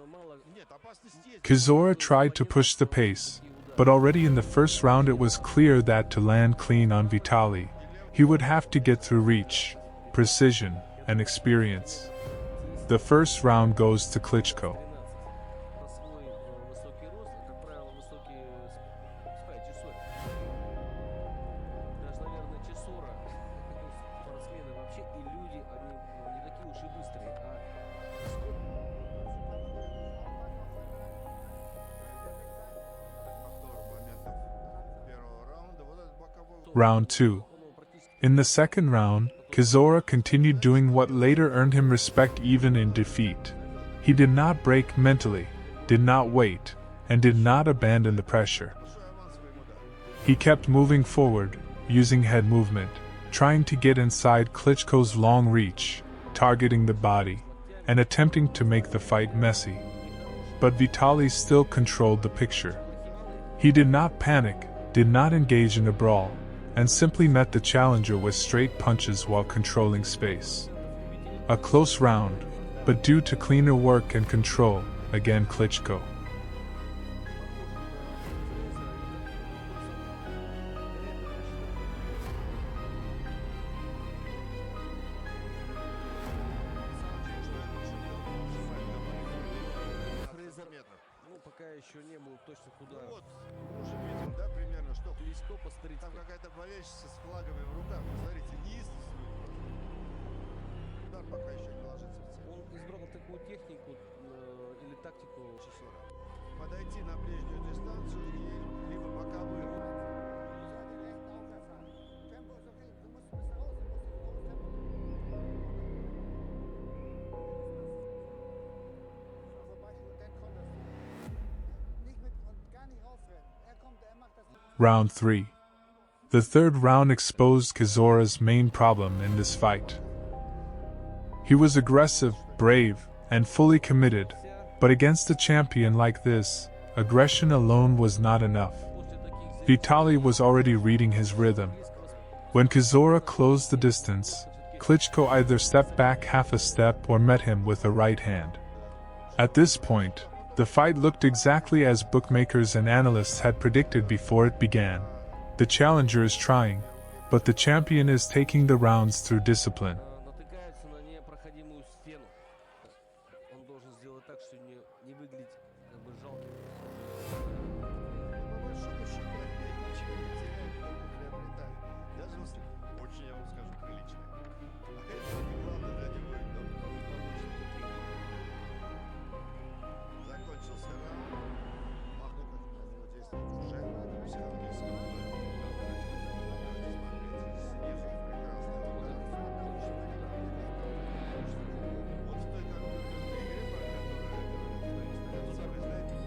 Chisora tried to push the pace, but already in the first round it was clear that to land clean on Vitaly, he would have to get through reach, precision, and experience. The first round goes to Klitschko. Round 2. In the second round, Chisora continued doing what later earned him respect even in defeat. He did not break mentally, did not wait, and did not abandon the pressure. He kept moving forward, using head movement, trying to get inside Klitschko's long reach, targeting the body, and attempting to make the fight messy. But Vitaly still controlled the picture. He did not panic, did not engage in a brawl, and simply met the challenger with straight punches while controlling space. A close round, but due to cleaner work and control, again Klitschko. Там какая-то болельщица с флагами в руках. Посмотрите, неистовствует. Удар пока еще не ложится в цель. Он избрал такую технику или тактику Чесора. Подойти на ближнюю дистанцию и либо боковые. Round 3. The third round exposed Chisora's main problem in this fight. He was aggressive, brave, and fully committed, but against a champion like this, aggression alone was not enough. Vitaly was already reading his rhythm. When Chisora closed the distance, Klitschko either stepped back half a step or met him with a right hand. At this point, the fight looked exactly as bookmakers and analysts had predicted before it began. The challenger is trying, but the champion is taking the rounds through discipline.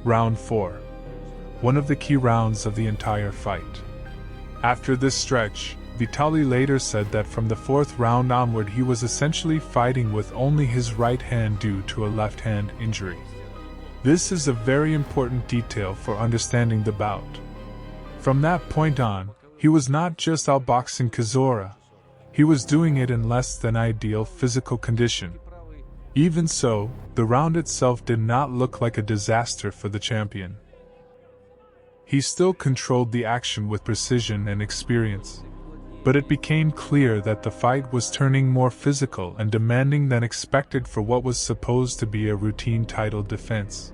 Round 4. One of the key rounds of the entire fight. After this stretch, Vitaly later said that from the 4th round onward he was essentially fighting with only his right hand due to a left hand injury. This is a very important detail for understanding the bout. From that point on, he was not just outboxing Chisora, he was doing it in less than ideal physical condition. Even so, the round itself did not look like a disaster for the champion. He still controlled the action with precision and experience, but it became clear that the fight was turning more physical and demanding than expected for what was supposed to be a routine title defense.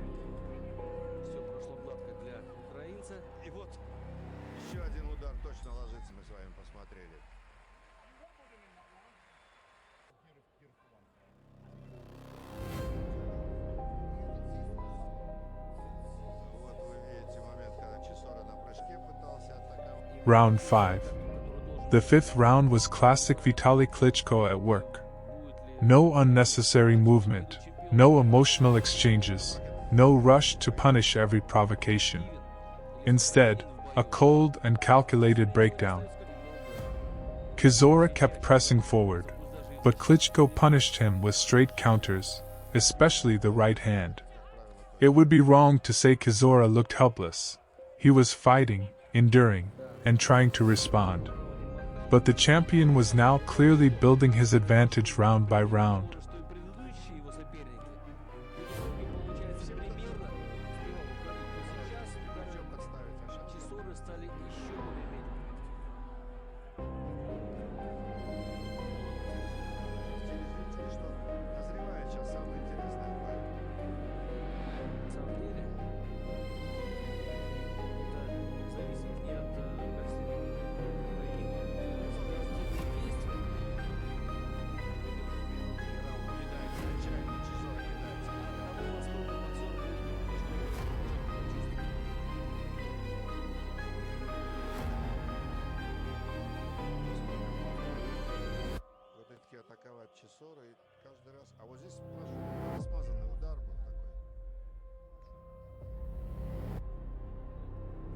Round 5. The 5th round was classic Vitaly Klitschko at work. No unnecessary movement, no emotional exchanges, no rush to punish every provocation. Instead, a cold and calculated breakdown. Chisora kept pressing forward, but Klitschko punished him with straight counters, especially the right hand. It would be wrong to say Chisora looked helpless. He was fighting, enduring, and trying to respond. But the champion was now clearly building his advantage round by round.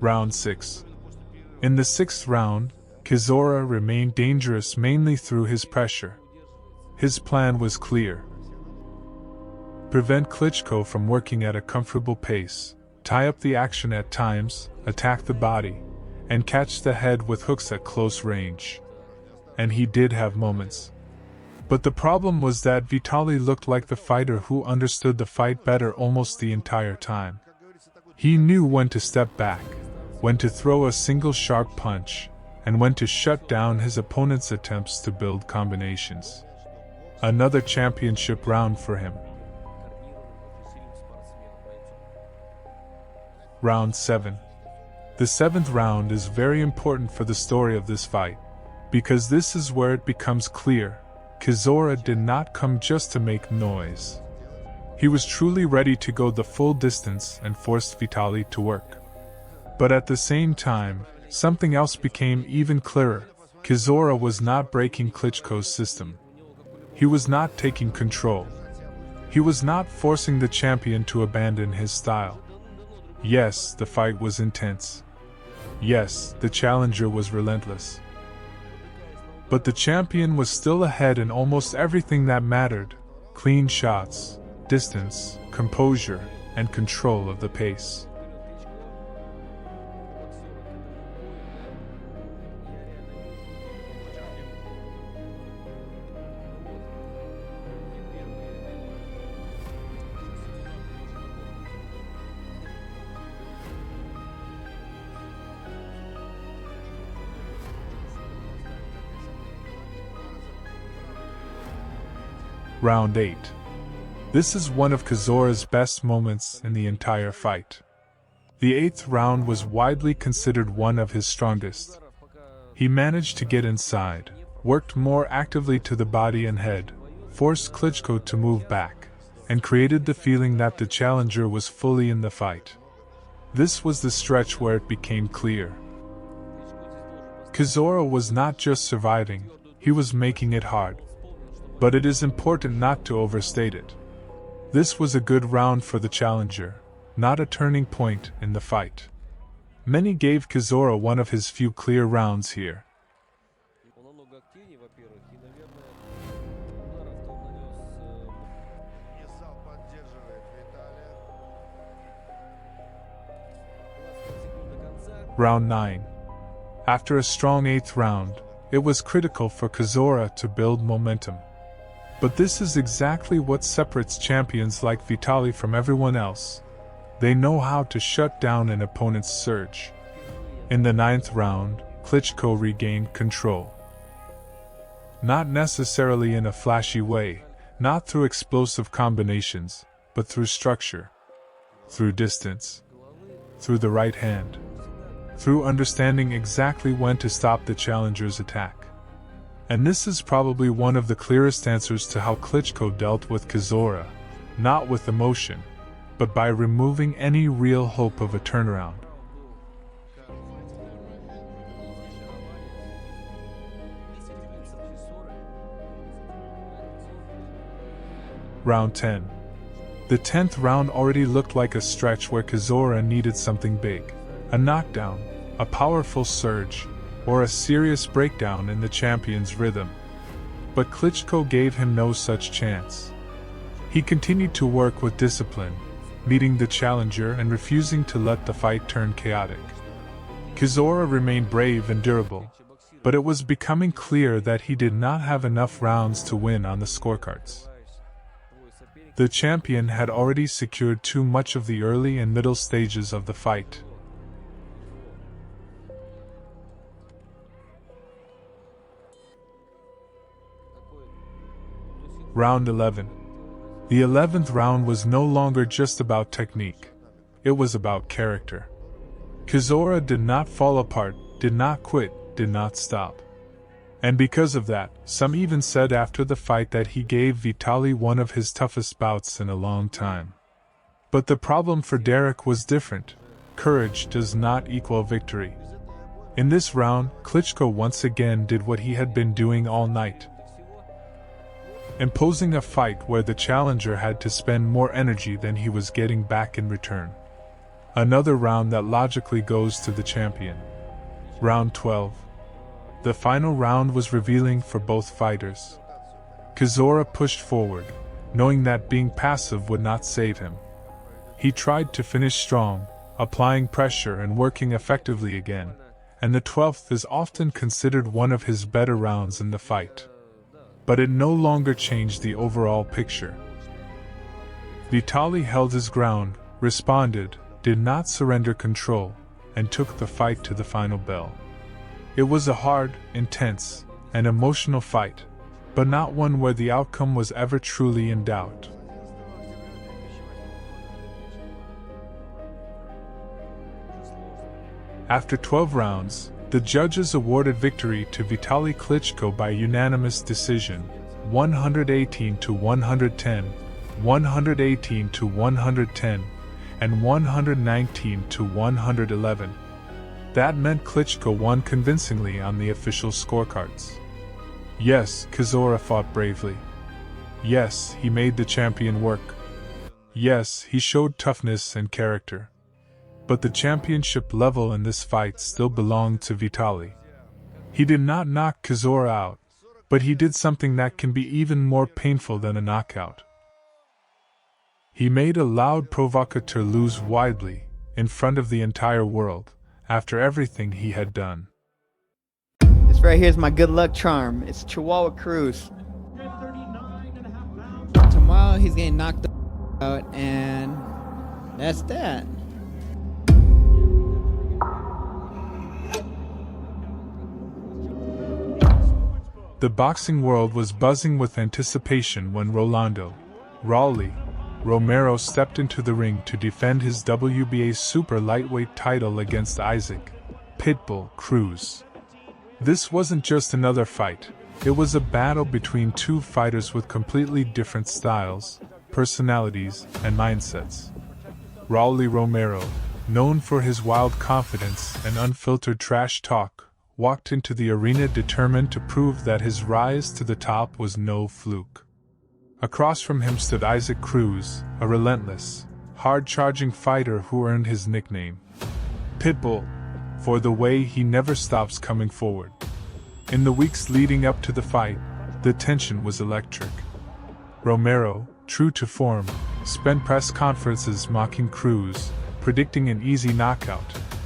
Round 6. In the 6th round, Chisora remained dangerous mainly through his pressure. His plan was clear. Prevent Klitschko from working at a comfortable pace, tie up the action at times, attack the body, and catch the head with hooks at close range. And he did have moments. But the problem was that Vitaly looked like the fighter who understood the fight better almost the entire time. He knew when to step back, when to throw a single sharp punch, and when to shut down his opponent's attempts to build combinations. Another championship round for him. Round 7. The 7th round is very important for the story of this fight, because this is where it becomes clear, Chisora did not come just to make noise. He was truly ready to go the full distance and forced Vitaly to work. But at the same time, something else became even clearer. Chisora was not breaking Klitschko's system. He was not taking control. He was not forcing the champion to abandon his style. Yes, the fight was intense. Yes, the challenger was relentless. But the champion was still ahead in almost everything that mattered: clean shots, distance, composure, and control of the pace. Round 8. This is one of Chisora's best moments in the entire fight. The 8th round was widely considered one of his strongest. He managed to get inside, worked more actively to the body and head, forced Klitschko to move back, and created the feeling that the challenger was fully in the fight. This was the stretch where it became clear. Chisora was not just surviving, he was making it hard. But it is important not to overstate it. This was a good round for the challenger, not a turning point in the fight. Many gave Chisora one of his few clear rounds here. Round 9. After a strong 8th round, it was critical for Chisora to build momentum. But this is exactly what separates champions like Vitaly from everyone else. They know how to shut down an opponent's surge. In the 9th round, Klitschko regained control. Not necessarily in a flashy way, not through explosive combinations, but through structure, through distance, through the right hand, through understanding exactly when to stop the challenger's attack. And this is probably one of the clearest answers to how Klitschko dealt with Chisora, not with emotion, but by removing any real hope of a turnaround. Round 10. The 10th round already looked like a stretch where Chisora needed something big. A knockdown, a powerful surge, or a serious breakdown in the champion's rhythm. But Klitschko gave him no such chance. He continued to work with discipline, meeting the challenger and refusing to let the fight turn chaotic. Chisora remained brave and durable, but it was becoming clear that he did not have enough rounds to win on the scorecards. The champion had already secured too much of the early and middle stages of the fight. Round 11. The 11th round was no longer just about technique. It was about character. Chisora did not fall apart, did not quit, did not stop. And because of that, some even said after the fight that he gave Vitaly one of his toughest bouts in a long time. But the problem for Derek was different. Courage does not equal victory. In this round, Klitschko once again did what he had been doing all night, imposing a fight where the challenger had to spend more energy than he was getting back in return. Another round that logically goes to the champion. Round 12. The final round was revealing for both fighters. Chisora pushed forward, knowing that being passive would not save him. He tried to finish strong, applying pressure and working effectively again, and the 12th is often considered one of his better rounds in the fight. But it no longer changed the overall picture. Vitaly held his ground, responded, did not surrender control, and took the fight to the final bell. It was a hard, intense, and emotional fight, but not one where the outcome was ever truly in doubt. After 12 rounds, the judges awarded victory to Vitaly Klitschko by unanimous decision, 118 to 110, 118 to 110, and 119 to 111. That meant Klitschko won convincingly on the official scorecards. Yes, Chisora fought bravely. Yes, he made the champion work. Yes, he showed toughness and character. But the championship level in this fight still belonged to Vitaly. He did not knock Chisora out, but he did something that can be even more painful than a knockout. He made a loud provocateur lose widely, in front of the entire world, after everything he had done. This right here is my good luck charm. It's Chihuahua Cruz. Tomorrow he's getting knocked out, and that's that. The boxing world was buzzing with anticipation when Rolando Raleigh Romero stepped into the ring to defend his WBA super lightweight title against Isaac Pitbull Cruz. This wasn't just another fight, it was a battle between two fighters with completely different styles, personalities, and mindsets. Raleigh Romero, known for his wild confidence and unfiltered trash talk, walked into the arena determined to prove that his rise to the top was no fluke. Across from him stood Isaac Cruz, a relentless, hard-charging fighter who earned his nickname Pitbull, for the way he never stops coming forward. In the weeks leading up to the fight, the tension was electric. Romero, true to form, spent press conferences mocking Cruz, predicting an easy knockout,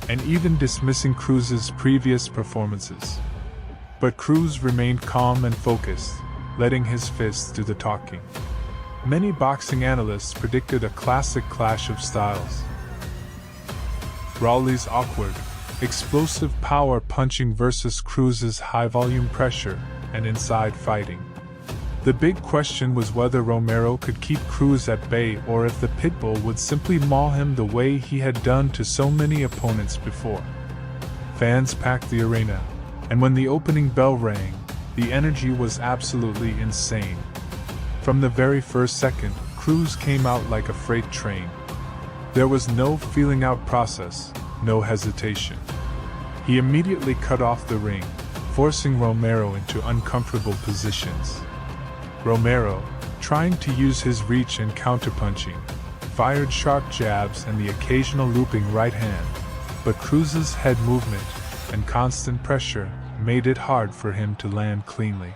and even dismissing Cruz's previous performances. But Cruz remained calm and focused, letting his fists do the talking. Many boxing analysts predicted a classic clash of styles. Rawley's awkward, explosive power punching versus Cruz's high-volume pressure and inside fighting. The big question was whether Romero could keep Cruz at bay or if the Pitbull would simply maul him the way he had done to so many opponents before. Fans packed the arena, and when the opening bell rang, the energy was absolutely insane. From the very first second, Cruz came out like a freight train. There was no feeling out process, no hesitation. He immediately cut off the ring, forcing Romero into uncomfortable positions. Romero, trying to use his reach and counterpunching, fired sharp jabs and the occasional looping right hand, but Cruz's head movement and constant pressure made it hard for him to land cleanly.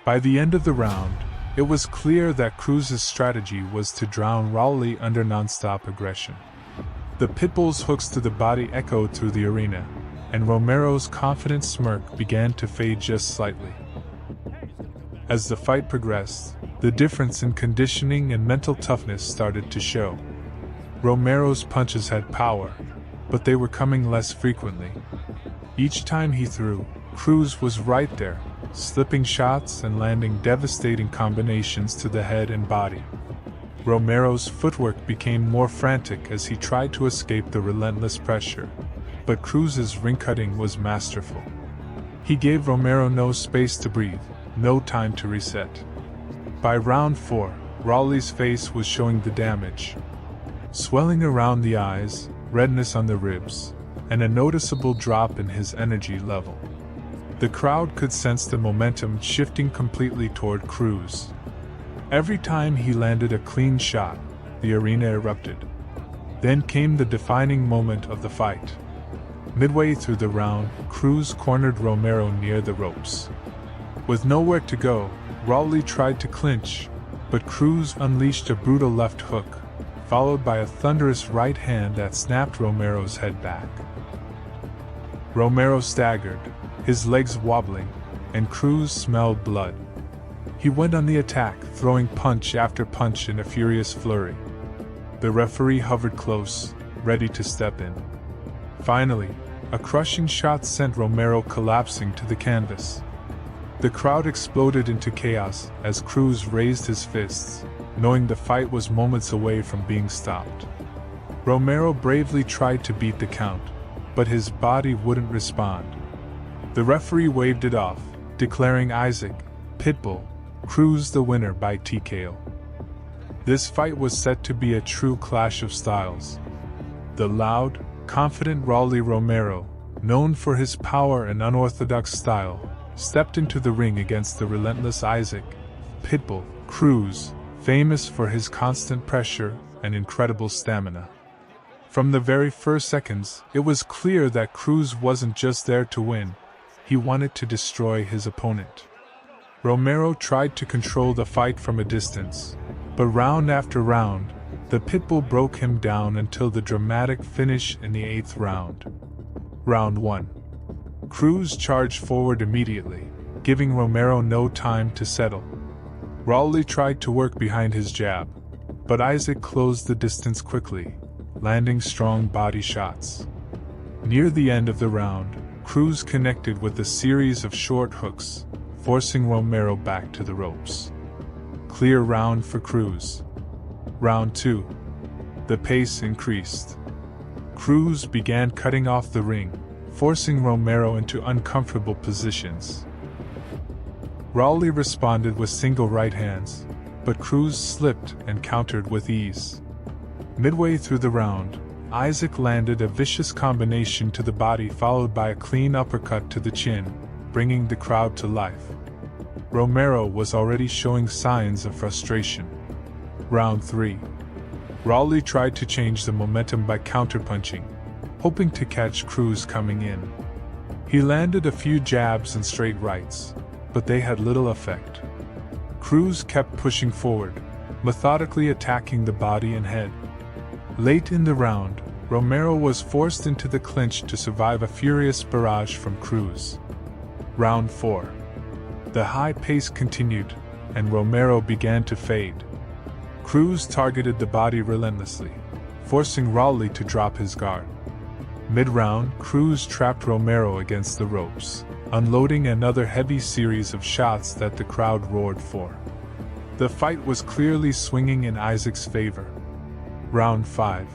By the end of the round, it was clear that Cruz's strategy was to drown Rawley under non-stop aggression. The Pitbull's hooks to the body echoed through the arena, and Romero's confident smirk began to fade just slightly. As the fight progressed, the difference in conditioning and mental toughness started to show. Romero's punches had power, but they were coming less frequently. Each time he threw, Cruz was right there, slipping shots and landing devastating combinations to the head and body. Romero's footwork became more frantic as he tried to escape the relentless pressure, but Cruz's ring cutting was masterful. He gave Romero no space to breathe, no time to reset. By round 4, Rawley's face was showing the damage. Swelling around the eyes, redness on the ribs, and a noticeable drop in his energy level. The crowd could sense the momentum shifting completely toward Cruz. Every time he landed a clean shot, the arena erupted. Then came the defining moment of the fight. Midway through the round, Cruz cornered Romero near the ropes. With nowhere to go, Rawley tried to clinch, but Cruz unleashed a brutal left hook, followed by a thunderous right hand that snapped Romero's head back. Romero staggered, his legs wobbling, and Cruz smelled blood. He went on the attack, throwing punch after punch in a furious flurry. The referee hovered close, ready to step in. Finally, a crushing shot sent Romero collapsing to the canvas. The crowd exploded into chaos as Cruz raised his fists, knowing the fight was moments away from being stopped. Romero bravely tried to beat the count, but his body wouldn't respond. The referee waved it off, declaring Isaac, Pitbull, Cruz the winner by TKO. This fight was set to be a true clash of styles. The loud, confident Rawley Romero, known for his power and unorthodox style, stepped into the ring against the relentless Isaac, Pitbull, Cruz, famous for his constant pressure and incredible stamina. From the very first seconds, it was clear that Cruz wasn't just there to win, he wanted to destroy his opponent. Romero tried to control the fight from a distance, but round after round, the Pitbull broke him down until the dramatic finish in the 8th round. Round 1. Cruz charged forward immediately, giving Romero no time to settle. Rawley tried to work behind his jab, but Isaac closed the distance quickly, landing strong body shots. Near the end of the round, Cruz connected with a series of short hooks, forcing Romero back to the ropes. Clear round for Cruz. Round 2. The pace increased. Cruz began cutting off the ring, forcing Romero into uncomfortable positions. Rawley responded with single right hands, but Cruz slipped and countered with ease. Midway through the round, Isaac landed a vicious combination to the body followed by a clean uppercut to the chin, bringing the crowd to life. Romero was already showing signs of frustration. Round 3. Raleigh tried to change the momentum by counterpunching, hoping to catch Cruz coming in. He landed a few jabs and straight rights, but they had little effect. Cruz kept pushing forward, methodically attacking the body and head. Late in the round, Romero was forced into the clinch to survive a furious barrage from Cruz. Round 4. The high pace continued, and Romero began to fade. Cruz targeted the body relentlessly, forcing Raleigh to drop his guard. Mid-round, Cruz trapped Romero against the ropes, unloading another heavy series of shots that the crowd roared for. The fight was clearly swinging in Isaac's favor. Round 5.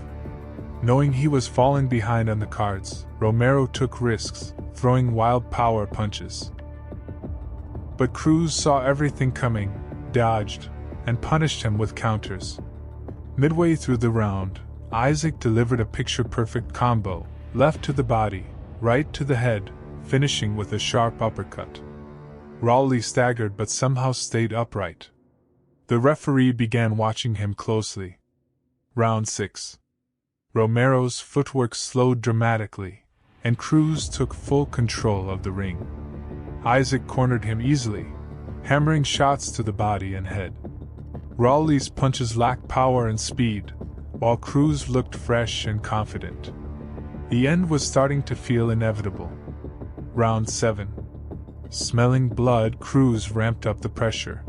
Knowing he was falling behind on the cards, Romero took risks, throwing wild power punches. But Cruz saw everything coming, dodged, and punished him with counters. Midway through the round, Isaac delivered a picture-perfect combo, left to the body, right to the head, finishing with a sharp uppercut. Raleigh staggered but somehow stayed upright. The referee began watching him closely. Round 6. Romero's footwork slowed dramatically, and Cruz took full control of the ring. Isaac cornered him easily, hammering shots to the body and head. Raleigh's punches lacked power and speed, while Cruz looked fresh and confident. The end was starting to feel inevitable. Round 7. Smelling blood, Cruz ramped up the pressure.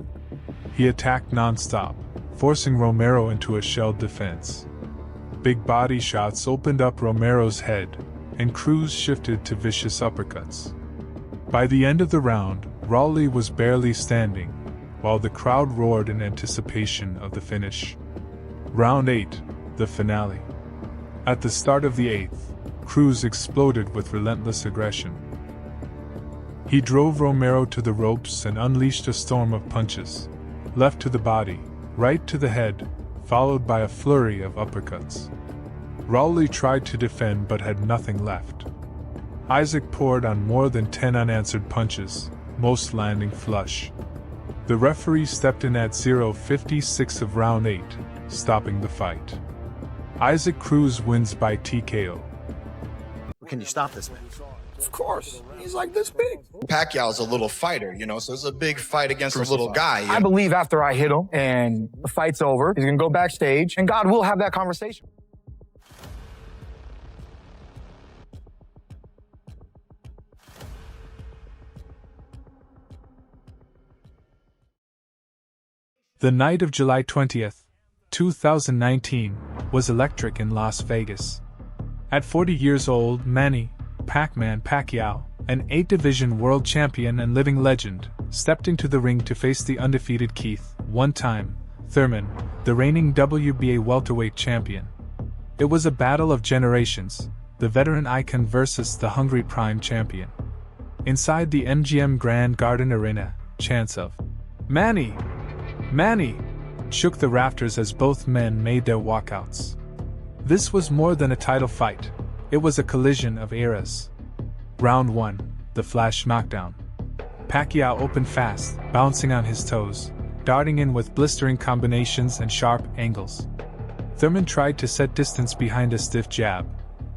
He attacked non-stop, forcing Romero into a shelled defense. Big body shots opened up Romero's head, and Cruz shifted to vicious uppercuts. By the end of the round, Raleigh was barely standing, while the crowd roared in anticipation of the finish. Round 8, the finale. At the start of the 8th, Cruz exploded with relentless aggression. He drove Romero to the ropes and unleashed a storm of punches, left to the body, right to the head, followed by a flurry of uppercuts. Raleigh tried to defend but had nothing left. Isaac poured on more than 10 unanswered punches, most landing flush. The referee stepped in at 0:56 of round 8, stopping the fight. Isaac Cruz wins by TKO. Can you stop this man? Of course. He's like this big. Pacquiao's a little fighter, so it's a big fight against a little guy. I believe after I hit him and the fight's over, he's going to go backstage and God will have that conversation. The night of July 20th, 2019, was electric in Las Vegas. At 40 years old, Manny Pac-Man Pacquiao, an 8-division world champion and living legend, stepped into the ring to face the undefeated Keith, one-time Thurman, the reigning WBA welterweight champion. It was a battle of generations, the veteran icon versus the hungry prime champion. Inside the MGM Grand Garden Arena, chants of "Manny! Manny!" shook the rafters as both men made their walkouts. This was more than a title fight. It was a collision of eras. Round 1, the flash knockdown. Pacquiao opened fast, bouncing on his toes, darting in with blistering combinations and sharp angles. Thurman tried to set distance behind a stiff jab,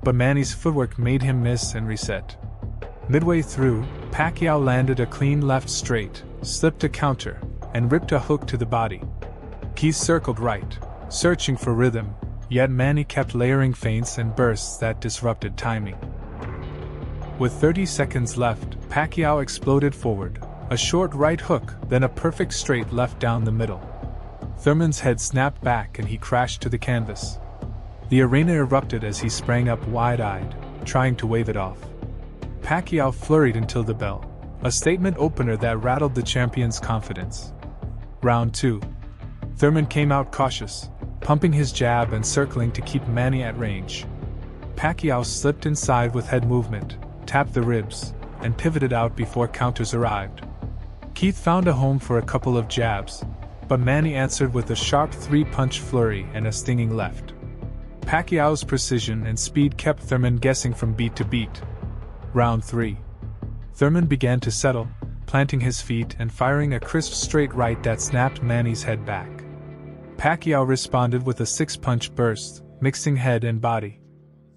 but Manny's footwork made him miss and reset. Midway through, Pacquiao landed a clean left straight, slipped a counter, and ripped a hook to the body. Keith circled right, searching for rhythm, yet Manny kept layering feints and bursts that disrupted timing. With 30 seconds left, Pacquiao exploded forward, a short right hook, then a perfect straight left down the middle. Thurman's head snapped back and he crashed to the canvas. The arena erupted as he sprang up wide-eyed, trying to wave it off. Pacquiao flurried until the bell, a statement opener that rattled the champion's confidence. Round 2. Thurman came out cautious, pumping his jab and circling to keep Manny at range. Pacquiao slipped inside with head movement, tapped the ribs, and pivoted out before counters arrived. Keith found a home for a couple of jabs, but Manny answered with a sharp 3-punch flurry and a stinging left. Pacquiao's precision and speed kept Thurman guessing from beat to beat. Round 3. Thurman began to settle, planting his feet and firing a crisp straight right that snapped Manny's head back. Pacquiao responded with a six-punch burst, mixing head and body.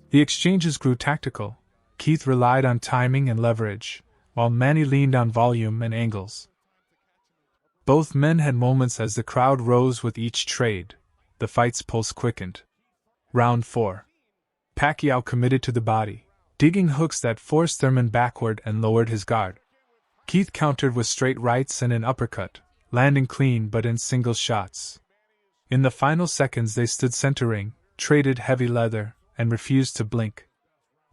The exchanges grew tactical. Keith relied on timing and leverage, while Manny leaned on volume and angles. Both men had moments as the crowd rose with each trade. The fight's pulse quickened. Round 4. Pacquiao committed to the body, digging hooks that forced Thurman backward and lowered his guard. Keith countered with straight rights and an uppercut, landing clean but in single shots. In the final seconds they stood centering, traded heavy leather, and refused to blink.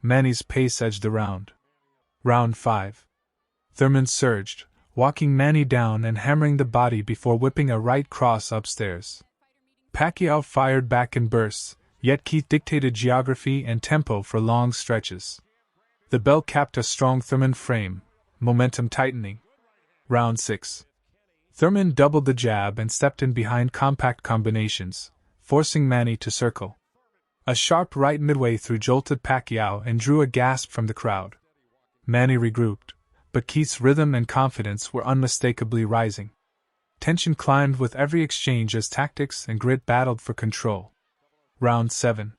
Manny's pace edged the round. Round 5. Thurman surged, walking Manny down and hammering the body before whipping a right cross upstairs. Pacquiao fired back in bursts, yet Keith dictated geography and tempo for long stretches. The bell capped a strong Thurman frame, momentum tightening. Round 6. Thurman doubled the jab and stepped in behind compact combinations, forcing Manny to circle. A sharp right midway through jolted Pacquiao and drew a gasp from the crowd. Manny regrouped, but Keith's rhythm and confidence were unmistakably rising. Tension climbed with every exchange as tactics and grit battled for control. Round 7.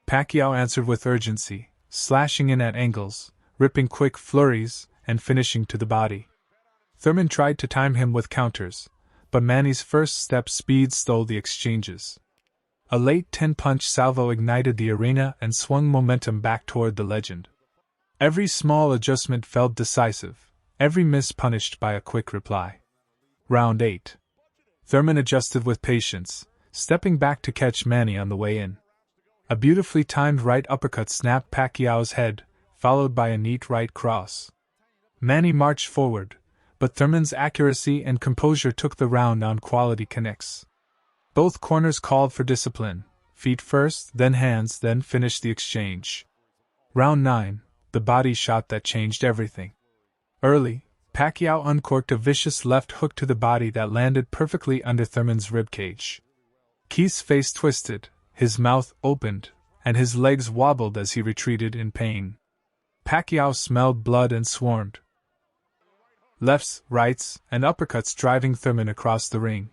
Pacquiao answered with urgency, slashing in at angles, ripping quick flurries, and finishing to the body. Thurman tried to time him with counters, but Manny's first step speed stole the exchanges. A late 10-punch salvo ignited the arena and swung momentum back toward the legend. Every small adjustment felt decisive, every miss punished by a quick reply. Round 8. Thurman adjusted with patience, stepping back to catch Manny on the way in. A beautifully timed right uppercut snapped Pacquiao's head, followed by a neat right cross. Manny marched forward, but Thurman's accuracy and composure took the round on quality connects. Both corners called for discipline, feet first, then hands, then finished the exchange. Round 9, the body shot that changed everything. Early, Pacquiao uncorked a vicious left hook to the body that landed perfectly under Thurman's ribcage. Keith's face twisted, his mouth opened, and his legs wobbled as he retreated in pain. Pacquiao smelled blood and swarmed. Lefts, rights, and uppercuts driving Thurman across the ring.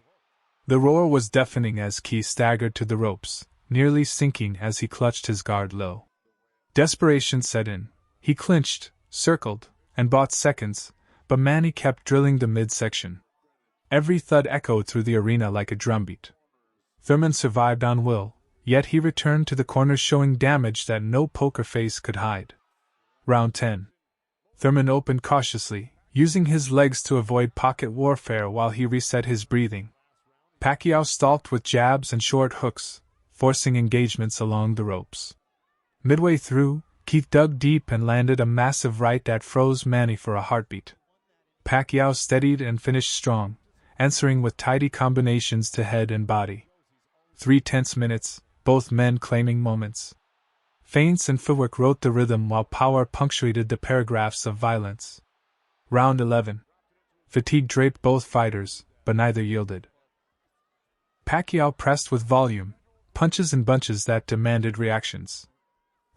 The roar was deafening as Keith staggered to the ropes, nearly sinking as he clutched his guard low. Desperation set in. He clinched, circled, and bought seconds, but Manny kept drilling the midsection. Every thud echoed through the arena like a drumbeat. Thurman survived on will, yet he returned to the corner showing damage that no poker face could hide. Round 10. Thurman opened cautiously, using his legs to avoid pocket warfare while he reset his breathing. Pacquiao stalked with jabs and short hooks, forcing engagements along the ropes. Midway through, Keith dug deep and landed a massive right that froze Manny for a heartbeat. Pacquiao steadied and finished strong, answering with tidy combinations to head and body. 3 tense minutes, both men claiming moments. Feints and footwork wrote the rhythm while power punctuated the paragraphs of violence. Round 11. Fatigue draped both fighters, but neither yielded. Pacquiao pressed with volume, punches and bunches that demanded reactions.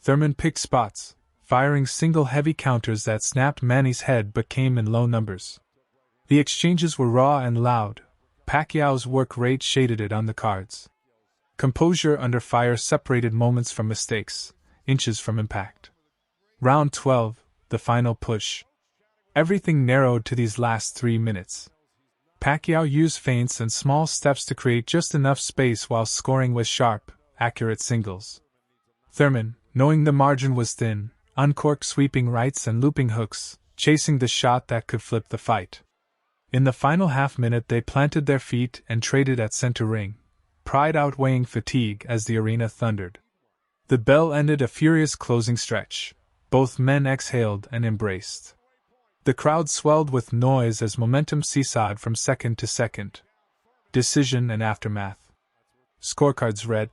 Thurman picked spots, firing single heavy counters that snapped Manny's head but came in low numbers. The exchanges were raw and loud. Pacquiao's work rate shaded it on the cards. Composure under fire separated moments from mistakes, inches from impact. Round 12, the final push. Everything narrowed to these last 3 minutes. Pacquiao used feints and small steps to create just enough space while scoring with sharp, accurate singles. Thurman, knowing the margin was thin, uncorked sweeping rights and looping hooks, chasing the shot that could flip the fight. In the final half-minute they planted their feet and traded at center ring, pride outweighing fatigue as the arena thundered. The bell ended a furious closing stretch. Both men exhaled and embraced. The crowd swelled with noise as momentum seesawed from second to second. Decision and aftermath. Scorecards read: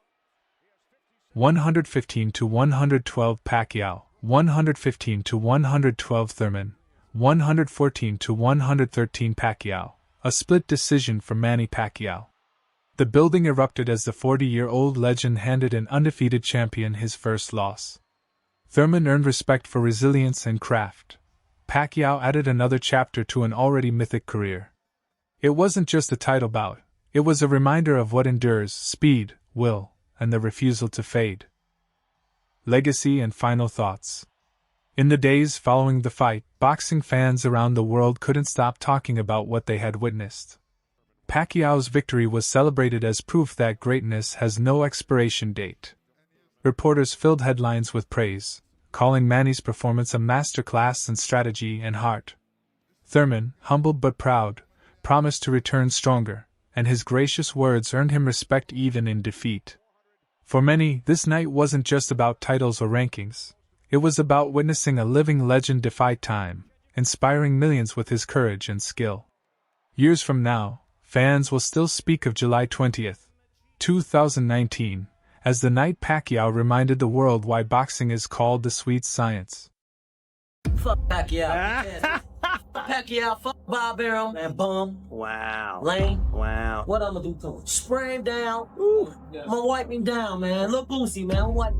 115-112 Pacquiao, 115-112 Thurman, 114-113 Pacquiao, a split decision for Manny Pacquiao. The building erupted as the 40-year-old legend handed an undefeated champion his first loss. Thurman earned respect for resilience and craft. Pacquiao added another chapter to an already mythic career. It wasn't just a title bout, It was a reminder of what endures: speed, will, and the refusal to fade. Legacy and final thoughts. In the days following the fight, boxing fans around the world couldn't stop talking about what they had witnessed. Pacquiao's victory was celebrated as proof that greatness has no expiration date. Reporters filled headlines with praise, calling Manny's performance a masterclass in strategy and heart. Thurman, humbled but proud, promised to return stronger, and his gracious words earned him respect even in defeat. For many, this night wasn't just about titles or rankings. It was about witnessing a living legend defy time, inspiring millions with his courage and skill. Years from now, fans will still speak of July 20th, 2019, as the night Pacquiao reminded the world why boxing is called the sweet science. Fuck Pacquiao. Fuck Pacquiao, fuck Bob Arrow, and bum. Wow. Lame. Wow. What I'm gonna do to him? Spray him down. Ooh. I'm gonna wipe him down, man. Look Boosie, man. I'm gonna wipe.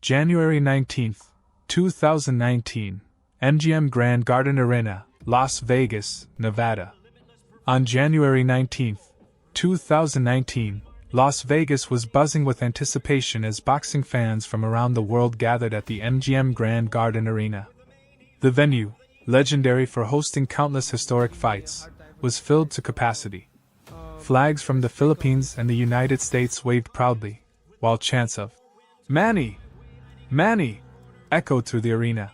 January 19th, 2019, MGM Grand Garden Arena, Las Vegas, Nevada. On January 19th, 2019, Las Vegas was buzzing with anticipation as boxing fans from around the world gathered at the MGM Grand Garden Arena. The venue, legendary for hosting countless historic fights, was filled to capacity. Flags from the Philippines and the United States waved proudly, while chants of "Manny! Manny!" echoed through the arena.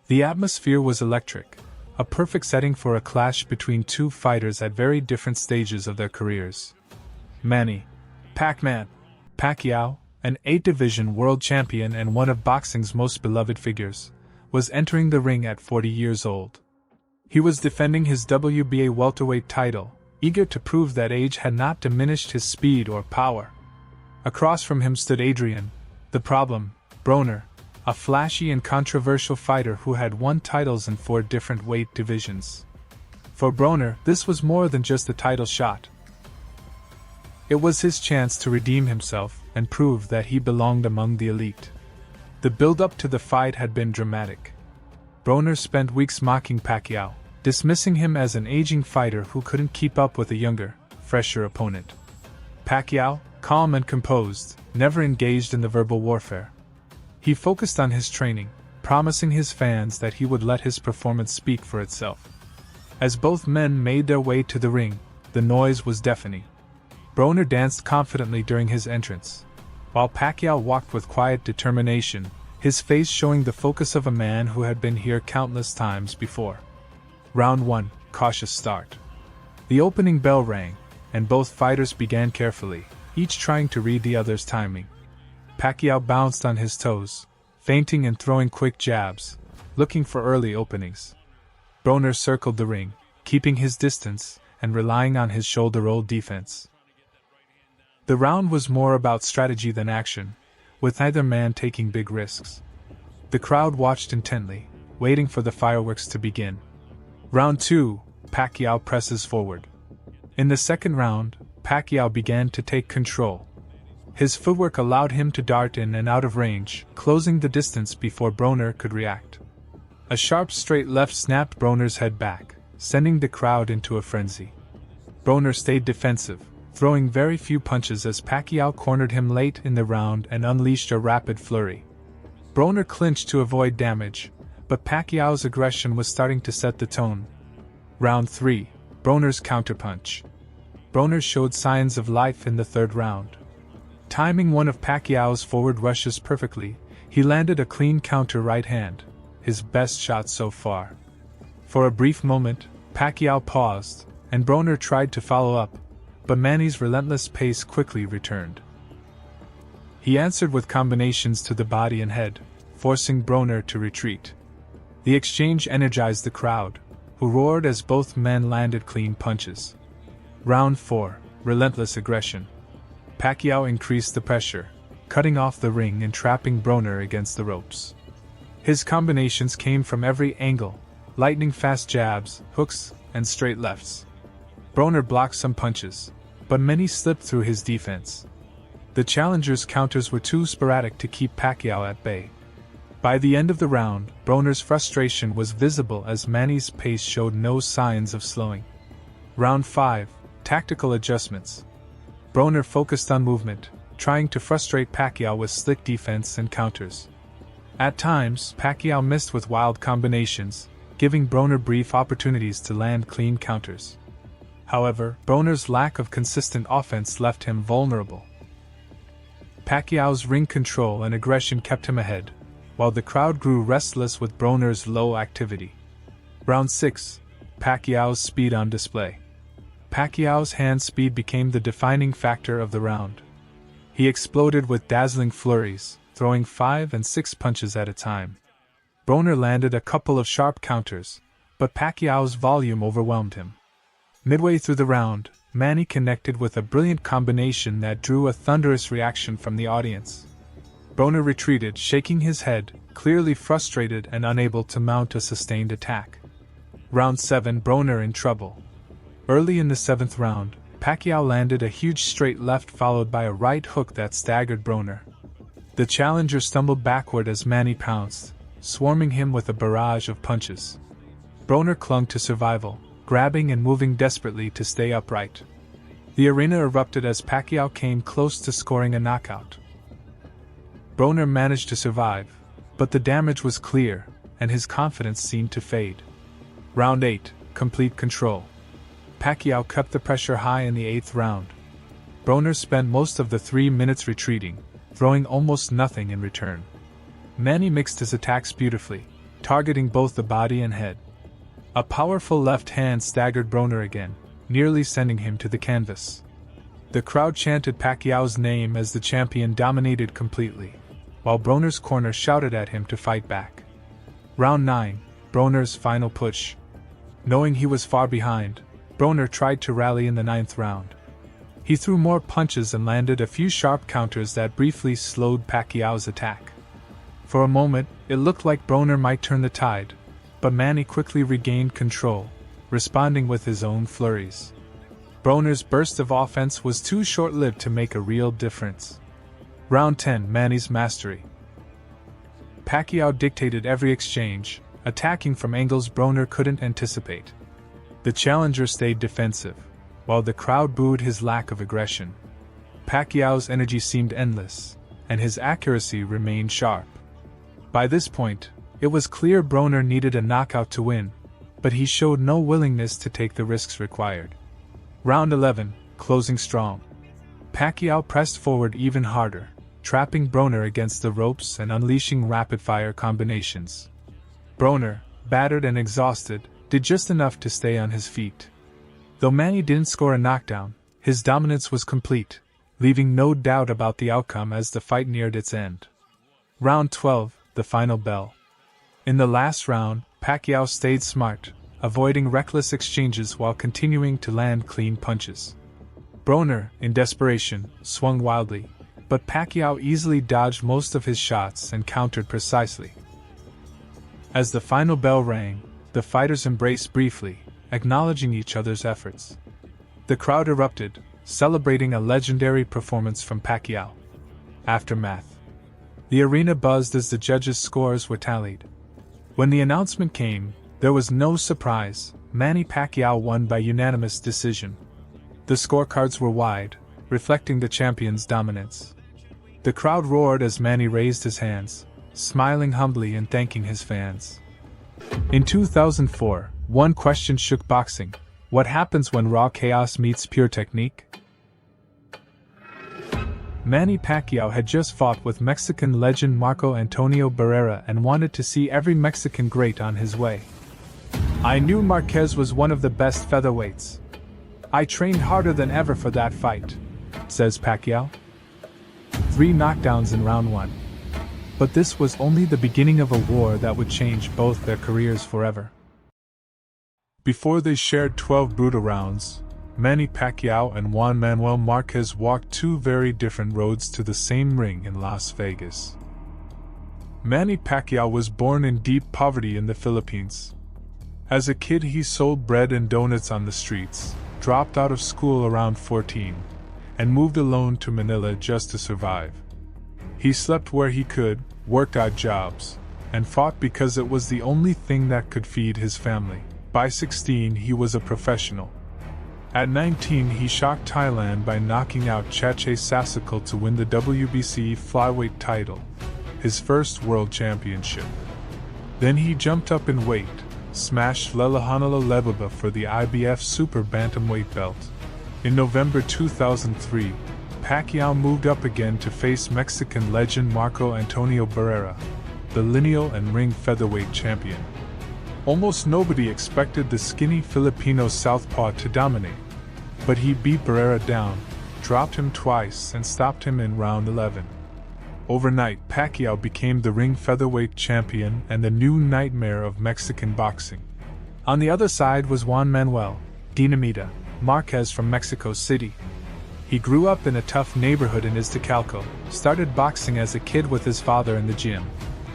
The atmosphere was electric, a perfect setting for a clash between two fighters at very different stages of their careers. Manny Pacquiao, an 8-division world champion and one of boxing's most beloved figures, was entering the ring at 40 years old. He was defending his WBA welterweight title, eager to prove that age had not diminished his speed or power. Across from him stood Adrian, the problem, Broner, a flashy and controversial fighter who had won titles in 4 different weight divisions. For Broner, this was more than just a title shot. It was his chance to redeem himself and prove that he belonged among the elite. The build-up to the fight had been dramatic. Broner spent weeks mocking Pacquiao, dismissing him as an aging fighter who couldn't keep up with a younger, fresher opponent. Pacquiao, calm and composed, never engaged in the verbal warfare. He focused on his training, promising his fans that he would let his performance speak for itself. As both men made their way to the ring, the noise was deafening. Broner danced confidently during his entrance, while Pacquiao walked with quiet determination, his face showing the focus of a man who had been here countless times before. Round 1, cautious start. The opening bell rang, and both fighters began carefully, each trying to read the other's timing. Pacquiao bounced on his toes, feinting and throwing quick jabs, looking for early openings. Broner circled the ring, keeping his distance and relying on his shoulder-roll defense. The round was more about strategy than action, with neither man taking big risks. The crowd watched intently, waiting for the fireworks to begin. Round 2, Pacquiao presses forward. In the second round, Pacquiao began to take control. His footwork allowed him to dart in and out of range, closing the distance before Broner could react. A sharp straight left snapped Broner's head back, sending the crowd into a frenzy. Broner stayed defensive, throwing very few punches as Pacquiao cornered him late in the round and unleashed a rapid flurry. Broner clinched to avoid damage, but Pacquiao's aggression was starting to set the tone. Round 3, Broner's counterpunch. Broner showed signs of life in the third round. Timing one of Pacquiao's forward rushes perfectly, he landed a clean counter right hand, his best shot so far. For a brief moment, Pacquiao paused, and Broner tried to follow up, but Manny's relentless pace quickly returned. He answered with combinations to the body and head, forcing Broner to retreat. The exchange energized the crowd, who roared as both men landed clean punches. Round 4, relentless aggression. Pacquiao increased the pressure, cutting off the ring and trapping Broner against the ropes. His combinations came from every angle, lightning-fast jabs, hooks, and straight lefts. Broner blocked some punches, but many slipped through his defense. The challenger's counters were too sporadic to keep Pacquiao at bay. By the end of the round, Broner's frustration was visible as Manny's pace showed no signs of slowing. Round 5, Tactical Adjustments. Broner focused on movement, trying to frustrate Pacquiao with slick defense and counters. At times, Pacquiao missed with wild combinations, giving Broner brief opportunities to land clean counters. However, Broner's lack of consistent offense left him vulnerable. Pacquiao's ring control and aggression kept him ahead, while the crowd grew restless with Broner's low activity. Round 6, Pacquiao's speed on display. Pacquiao's hand speed became the defining factor of the round. He exploded with dazzling flurries, throwing 5 and 6 punches at a time. Broner landed a couple of sharp counters, but Pacquiao's volume overwhelmed him. Midway through the round, Manny connected with a brilliant combination that drew a thunderous reaction from the audience. Broner retreated, shaking his head, clearly frustrated and unable to mount a sustained attack. Round 7, Broner in trouble. Early in the 7th round, Pacquiao landed a huge straight left followed by a right hook that staggered Broner. The challenger stumbled backward as Manny pounced, swarming him with a barrage of punches. Broner clung to survival, grabbing and moving desperately to stay upright. The arena erupted as Pacquiao came close to scoring a knockout. Broner managed to survive, but the damage was clear, and his confidence seemed to fade. Round 8, Complete Control. Pacquiao kept the pressure high in the 8th round. Broner spent most of the 3 minutes retreating, throwing almost nothing in return. Manny mixed his attacks beautifully, targeting both the body and head. A powerful left hand staggered Broner again, nearly sending him to the canvas. The crowd chanted Pacquiao's name as the champion dominated completely, while Broner's corner shouted at him to fight back. Round 9, Broner's final push. Knowing he was far behind, Broner tried to rally in the 9th round. He threw more punches and landed a few sharp counters that briefly slowed Pacquiao's attack. For a moment, it looked like Broner might turn the tide, but Manny quickly regained control, responding with his own flurries. Broner's burst of offense was too short-lived to make a real difference. Round 10, Manny's mastery. Pacquiao dictated every exchange, attacking from angles Broner couldn't anticipate. The challenger stayed defensive, while the crowd booed his lack of aggression. Pacquiao's energy seemed endless, and his accuracy remained sharp. By this point, it was clear Broner needed a knockout to win, but he showed no willingness to take the risks required. Round 11, Closing Strong. Pacquiao pressed forward even harder, trapping Broner against the ropes and unleashing rapid-fire combinations. Broner, battered and exhausted, did just enough to stay on his feet. Though Manny didn't score a knockdown, his dominance was complete, leaving no doubt about the outcome as the fight neared its end. Round 12, the final bell. In the last round, Pacquiao stayed smart, avoiding reckless exchanges while continuing to land clean punches. Broner, in desperation, swung wildly, but Pacquiao easily dodged most of his shots and countered precisely. As the final bell rang, the fighters embraced briefly, acknowledging each other's efforts. The crowd erupted, celebrating a legendary performance from Pacquiao. Aftermath. The arena buzzed as the judges' scores were tallied. When the announcement came, there was no surprise. Manny Pacquiao won by unanimous decision. The scorecards were wide, reflecting the champion's dominance. The crowd roared as Manny raised his hands, smiling humbly and thanking his fans. In 2004, one question shook boxing: what happens when raw chaos meets pure technique? Manny Pacquiao had just fought with Mexican legend Marco Antonio Barrera and wanted to see every Mexican great on his way. "I knew Marquez was one of the best featherweights. I trained harder than ever for that fight," says Pacquiao. 3 knockdowns in round 1. But this was only the beginning of a war that would change both their careers forever. Before they shared 12 brutal rounds, Manny Pacquiao and Juan Manuel Marquez walked 2 very different roads to the same ring in Las Vegas. Manny Pacquiao was born in deep poverty in the Philippines. As a kid, he sold bread and donuts on the streets, dropped out of school around 14, and moved alone to Manila just to survive. He slept where he could, worked odd jobs, and fought because it was the only thing that could feed his family. By 16, he was a professional. At 19, he shocked Thailand by knocking out Chache Sasikal to win the WBC flyweight title, his first world championship. Then he jumped up in weight, smashed Lelehanala Lebaba for the IBF Super Bantamweight belt. In November 2003, Pacquiao moved up again to face Mexican legend Marco Antonio Barrera, the lineal and ring featherweight champion. Almost nobody expected the skinny Filipino southpaw to dominate, but he beat Barrera down, dropped him twice and stopped him in round 11. Overnight, Pacquiao became the ring featherweight champion and the new nightmare of Mexican boxing. On the other side was Juan Manuel Dinamita Marquez from Mexico City. He grew up in a tough neighborhood in Iztacalco, started boxing as a kid with his father in the gym,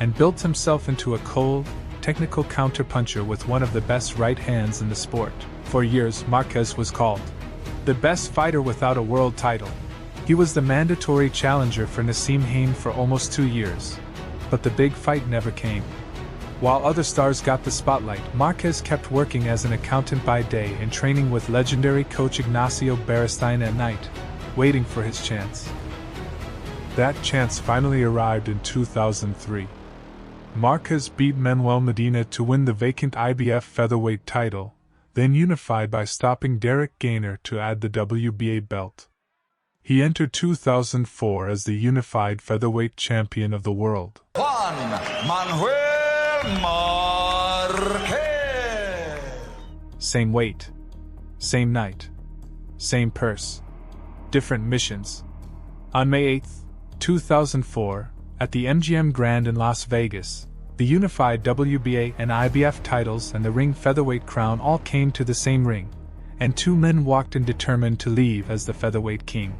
and built himself into a cold, technical counterpuncher with one of the best right hands in the sport. For years, Marquez was called the best fighter without a world title. He was the mandatory challenger for Nassim Hain for almost 2 years. But the big fight never came. While other stars got the spotlight, Marquez kept working as an accountant by day and training with legendary coach Ignacio Beristain at night, waiting for his chance. That chance finally arrived in 2003. Marquez beat Manuel Medina to win the vacant IBF featherweight title, then unified by stopping Derek Gainer to add the WBA belt. He entered 2004 as the unified featherweight champion of the world. Juan Manuel Marquez. Same weight, same night, same purse, different missions. On May 8, 2004, at the MGM Grand in Las Vegas, the unified WBA and IBF titles and the ring featherweight crown all came to the same ring, and two men walked in determined to leave as the featherweight king.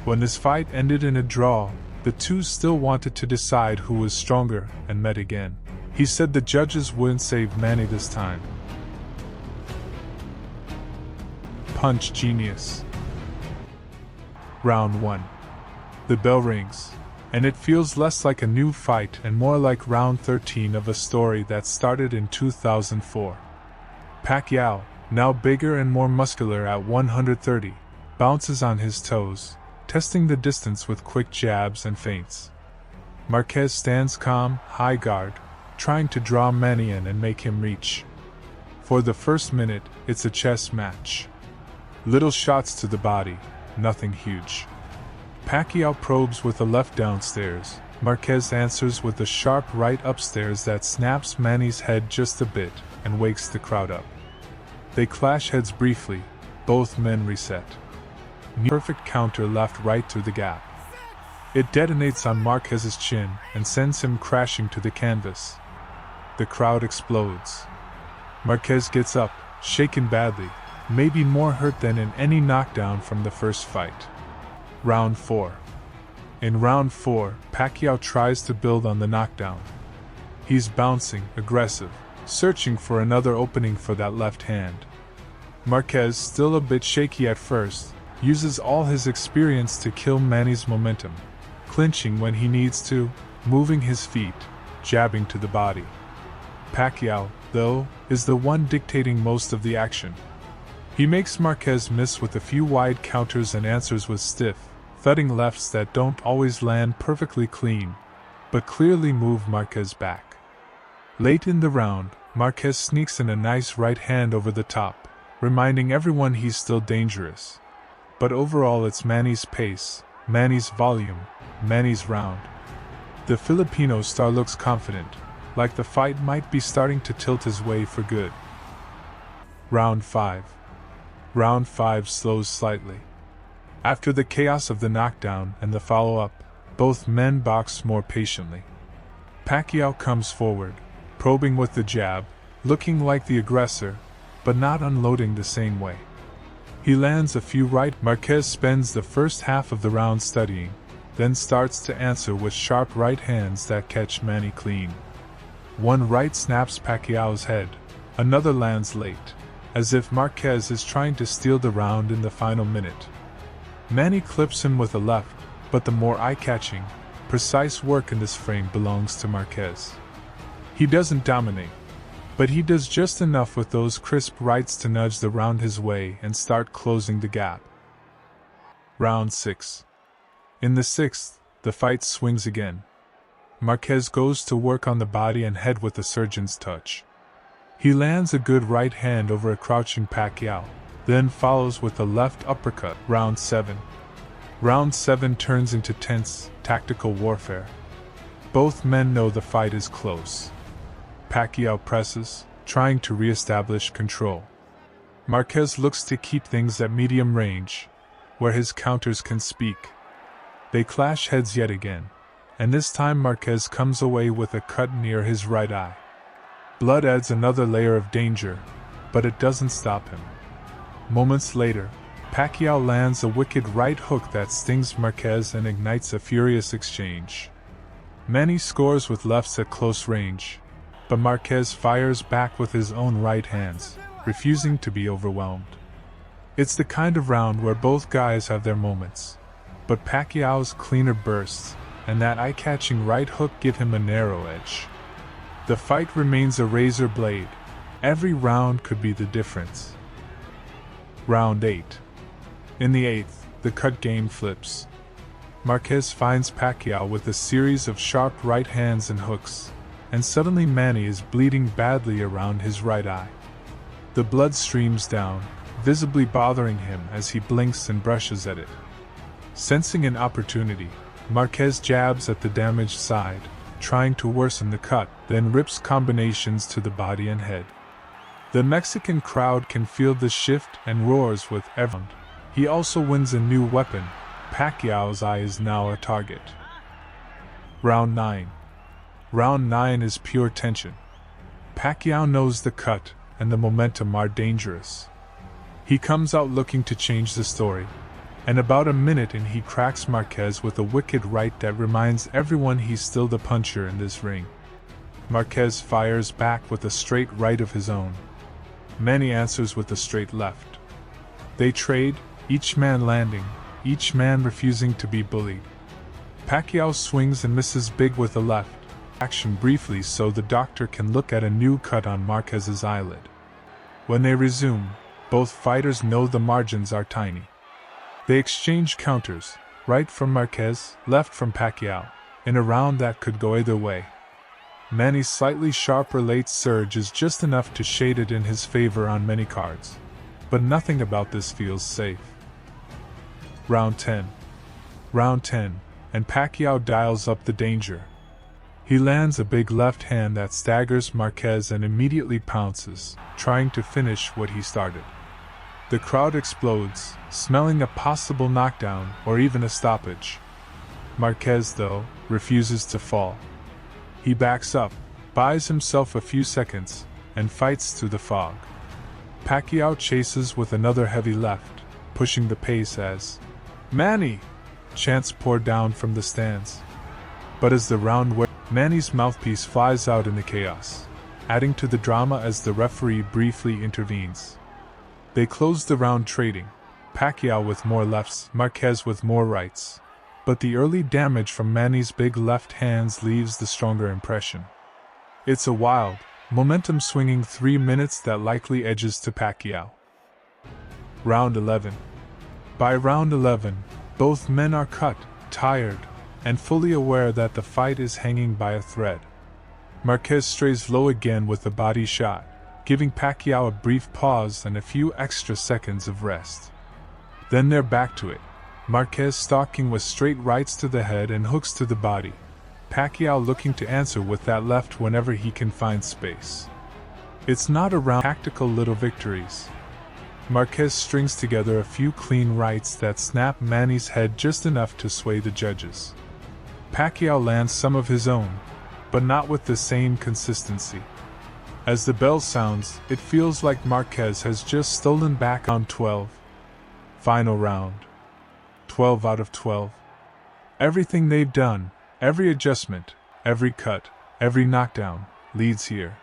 When this fight ended in a draw, the two still wanted to decide who was stronger and met again. He said the judges wouldn't save Manny this time. Punch genius. Round 1. The bell rings, and it feels less like a new fight and more like round 13 of a story that started in 2004. Pacquiao, now bigger and more muscular at 130, bounces on his toes, testing the distance with quick jabs and feints. Marquez stands calm, high guard, trying to draw Manny in and make him reach. For the first minute, it's a chess match. Little shots to the body, nothing huge. Pacquiao probes with a left downstairs, Marquez answers with a sharp right upstairs that snaps Manny's head just a bit and wakes the crowd up. They clash heads briefly, both men reset. Perfect counter left right through the gap. It detonates on Marquez's chin and sends him crashing to the canvas. The crowd explodes. Marquez gets up, shaken badly, maybe more hurt than in any knockdown from the first fight. Round 4. In round 4, Pacquiao tries to build on the knockdown. He's bouncing, aggressive, searching for another opening for that left hand. Marquez, still a bit shaky at first, uses all his experience to kill Manny's momentum, clinching when he needs to, moving his feet, jabbing to the body. Pacquiao, though, is the one dictating most of the action. He makes Marquez miss with a few wide counters and answers with stiff, thudding lefts that don't always land perfectly clean, but clearly move Marquez back. Late in the round, Marquez sneaks in a nice right hand over the top, reminding everyone he's still dangerous. But overall it's Manny's pace, Manny's volume, Manny's round. The Filipino star looks confident, like the fight might be starting to tilt his way for good. Round 5. Round 5 slows slightly. After the chaos of the knockdown and the follow-up, both men box more patiently. Pacquiao comes forward, probing with the jab, looking like the aggressor, but not unloading the same way. He lands a few right. Marquez spends the first half of the round studying, then starts to answer with sharp right hands that catch Manny clean. One right snaps Pacquiao's head, another lands late, as if Marquez is trying to steal the round in the final minute. Manny clips him with a left, but the more eye-catching, Precise work in this frame belongs to Marquez. He doesn't dominate, but he does just enough with those crisp rights to nudge the round his way and start closing the gap. Round 6. In the 6th, the fight swings again. Marquez goes to work on the body and head with a surgeon's touch. He lands a good right hand over a crouching Pacquiao, then follows with a left uppercut. Round 7. Round 7 turns into tense, tactical warfare. Both men know the fight is close. Pacquiao presses, trying to re-establish control. Marquez looks to keep things at medium range, where his counters can speak. They clash heads yet again, and this time Marquez comes away with a cut near his right eye. Blood adds another layer of danger, but it doesn't stop him. Moments later, Pacquiao lands a wicked right hook that stings Marquez and ignites a furious exchange. Manny scores with lefts at close range, but Marquez fires back with his own right hands, refusing to be overwhelmed. It's the kind of round where both guys have their moments, but Pacquiao's cleaner bursts and that eye-catching right hook give him a narrow edge. The fight remains a razor blade. Every round could be the difference. Round 8. In the 8th, the cut game flips. Marquez finds Pacquiao with a series of sharp right hands and hooks, and suddenly Manny is bleeding badly around his right eye. The blood streams down, visibly bothering him as he blinks and brushes at it. Sensing an opportunity, Marquez jabs at the damaged side, trying to worsen the cut, then rips combinations to the body and head. The Mexican crowd can feel the shift and roars with every round. He also wins a new weapon. Pacquiao's eye is now a target. Round 9. Round 9 is pure tension. Pacquiao knows the cut and the momentum are dangerous. He comes out looking to change the story, and about a minute in he cracks Marquez with a wicked right that reminds everyone he's still the puncher in this ring. Marquez fires back with a straight right of his own. Manny answers with a straight left. They trade, each man landing, each man refusing to be bullied. Pacquiao swings and misses big with a left. Action briefly so the doctor can look at a new cut on Marquez's eyelid. When they resume, both fighters know the margins are tiny. They exchange counters, right from Marquez, left from Pacquiao, in a round that could go either way. Manny's slightly sharper late surge is just enough to shade it in his favor on many cards, but nothing about this feels safe. Round 10. Round 10, and Pacquiao dials up the danger. He lands a big left hand that staggers Marquez and immediately pounces, trying to finish what he started. The crowd explodes, smelling a possible knockdown or even a stoppage. Marquez, though, refuses to fall. He backs up, buys himself a few seconds, and fights through the fog. Pacquiao chases with another heavy left, pushing the pace as "Manny!" chants pour down from the stands. But as the round wears, Manny's mouthpiece flies out in the chaos, adding to the drama as the referee briefly intervenes. They close the round trading, Pacquiao with more lefts, Marquez with more rights. But the early damage from Manny's big left hands leaves the stronger impression. It's a wild, momentum-swinging 3 minutes that likely edges to Pacquiao. Round 11. By round 11, both men are cut, tired, and fully aware that the fight is hanging by a thread. Marquez strays low again with a body shot, giving Pacquiao a brief pause and a few extra seconds of rest. Then they're back to it, Marquez stalking with straight rights to the head and hooks to the body, Pacquiao looking to answer with that left whenever he can find space. It's not around tactical little victories. Marquez strings together a few clean rights that snap Manny's head just enough to sway the judges. Pacquiao lands some of his own, but not with the same consistency. As the bell sounds, it feels like Marquez has just stolen back on 12. Final round. 12 out of 12. Everything they've done, every adjustment, every cut, every knockdown, leads here.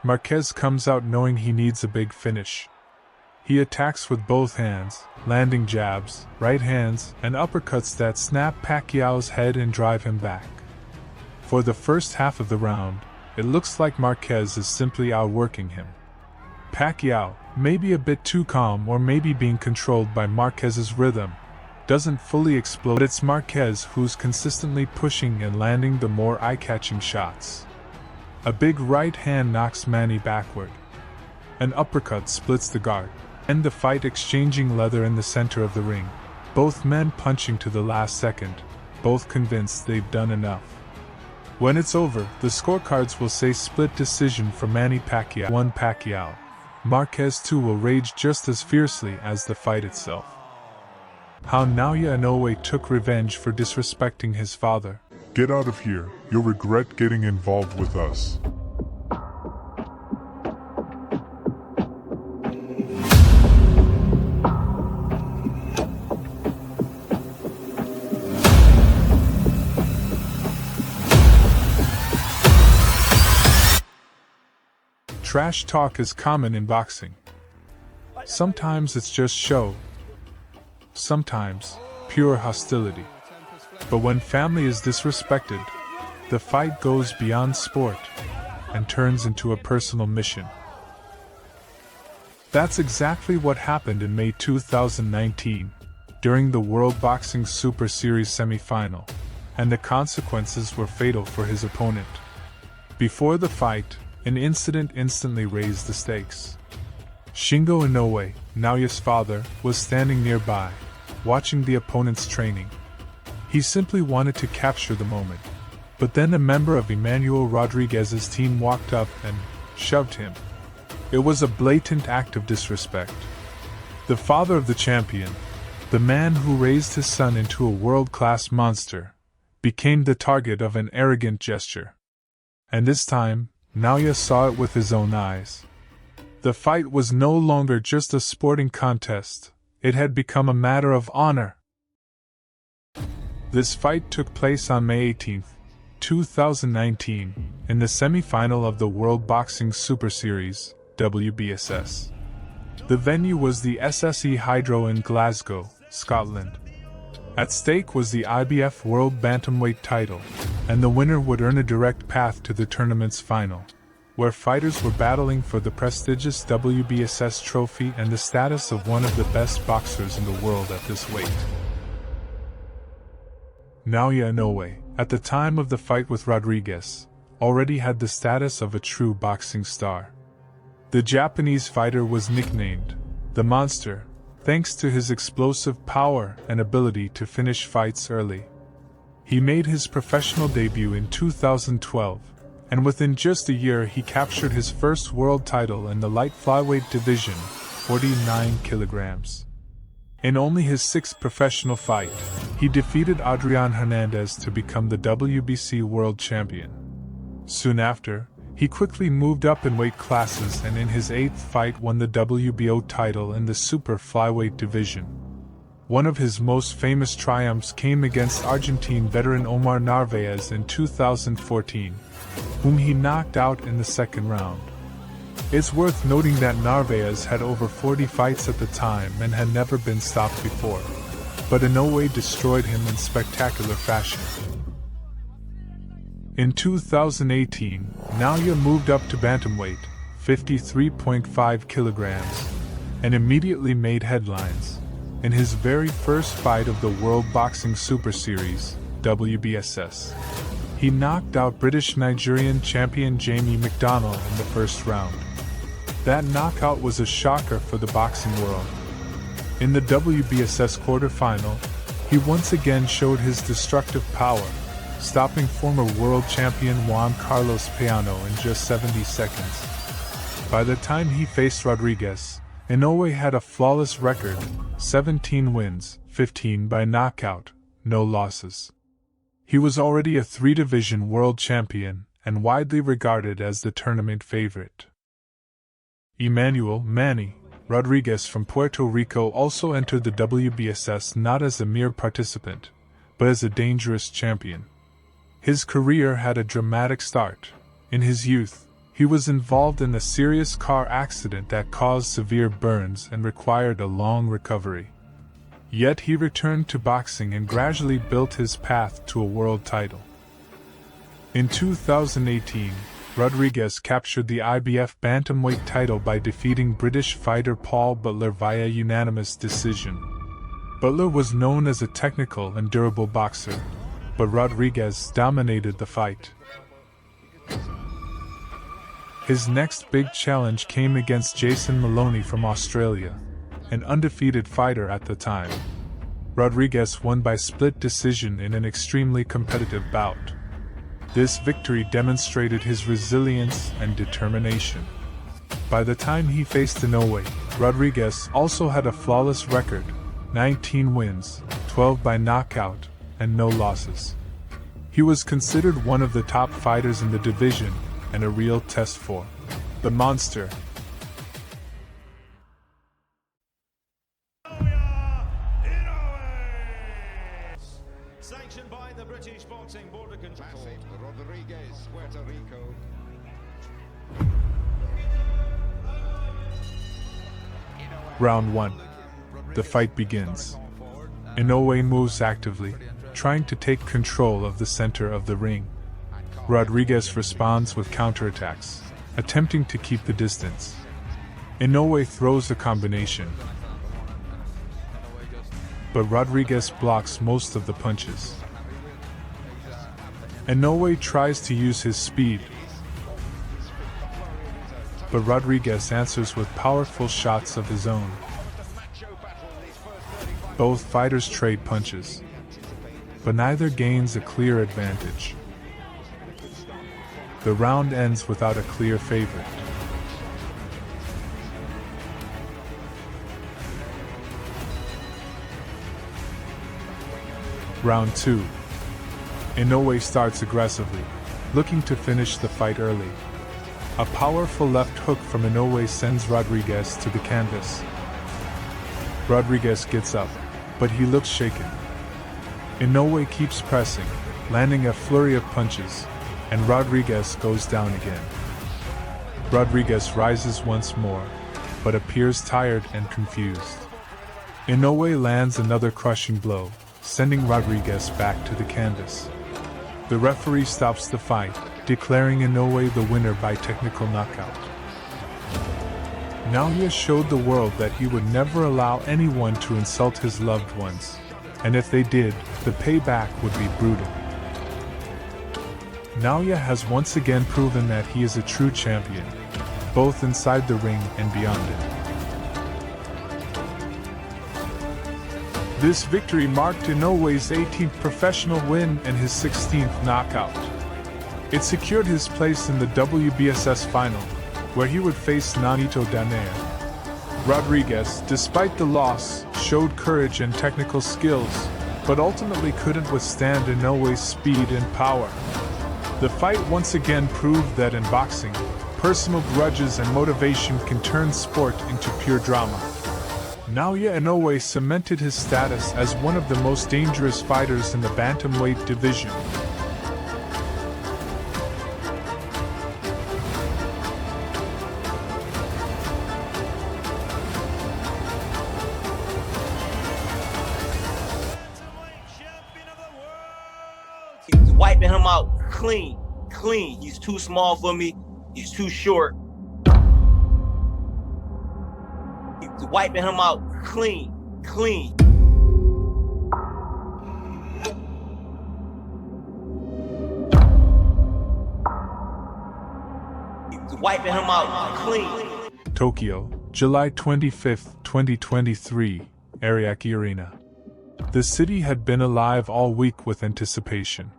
Marquez comes out knowing he needs a big finish. He attacks with both hands, landing jabs, right hands, and uppercuts that snap Pacquiao's head and drive him back. For the first half of the round, it looks like Marquez is simply outworking him. Pacquiao, maybe a bit too calm or maybe being controlled by Marquez's rhythm, doesn't fully explode. It's Marquez who's consistently pushing and landing the more eye-catching shots. A big right hand knocks Manny backward. An uppercut splits the guard, and the fight exchanging leather in the center of the ring. Both men punching to the last second, both convinced they've done enough. When it's over, the scorecards will say split decision for Manny Pacquiao. 1 Pacquiao. Marquez too will rage just as fiercely as the fight itself. How Naoya Inoue took revenge for disrespecting his father. Get out of here, you'll regret getting involved with us. Trash talk is common in boxing. Sometimes it's just show. Sometimes, pure hostility. But when family is disrespected, the fight goes beyond sport and turns into a personal mission. That's exactly what happened in May 2019, during the World Boxing Super Series semi-final, and the consequences were fatal for his opponent. Before the fight, an incident instantly raised the stakes. Shingo Inoue, Naoya's father, was standing nearby, watching the opponent's training. He simply wanted to capture the moment. But then a member of Emmanuel Rodriguez's team walked up and shoved him. It was a blatant act of disrespect. The father of the champion, the man who raised his son into a world-class monster, became the target of an arrogant gesture. And this time, Naoya saw it with his own eyes. The fight was no longer just a sporting contest, it had become a matter of honor. This fight took place on May 18, 2019, in the semi-final of the World Boxing Super Series, WBSS. The venue was the SSE Hydro in Glasgow, Scotland. At stake was the IBF World Bantamweight title, and the winner would earn a direct path to the tournament's final, where fighters were battling for the prestigious WBSS trophy and the status of one of the best boxers in the world at this weight. Naoya Inoue, at the time of the fight with Rodriguez, already had the status of a true boxing star. The Japanese fighter was nicknamed the Monster, thanks to his explosive power and ability to finish fights early. He made his professional debut in 2012, and within just a year he captured his first world title in the light flyweight division, 49 kilograms. In only his sixth professional fight, he defeated Adrian Hernandez to become the WBC world champion. Soon after, he quickly moved up in weight classes and in his eighth fight won the WBO title in the super flyweight division. One of his most famous triumphs came against Argentine veteran Omar Narvaez in 2014, whom he knocked out in the second round. It's worth noting that Narvaez had over 40 fights at the time and had never been stopped before, but Inoue destroyed him in spectacular fashion. In 2018, Naoya moved up to bantamweight, 53.5 kilograms, and immediately made headlines. In his very first fight of the World Boxing Super Series, WBSS, he knocked out British-Nigerian champion Jamie McDonnell in the first round. That knockout was a shocker for the boxing world. In the WBSS quarterfinal, he once again showed his destructive power, stopping former world champion Juan Carlos Peano in just 70 seconds. By the time he faced Rodriguez, Inoue had a flawless record, 17 wins, 15 by knockout, no losses. He was already a three-division world champion and widely regarded as the tournament favorite. Emmanuel "Manny" Rodriguez from Puerto Rico also entered the WBSS not as a mere participant, but as a dangerous champion. His career had a dramatic start. In his youth, He was involved in a serious car accident that caused severe burns and required a long recovery. Yet he returned to boxing and gradually built his path to a world title. In 2018, Rodriguez captured the IBF bantamweight title by defeating British fighter Paul Butler via unanimous decision. Butler was known as a technical and durable boxer, but Rodriguez dominated the fight. His next big challenge came against Jason Maloney from Australia, an undefeated fighter at the time. Rodriguez won by split decision in an extremely competitive bout. This victory demonstrated his resilience and determination. By the time he faced Inoue, Rodriguez also had a flawless record, 19 wins, 12 by knockout, and no losses. He was considered one of the top fighters in the division and a real test for the monster. Sanctioned by the British Boxing Board of Control. Rodriguez, Puerto Rico. Round 1. The fight begins. Inoue moves actively, trying to take control of the center of the ring. Rodriguez responds with counterattacks, attempting to keep the distance. Inoue throws a combination, but Rodriguez blocks most of the punches. Inoue tries to use his speed, but Rodriguez answers with powerful shots of his own. Both fighters trade punches, but neither gains a clear advantage. The round ends without a clear favorite. Round 2. Inoue starts aggressively, looking to finish the fight early. A powerful left hook from Inoue sends Rodriguez to the canvas. Rodriguez gets up, but he looks shaken. Inoue keeps pressing, landing a flurry of punches, and Rodriguez goes down again. Rodriguez rises once more, but appears tired and confused. Inoue lands another crushing blow, sending Rodriguez back to the canvas. The referee stops the fight, declaring Inoue the winner by technical knockout. Now he has showed the world that he would never allow anyone to insult his loved ones, and if they did, the payback would be brutal. Naoya has once again proven that he is a true champion, both inside the ring and beyond it. This victory marked Inoue's 18th professional win and his 16th knockout. It secured his place in the WBSS final, where he would face Nonito Donaire. Rodriguez, despite the loss, showed courage and technical skills, but ultimately couldn't withstand Inoue's speed and power. The fight once again proved that in boxing, personal grudges and motivation can turn sport into pure drama. Naoya Inoue cemented his status as one of the most dangerous fighters in the bantamweight division. Wiping him out clean. He's too small for me. He's too short. He's wiping him out clean. He's wiping him out clean. Tokyo, July 25, 2023, Ariake Arena. The city had been alive all week with anticipation.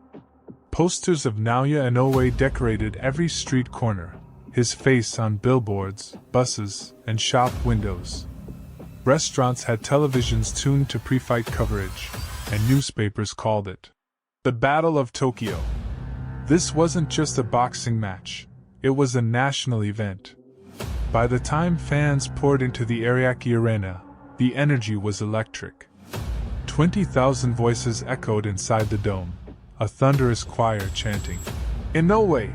Posters of Naoya Inoue decorated every street corner, his face on billboards, buses, and shop windows. Restaurants had televisions tuned to pre-fight coverage, and newspapers called it the Battle of Tokyo. This wasn't just a boxing match, it was a national event. By the time fans poured into the Ariake Arena, the energy was electric. 20,000 voices echoed inside the dome, a thunderous choir chanting, "Inoue!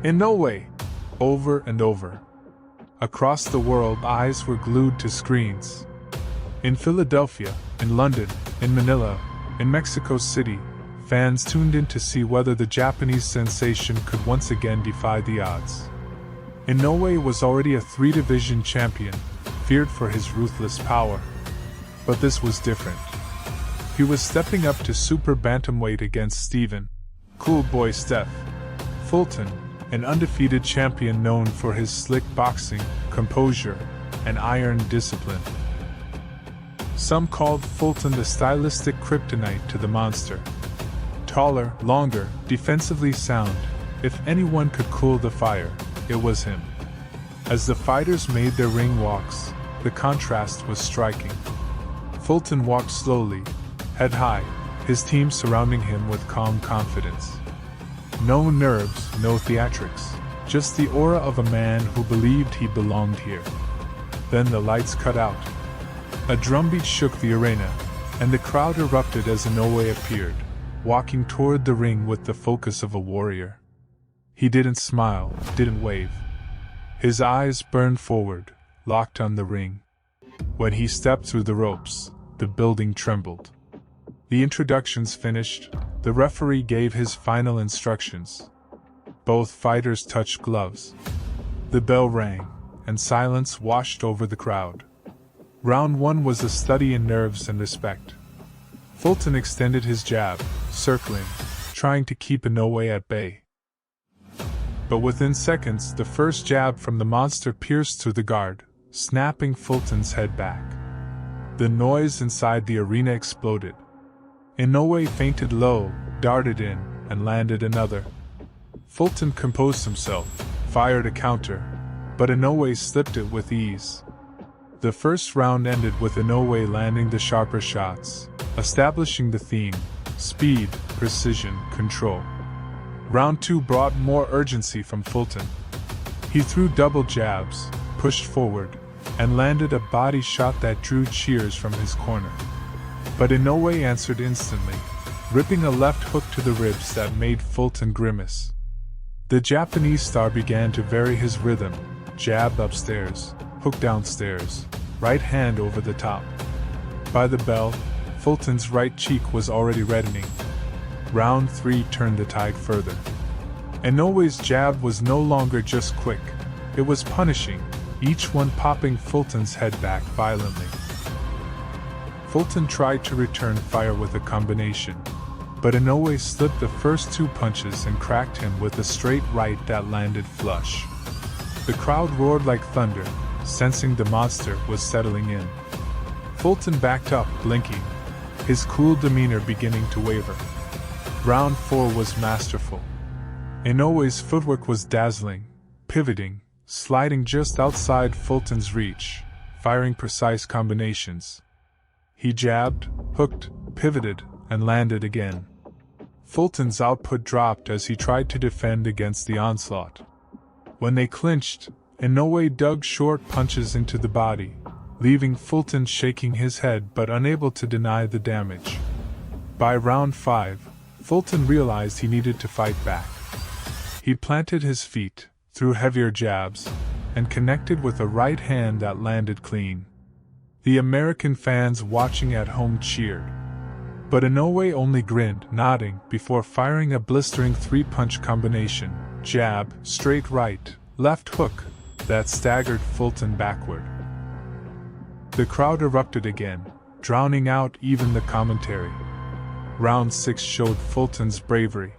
Inoue! over and over. Across the world, eyes were glued to screens. In Philadelphia, in London, in Manila, in Mexico City, fans tuned in to see whether the Japanese sensation could once again defy the odds. Inoue was already a 3-division champion, feared for his ruthless power. But this was different. He was stepping up to super bantamweight against Stephen "Cool Boy" Steph Fulton, an undefeated champion known for his slick boxing, composure, and iron discipline. Some called Fulton the stylistic kryptonite to the monster. Taller, longer, defensively sound, if anyone could cool the fire, it was him. As the fighters made their ring walks, the contrast was striking. Fulton walked slowly, head high, his team surrounding him with calm confidence. No nerves, no theatrics, just the aura of a man who believed he belonged here. Then the lights cut out. A drumbeat shook the arena, and the crowd erupted as Inoue appeared, walking toward the ring with the focus of a warrior. He didn't smile, didn't wave. His eyes burned forward, locked on the ring. When he stepped through the ropes, the building trembled. The introductions finished, the referee gave his final instructions. Both fighters touched gloves. The bell rang, and silence washed over the crowd. Round 1 was a study in nerves and respect. Fulton extended his jab, circling, trying to keep Inoue at bay. But within seconds, the first jab from the monster pierced through the guard, snapping Fulton's head back. The noise inside the arena exploded. Inoue feinted low, darted in, and landed another. Fulton composed himself, fired a counter, but Inoue slipped it with ease. The first round ended with Inoue landing the sharper shots, establishing the theme: speed, precision, control. Round 2 brought more urgency from Fulton. He threw double jabs, pushed forward, and landed a body shot that drew cheers from his corner. But Inoue answered instantly, ripping a left hook to the ribs that made Fulton grimace. The Japanese star began to vary his rhythm: jab upstairs, hook downstairs, right hand over the top. By the bell, Fulton's right cheek was already reddening. Round 3 turned the tide further. Inoue's jab was no longer just quick, it was punishing, each one popping Fulton's head back violently. Fulton tried to return fire with a combination, but Inoue slipped the first 2 punches and cracked him with a straight right that landed flush. The crowd roared like thunder, sensing the monster was settling in. Fulton backed up, blinking, his cool demeanor beginning to waver. Round 4 was masterful. Inoue's footwork was dazzling, pivoting, sliding just outside Fulton's reach, firing precise combinations. He jabbed, hooked, pivoted, and landed again. Fulton's output dropped as he tried to defend against the onslaught. When they clinched, Inoue dug short punches into the body, leaving Fulton shaking his head but unable to deny the damage. By round 5, Fulton realized he needed to fight back. He planted his feet, threw heavier jabs, and connected with a right hand that landed clean. The American fans watching at home cheered. But Inoue only grinned, nodding, before firing a blistering 3-punch combination: jab, straight right, left hook, that staggered Fulton backward. The crowd erupted again, drowning out even the commentary. Round 6 showed Fulton's bravery.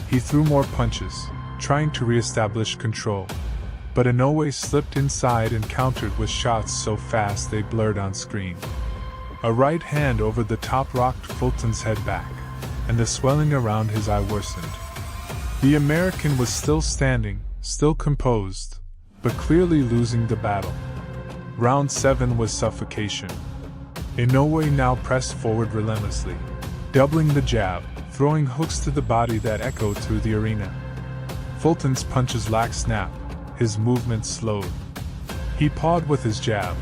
He threw more punches, trying to re-establish control, but Inoue slipped inside and countered with shots so fast they blurred on screen. A right hand over the top rocked Fulton's head back, and the swelling around his eye worsened. The American was still standing, still composed, but clearly losing the battle. Round 7 was suffocation. Inoue now pressed forward relentlessly, doubling the jab, throwing hooks to the body that echoed through the arena. Fulton's punches lacked snap, his movement slowed. He pawed with his jab,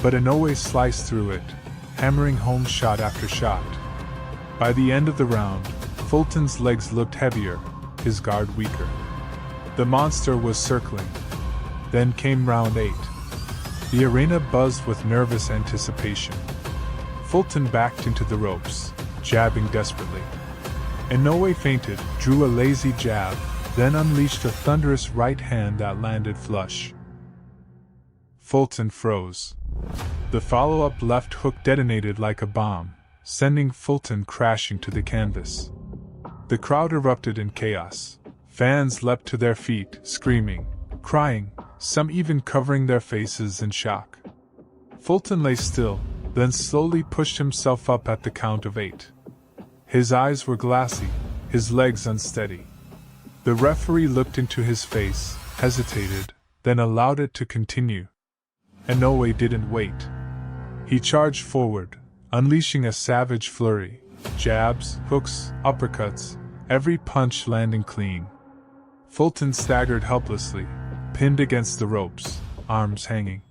but Inoue sliced through it, hammering home shot after shot. By the end of the round, Fulton's legs looked heavier, his guard weaker. The monster was circling. Then came round 8. The arena buzzed with nervous anticipation. Fulton backed into the ropes, jabbing desperately. Inoue feinted, drew a lazy jab, then unleashed a thunderous right hand that landed flush. Fulton froze. The follow-up left hook detonated like a bomb, sending Fulton crashing to the canvas. The crowd erupted in chaos. Fans leapt to their feet, screaming, crying, some even covering their faces in shock. Fulton lay still, then slowly pushed himself up at the count of 8. His eyes were glassy, his legs unsteady. The referee looked into his face, hesitated, then allowed it to continue. Inoue didn't wait. He charged forward, unleashing a savage flurry, jabs, hooks, uppercuts, every punch landing clean. Fulton staggered helplessly, pinned against the ropes, arms hanging.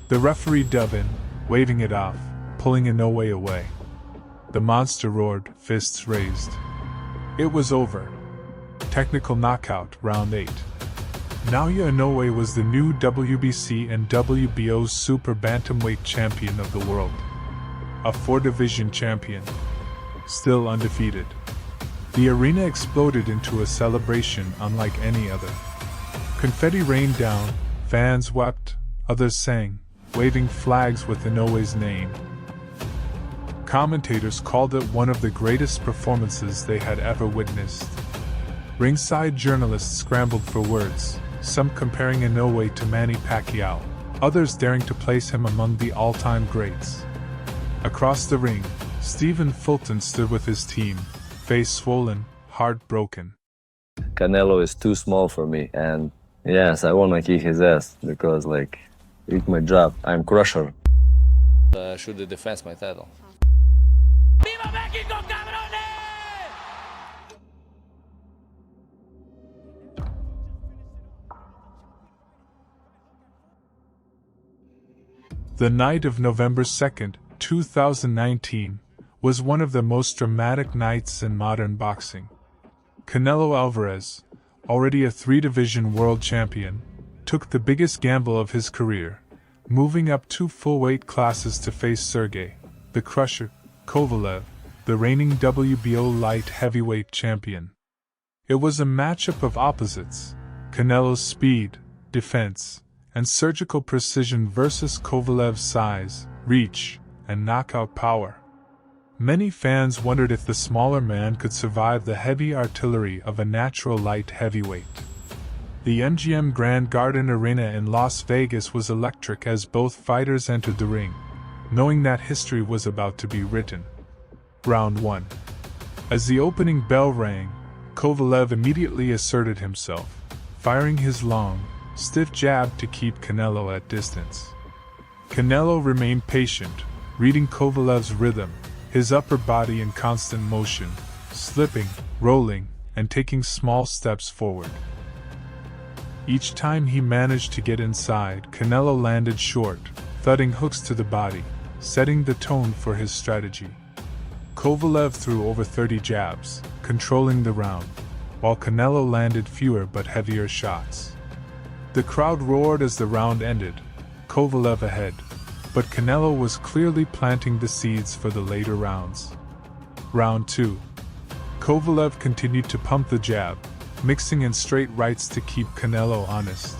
The referee dove in, waving it off, pulling Inoue away. The monster roared, fists raised. It was over. Technical knockout, round 8. Naoya Inoue was the new WBC and WBO Super Bantamweight Champion of the world. A 4-division champion. Still undefeated. The arena exploded into a celebration unlike any other. Confetti rained down, fans wept, others sang, waving flags with Inoue's name. Commentators called it one of the greatest performances they had ever witnessed. Ringside journalists scrambled for words, some comparing Inoue to Manny Pacquiao, others daring to place him among the all-time greats. Across the ring, Stephen Fulton stood with his team, face swollen, heart broken. Canelo is too small for me, and yes, I wanna kick his ass because, it's my job. I'm crusher. Should defend my title. ¡Viva México, cabrones! The night of November 2nd, 2019, was one of the most dramatic nights in modern boxing. Canelo Alvarez, already a 3-division world champion, took the biggest gamble of his career, moving up 2 full weight classes to face Sergey, the Crusher, Kovalev, the reigning WBO light heavyweight champion. It was a matchup of opposites, Canelo's speed, defense, and surgical precision versus Kovalev's size, reach, and knockout power. Many fans wondered if the smaller man could survive the heavy artillery of a natural light heavyweight. The MGM Grand Garden Arena in Las Vegas was electric as both fighters entered the ring, knowing that history was about to be written. Round 1. As the opening bell rang, Kovalev immediately asserted himself, firing his long, stiff jab to keep Canelo at distance. Canelo remained patient, reading Kovalev's rhythm, his upper body in constant motion, slipping, rolling, and taking small steps forward. Each time he managed to get inside, Canelo landed short, thudding hooks to the body, setting the tone for his strategy. Kovalev threw over 30 jabs, controlling the round, while Canelo landed fewer but heavier shots. The crowd roared as the round ended, Kovalev ahead, but Canelo was clearly planting the seeds for the later rounds. Round 2. Kovalev continued to pump the jab, mixing in straight rights to keep Canelo honest.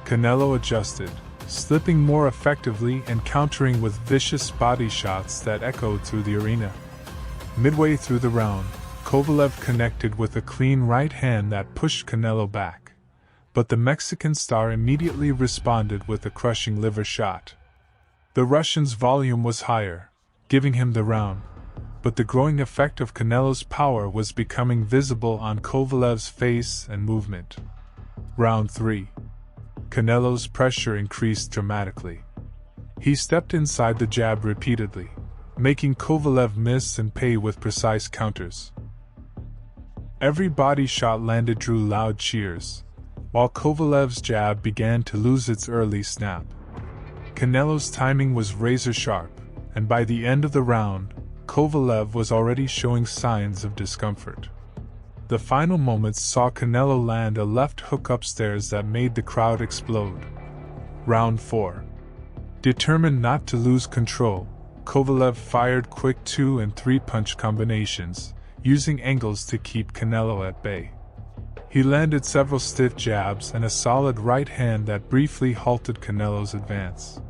Canelo adjusted, slipping more effectively and countering with vicious body shots that echoed through the arena. Midway through the round, Kovalev connected with a clean right hand that pushed Canelo back, but the Mexican star immediately responded with a crushing liver shot. The Russian's volume was higher, giving him the round, but the growing effect of Canelo's power was becoming visible on Kovalev's face and movement. Round 3. Canelo's pressure increased dramatically. He stepped inside the jab repeatedly, making Kovalev miss and pay with precise counters. Every body shot landed drew loud cheers, while Kovalev's jab began to lose its early snap. Canelo's timing was razor-sharp, and by the end of the round, Kovalev was already showing signs of discomfort. the final moments saw Canelo land a left hook upstairs that made the crowd explode. Round 4. Determined not to lose control, Kovalev fired quick 2 and 3 punch combinations, using angles to keep Canelo at bay. He landed several stiff jabs and a solid right hand that briefly halted Canelo's advance.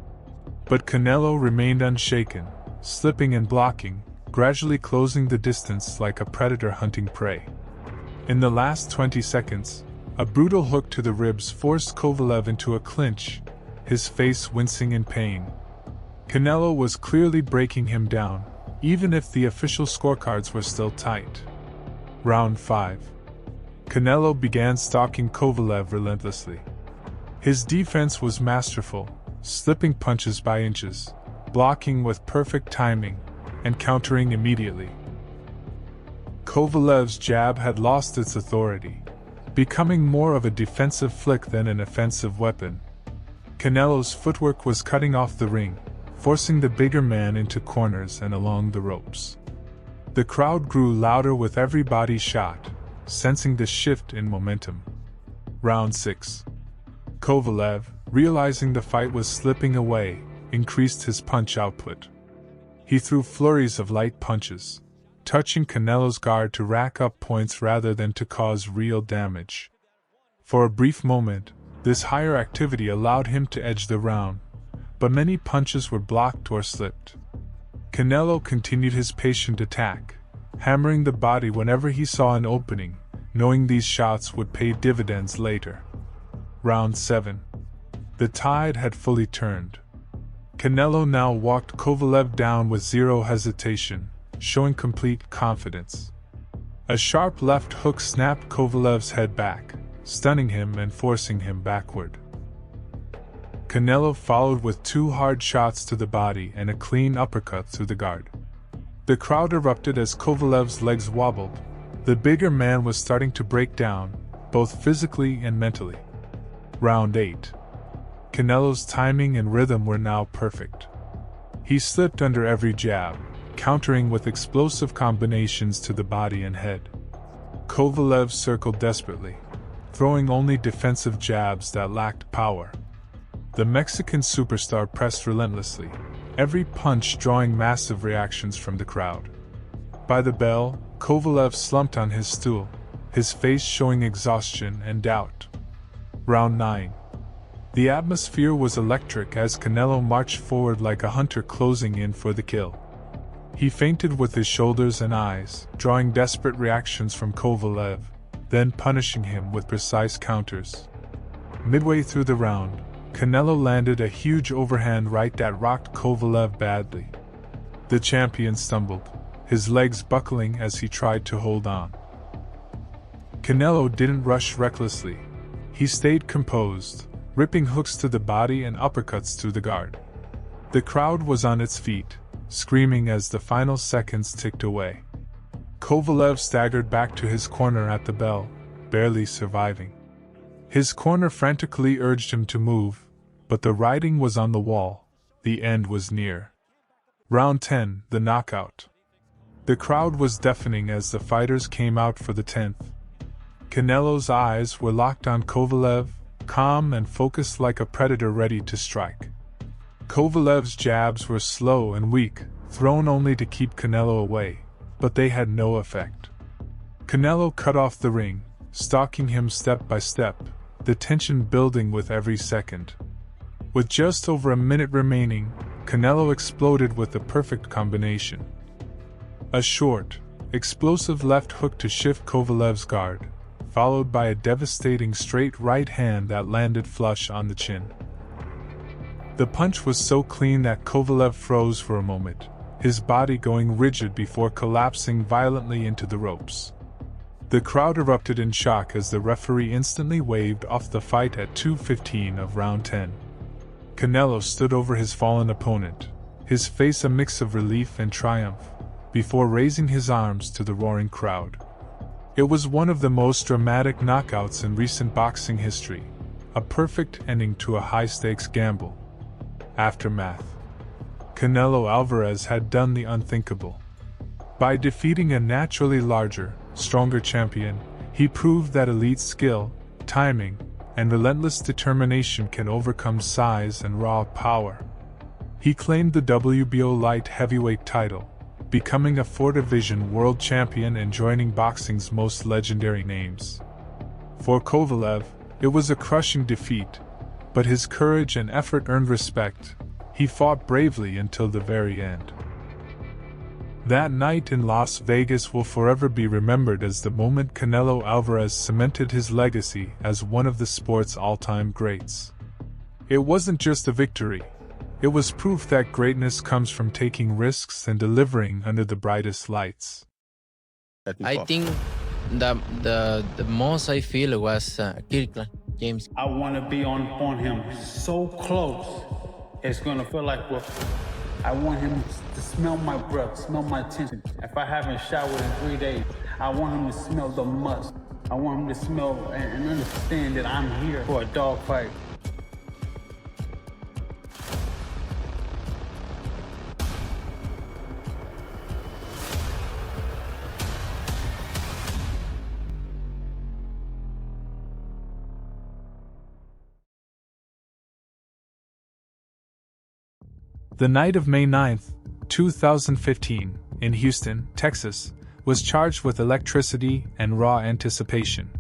But Canelo remained unshaken, slipping and blocking, gradually closing the distance like a predator hunting prey. In the last 20 seconds, a brutal hook to the ribs forced Kovalev into a clinch, his face wincing in pain. Canelo was clearly breaking him down, even if the official scorecards were still tight. Round 5. Canelo began stalking Kovalev relentlessly. His defense was masterful, slipping punches by inches, blocking with perfect timing, and countering immediately. Kovalev's jab had lost its authority, becoming more of a defensive flick than an offensive weapon. Canelo's footwork was cutting off the ring, forcing the bigger man into corners and along the ropes. The crowd grew louder with every body shot, sensing the shift in momentum. Round 6. Kovalev, realizing the fight was slipping away, increased his punch output. He threw flurries of light punches, touching Canelo's guard to rack up points rather than to cause real damage. For a brief moment, this higher activity allowed him to edge the round, but many punches were blocked or slipped. Canelo continued his patient attack, hammering the body whenever he saw an opening, knowing these shots would pay dividends later. Round 7. The tide had fully turned. Canelo now walked Kovalev down with zero hesitation, showing complete confidence. A sharp left hook snapped Kovalev's head back, stunning him and forcing him backward. Canelo followed with 2 hard shots to the body and a clean uppercut through the guard. The crowd erupted as Kovalev's legs wobbled. The bigger man was starting to break down, both physically and mentally. Round 8. Canelo's timing and rhythm were now perfect. He slipped under every jab, countering with explosive combinations to the body and head. Kovalev circled desperately, throwing only defensive jabs that lacked power. The Mexican superstar pressed relentlessly, every punch drawing massive reactions from the crowd. By the bell, Kovalev slumped on his stool, his face showing exhaustion and doubt. Round 9. The atmosphere was electric as Canelo marched forward like a hunter closing in for the kill. He feinted with his shoulders and eyes, drawing desperate reactions from Kovalev, then punishing him with precise counters. Midway through the round, Canelo landed a huge overhand right that rocked Kovalev badly. The champion stumbled, his legs buckling as he tried to hold on. Canelo didn't rush recklessly. He stayed composed, ripping hooks to the body and uppercuts through the guard. The crowd was on its feet, screaming as the final seconds ticked away. Kovalev staggered back to his corner at the bell, barely surviving. His corner frantically urged him to move, but the writing was on the wall. The end was near. Round 10, the knockout. The crowd was deafening as the fighters came out for the 10th. Canelo's eyes were locked on Kovalev, calm and focused like a predator ready to strike. Kovalev's jabs were slow and weak, thrown only to keep Canelo away, but they had no effect. Canelo cut off the ring, stalking him step by step, the tension building with every second. With just over a minute remaining, Canelo exploded with the perfect combination. A short, explosive left hook to shift Kovalev's guard, followed by a devastating straight right hand that landed flush on the chin. The punch was so clean that Kovalev froze for a moment, his body going rigid before collapsing violently into the ropes. The crowd erupted in shock as the referee instantly waved off the fight at 2:15 of round 10. Canelo stood over his fallen opponent, his face a mix of relief and triumph, before raising his arms to the roaring crowd. It was one of the most dramatic knockouts in recent boxing history, a perfect ending to a high-stakes gamble. Aftermath. Canelo Alvarez had done the unthinkable. By defeating a naturally larger, stronger champion, He proved that elite skill, timing, and relentless determination can overcome size and raw power. He claimed the WBO light heavyweight title, becoming a 4-division world champion and joining boxing's most legendary names. For Kovalev, it was a crushing defeat, but his courage and effort earned respect. He fought bravely until the very end. That night in Las Vegas will forever be remembered as the moment Canelo Alvarez cemented his legacy as one of the sport's all-time greats. It wasn't just a victory. It was proof that greatness comes from taking risks and delivering under the brightest lights. I think the most I feel was Kirkland, James. I want to be on him so close. It's going to feel like I want him to smell my breath, smell my tension. If I haven't showered in 3 days, I want him to smell the musk. I want him to smell and understand that I'm here for a dog fight. The night of May 9, 2015, in Houston, Texas, was charged with electricity and raw anticipation.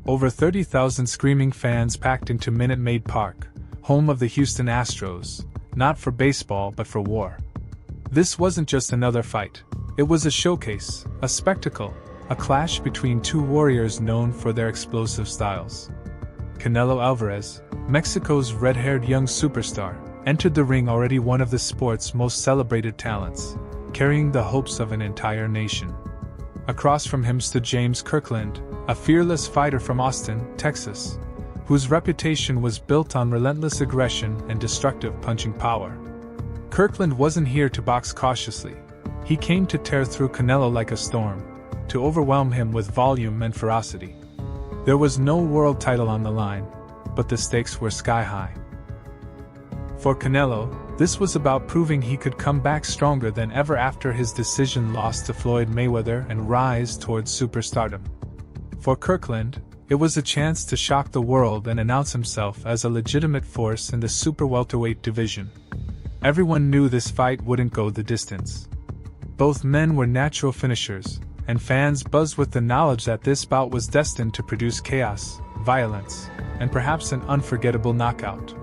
Over 30,000 screaming fans packed into Minute Maid Park, home of the Houston Astros, not for baseball but for war. This wasn't just another fight. It was a showcase, a spectacle, a clash between two warriors known for their explosive styles. Canelo Alvarez, Mexico's red-haired young superstar, entered the ring already one of the sport's most celebrated talents, carrying the hopes of an entire nation. Across from him stood James Kirkland, a fearless fighter from Austin, Texas, whose reputation was built on relentless aggression and destructive punching power. Kirkland wasn't here to box cautiously. He came to tear through Canelo like a storm, to overwhelm him with volume and ferocity. There was no world title on the line, but the stakes were sky high. For Canelo, this was about proving he could come back stronger than ever after his decision loss to Floyd Mayweather and rise towards superstardom. For Kirkland, it was a chance to shock the world and announce himself as a legitimate force in the super welterweight division. Everyone knew this fight wouldn't go the distance. Both men were natural finishers, and fans buzzed with the knowledge that this bout was destined to produce chaos, violence, and perhaps an unforgettable knockout.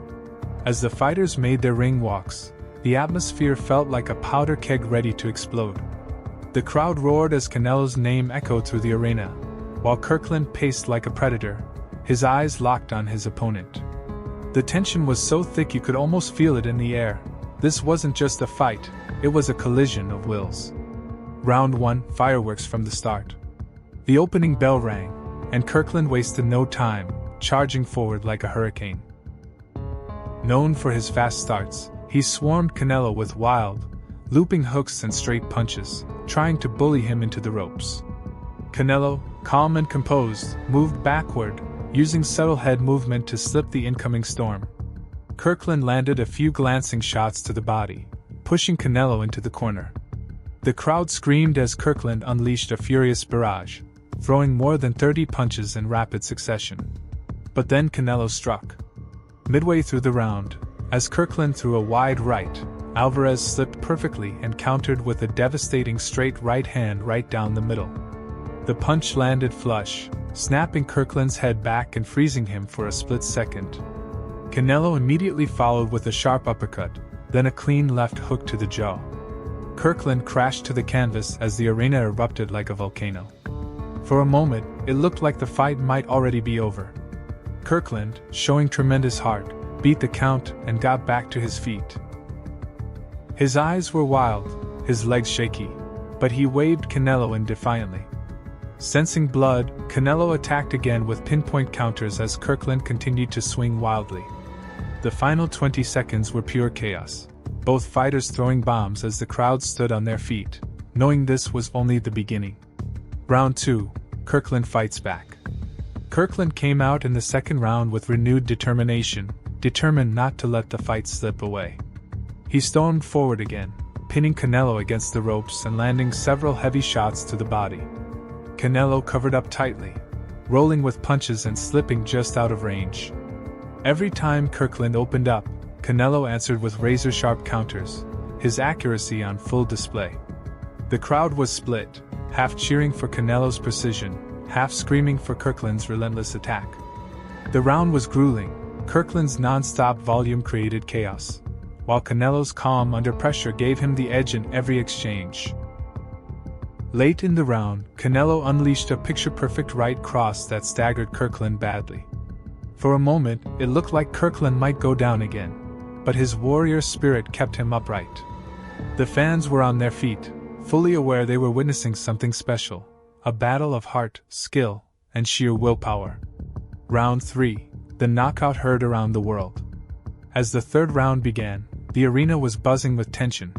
As the fighters made their ring walks, the atmosphere felt like a powder keg ready to explode. The crowd roared as Canelo's name echoed through the arena, while Kirkland paced like a predator, his eyes locked on his opponent. The tension was so thick you could almost feel it in the air. This wasn't just a fight, it was a collision of wills. Round 1, fireworks from the start. The opening bell rang, and Kirkland wasted no time, charging forward like a hurricane. Known for his fast starts, he swarmed Canelo with wild, looping hooks and straight punches, trying to bully him into the ropes. Canelo, calm and composed, moved backward, using subtle head movement to slip the incoming storm. Kirkland landed a few glancing shots to the body, pushing Canelo into the corner. The crowd screamed as Kirkland unleashed a furious barrage, throwing more than 30 punches in rapid succession. But then Canelo struck. Midway through the round, as Kirkland threw a wide right, Alvarez slipped perfectly and countered with a devastating straight right hand right down the middle. The punch landed flush, snapping Kirkland's head back and freezing him for a split second. Canelo immediately followed with a sharp uppercut, then a clean left hook to the jaw. Kirkland crashed to the canvas as the arena erupted like a volcano. For a moment, it looked like the fight might already be over. Kirkland, showing tremendous heart, beat the count and got back to his feet. His eyes were wild, his legs shaky, but he waved Canelo in defiantly. Sensing blood, Canelo attacked again with pinpoint counters as Kirkland continued to swing wildly. The final 20 seconds were pure chaos, both fighters throwing bombs as the crowd stood on their feet, knowing this was only the beginning. Round 2, Kirkland fights back. Kirkland came out in the second round with renewed determination, determined not to let the fight slip away. He stormed forward again, pinning Canelo against the ropes and landing several heavy shots to the body. Canelo covered up tightly, rolling with punches and slipping just out of range. Every time Kirkland opened up, Canelo answered with razor-sharp counters, his accuracy on full display. The crowd was split, half cheering for Canelo's precision, half screaming for Kirkland's relentless attack. The round was grueling. Kirkland's non-stop volume created chaos, while Canelo's calm under pressure gave him the edge in every exchange. Late in the round, Canelo unleashed a picture-perfect right cross that staggered Kirkland badly. For a moment, it looked like Kirkland might go down again, but his warrior spirit kept him upright. The fans were on their feet, fully aware they were witnessing something special, a battle of heart, skill, and sheer willpower. Round 3, the knockout heard around the world. As the third round began, the arena was buzzing with tension.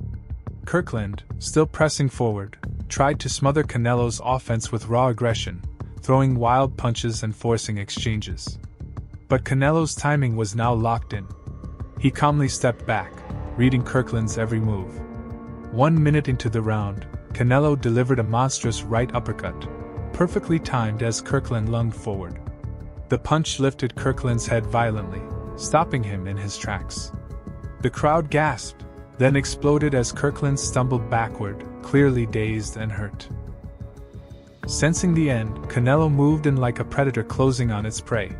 Kirkland, still pressing forward, tried to smother Canelo's offense with raw aggression, throwing wild punches and forcing exchanges. But Canelo's timing was now locked in. He calmly stepped back, reading Kirkland's every move. 1 minute into the round, Canelo delivered a monstrous right uppercut, perfectly timed as Kirkland lunged forward. The punch lifted Kirkland's head violently, stopping him in his tracks. The crowd gasped, then exploded as Kirkland stumbled backward, clearly dazed and hurt. Sensing the end, Canelo moved in like a predator closing on its prey.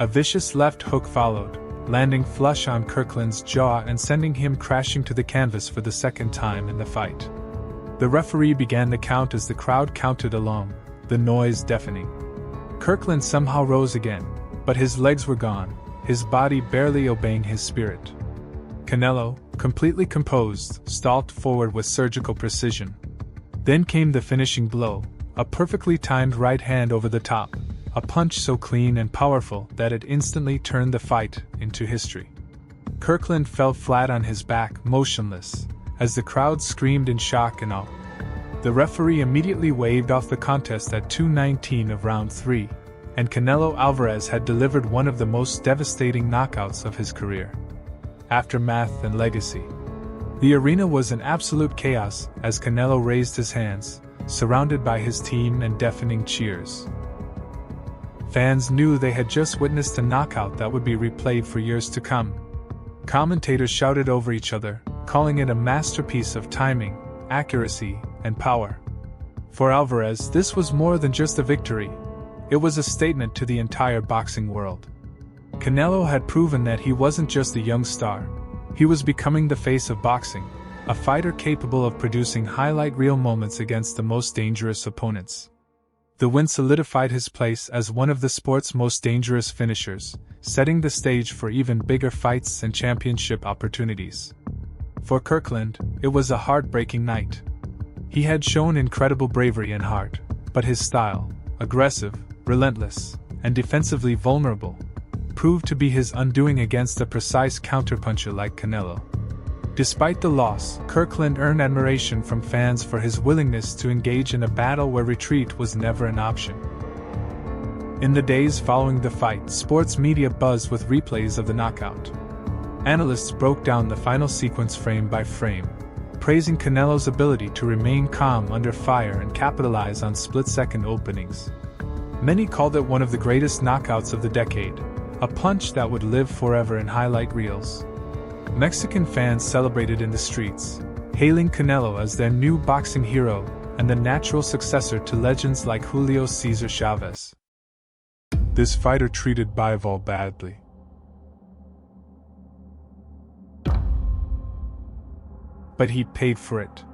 A vicious left hook followed, landing flush on Kirkland's jaw and sending him crashing to the canvas for the second time in the fight. The referee began the count as the crowd counted along, the noise deafening. Kirkland somehow rose again, but his legs were gone, his body barely obeying his spirit. Canelo, completely composed, stalked forward with surgical precision. Then came the finishing blow, a perfectly timed right hand over the top, a punch so clean and powerful that it instantly turned the fight into history. Kirkland fell flat on his back, motionless, as the crowd screamed in shock and awe. The referee immediately waved off the contest at 2:19 of round 3, and Canelo Alvarez had delivered one of the most devastating knockouts of his career. Aftermath and legacy. The arena was in absolute chaos as Canelo raised his hands, surrounded by his team and deafening cheers. Fans knew they had just witnessed a knockout that would be replayed for years to come. Commentators shouted over each other, calling it a masterpiece of timing, accuracy, and power. For Alvarez, this was more than just a victory. It was a statement to the entire boxing world. Canelo had proven that he wasn't just a young star. He was becoming the face of boxing, a fighter capable of producing highlight reel moments against the most dangerous opponents. The win solidified his place as one of the sport's most dangerous finishers, setting the stage for even bigger fights and championship opportunities. For Kirkland, it was a heartbreaking night. He had shown incredible bravery and heart, but his style, aggressive, relentless, and defensively vulnerable, proved to be his undoing against a precise counterpuncher like Canelo. Despite the loss, Kirkland earned admiration from fans for his willingness to engage in a battle where retreat was never an option. In the days following the fight, sports media buzzed with replays of the knockout. Analysts broke down the final sequence frame by frame, praising Canelo's ability to remain calm under fire and capitalize on split-second openings. Many called it one of the greatest knockouts of the decade, a punch that would live forever in highlight reels. Mexican fans celebrated in the streets, hailing Canelo as their new boxing hero and the natural successor to legends like Julio Cesar Chavez. This fighter treated Bivol badly. But he paid for it.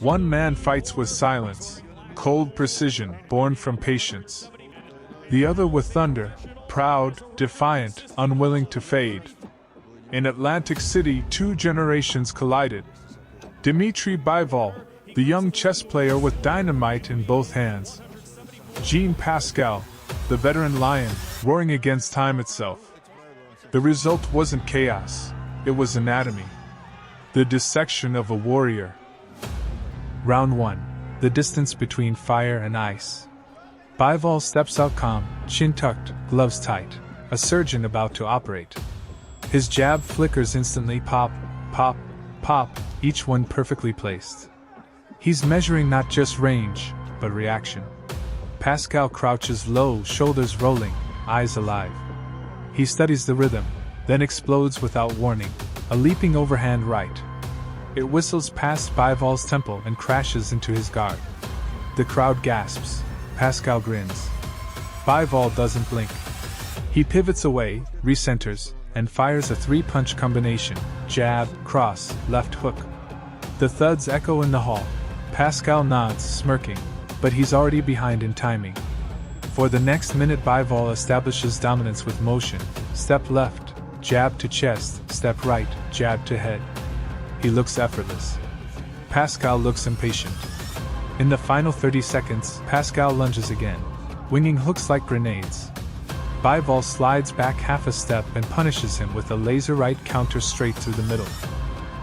One man fights with silence, cold precision born from patience. The other with thunder, proud, defiant, unwilling to fade. In Atlantic City, two generations collided. Dmitry Bivol, the young chess player with dynamite in both hands. Jean Pascal, the veteran lion, roaring against time itself. The result wasn't chaos, it was anatomy. The dissection of a warrior. Round 1. The distance between fire and ice. Bivol steps out calm, chin tucked, gloves tight, a surgeon about to operate. His jab flickers instantly, pop, pop, pop, each one perfectly placed. He's measuring not just range, but reaction. Pascal crouches low, shoulders rolling, eyes alive. He studies the rhythm, then explodes without warning, a leaping overhand right. It whistles past Bivall's temple and crashes into his guard. The crowd gasps. Pascal grins. Bivall doesn't blink. He pivots away, recenters, and fires a three-punch combination: jab, cross, left hook. The thuds echo in the hall. Pascal nods, smirking, but he's already behind in timing. For the next minute, Bivall establishes dominance with motion: step left, jab to chest, step right, jab to head. He looks effortless. Pascal looks impatient. In the final 30 seconds, Pascal lunges again, winging hooks like grenades. Bivall slides back half a step and punishes him with a laser right counter straight through the middle.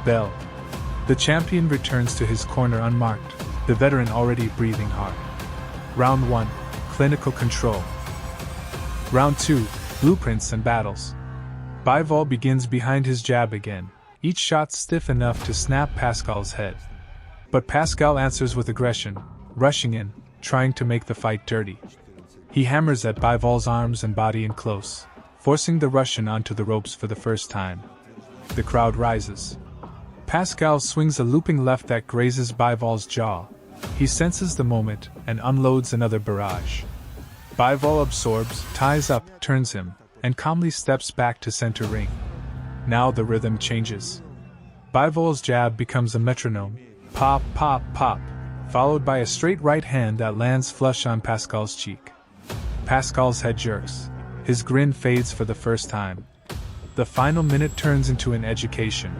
Bell. The champion returns to his corner unmarked, the veteran already breathing hard. Round 1. Clinical control. Round 2. Blueprints and battles. Bivall begins behind his jab again, each shot stiff enough to snap Pascal's head. But Pascal answers with aggression, rushing in, trying to make the fight dirty. He hammers at Bivall's arms and body in close, forcing the Russian onto the ropes for the first time. The crowd rises. Pascal swings a looping left that grazes Bivall's jaw. He senses the moment and unloads another barrage. Bivall absorbs, ties up, turns him, and calmly steps back to center ring. Now the rhythm changes. Bivall's jab becomes a metronome. Pop, pop, pop, followed by a straight right hand that lands flush on Pascal's cheek. Pascal's head jerks. His grin fades for the first time. The final minute turns into an education.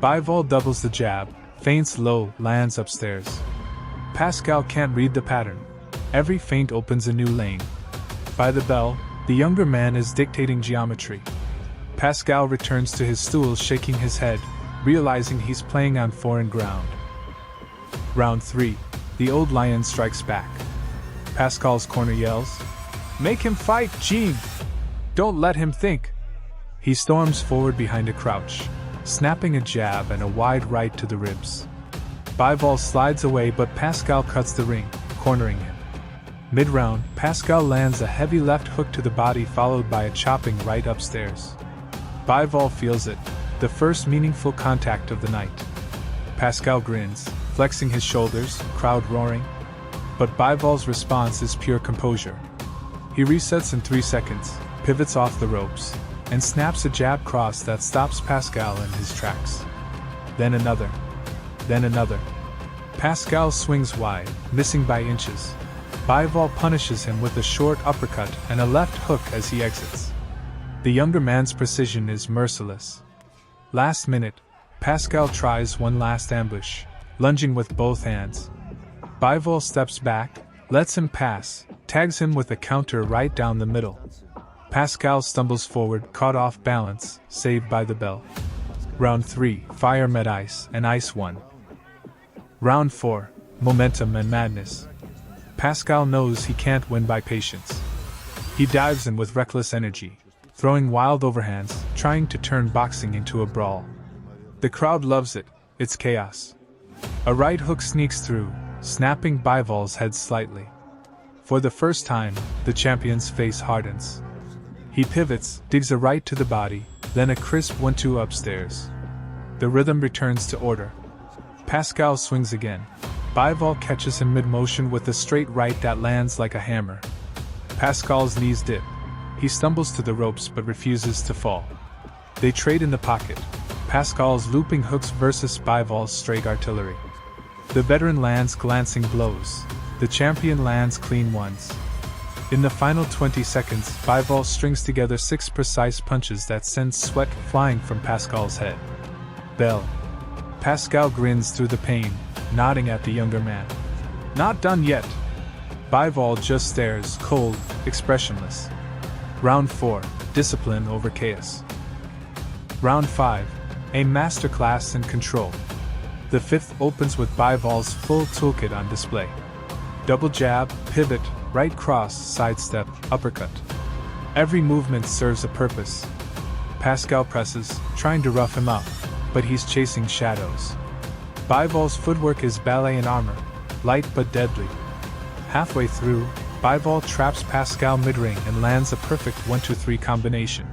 Bivall doubles the jab, feints low, lands upstairs. Pascal can't read the pattern. Every feint opens a new lane. By the bell, the younger man is dictating geometry. Pascal returns to his stool, shaking his head, realizing he's playing on foreign ground. Round 3. The old lion strikes back. Pascal's corner yells, "Make him fight, Gene! Don't let him think!" He storms forward behind a crouch, snapping a jab and a wide right to the ribs. Bivall slides away, but Pascal cuts the ring, cornering him. Mid-round, Pascal lands a heavy left hook to the body, followed by a chopping right upstairs. Bivall feels it, the first meaningful contact of the night. Pascal grins, flexing his shoulders, crowd roaring. But Bivall's response is pure composure. He resets in 3 seconds, pivots off the ropes, and snaps a jab cross that stops Pascal in his tracks. Then another. Then another. Pascal swings wide, missing by inches. Bivall punishes him with a short uppercut and a left hook as he exits. The younger man's precision is merciless. Last minute, Pascal tries one last ambush, lunging with both hands. Bivall steps back, lets him pass, tags him with a counter right down the middle. Pascal stumbles forward, caught off balance, saved by the bell. Round 3, Fire met Ice, and Ice won. Round 4, Momentum and Madness. Pascal knows he can't win by patience. He dives in with reckless energy, throwing wild overhands, trying to turn boxing into a brawl. The crowd loves it, it's chaos. A right hook sneaks through, snapping Bivall's head slightly. For the first time, the champion's face hardens. He pivots, digs a right to the body, then a crisp 1-2 upstairs. The rhythm returns to order. Pascal swings again. Bivall catches him mid-motion with a straight right that lands like a hammer. Pascal's knees dip. He stumbles to the ropes but refuses to fall. They trade in the pocket. Pascal's looping hooks versus Bivall's straight artillery. The veteran lands glancing blows. The champion lands clean ones. In the final 20 seconds, Bivall strings together 6 precise punches that send sweat flying from Pascal's head. Bell. Pascal grins through the pain, nodding at the younger man. Not done yet. Bivall just stares, cold, expressionless. Round 4, Discipline over Chaos. Round 5, a masterclass in control. The 5th opens with Bivall's full toolkit on display. Double jab, pivot, right cross, sidestep, uppercut. Every movement serves a purpose. Pascal presses, trying to rough him up, but he's chasing shadows. Bivall's footwork is ballet in armor, light but deadly. Halfway through, Bivall traps Pascal mid-ring and lands a perfect 1-2-3 combination.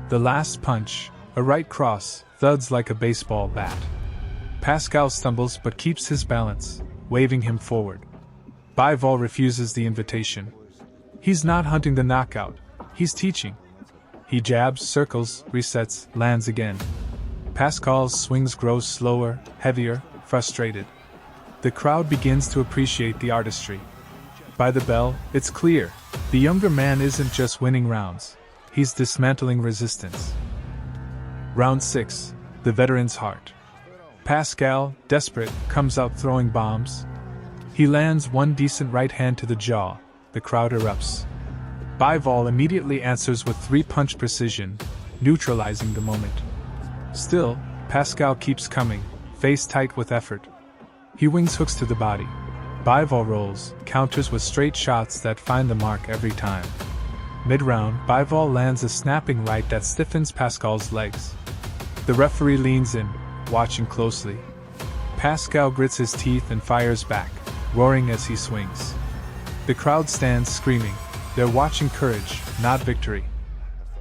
The last punch, a right cross, thuds like a baseball bat. Pascal stumbles but keeps his balance, waving him forward. Bivall refuses the invitation. He's not hunting the knockout, he's teaching. He jabs, circles, resets, lands again. Pascal's swings grow slower, heavier, frustrated. The crowd begins to appreciate the artistry. By the bell, it's clear, the younger man isn't just winning rounds, he's dismantling resistance. Round 6, the veteran's heart. Pascal, desperate, comes out throwing bombs. He lands one decent right hand to the jaw, the crowd erupts. Bivall immediately answers with 3-punch precision, neutralizing the moment. Still, Pascal keeps coming, face tight with effort. He wings hooks to the body. Bivall rolls, counters with straight shots that find the mark every time. Mid-round, Bivall lands a snapping right that stiffens Pascal's legs. The referee leans in, watching closely. Pascal grits his teeth and fires back, roaring as he swings. The crowd stands screaming. They're watching courage, not victory.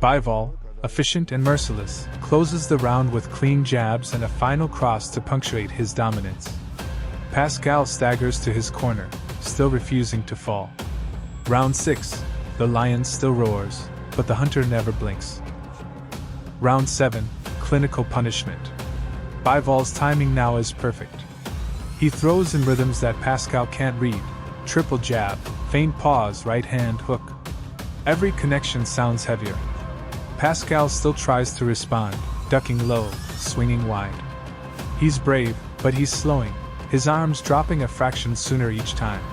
Bivall, efficient and merciless, closes the round with clean jabs and a final cross to punctuate his dominance. Pascal staggers to his corner, still refusing to fall. Round 6, the lion still roars, but the hunter never blinks. Round 7, clinical punishment. Bivall's timing now is perfect. He throws in rhythms that Pascal can't read, triple jab, feint pause, right hand hook. Every connection sounds heavier. Pascal still tries to respond, ducking low, swinging wide. He's brave, but he's slowing, his arms dropping a fraction sooner each time.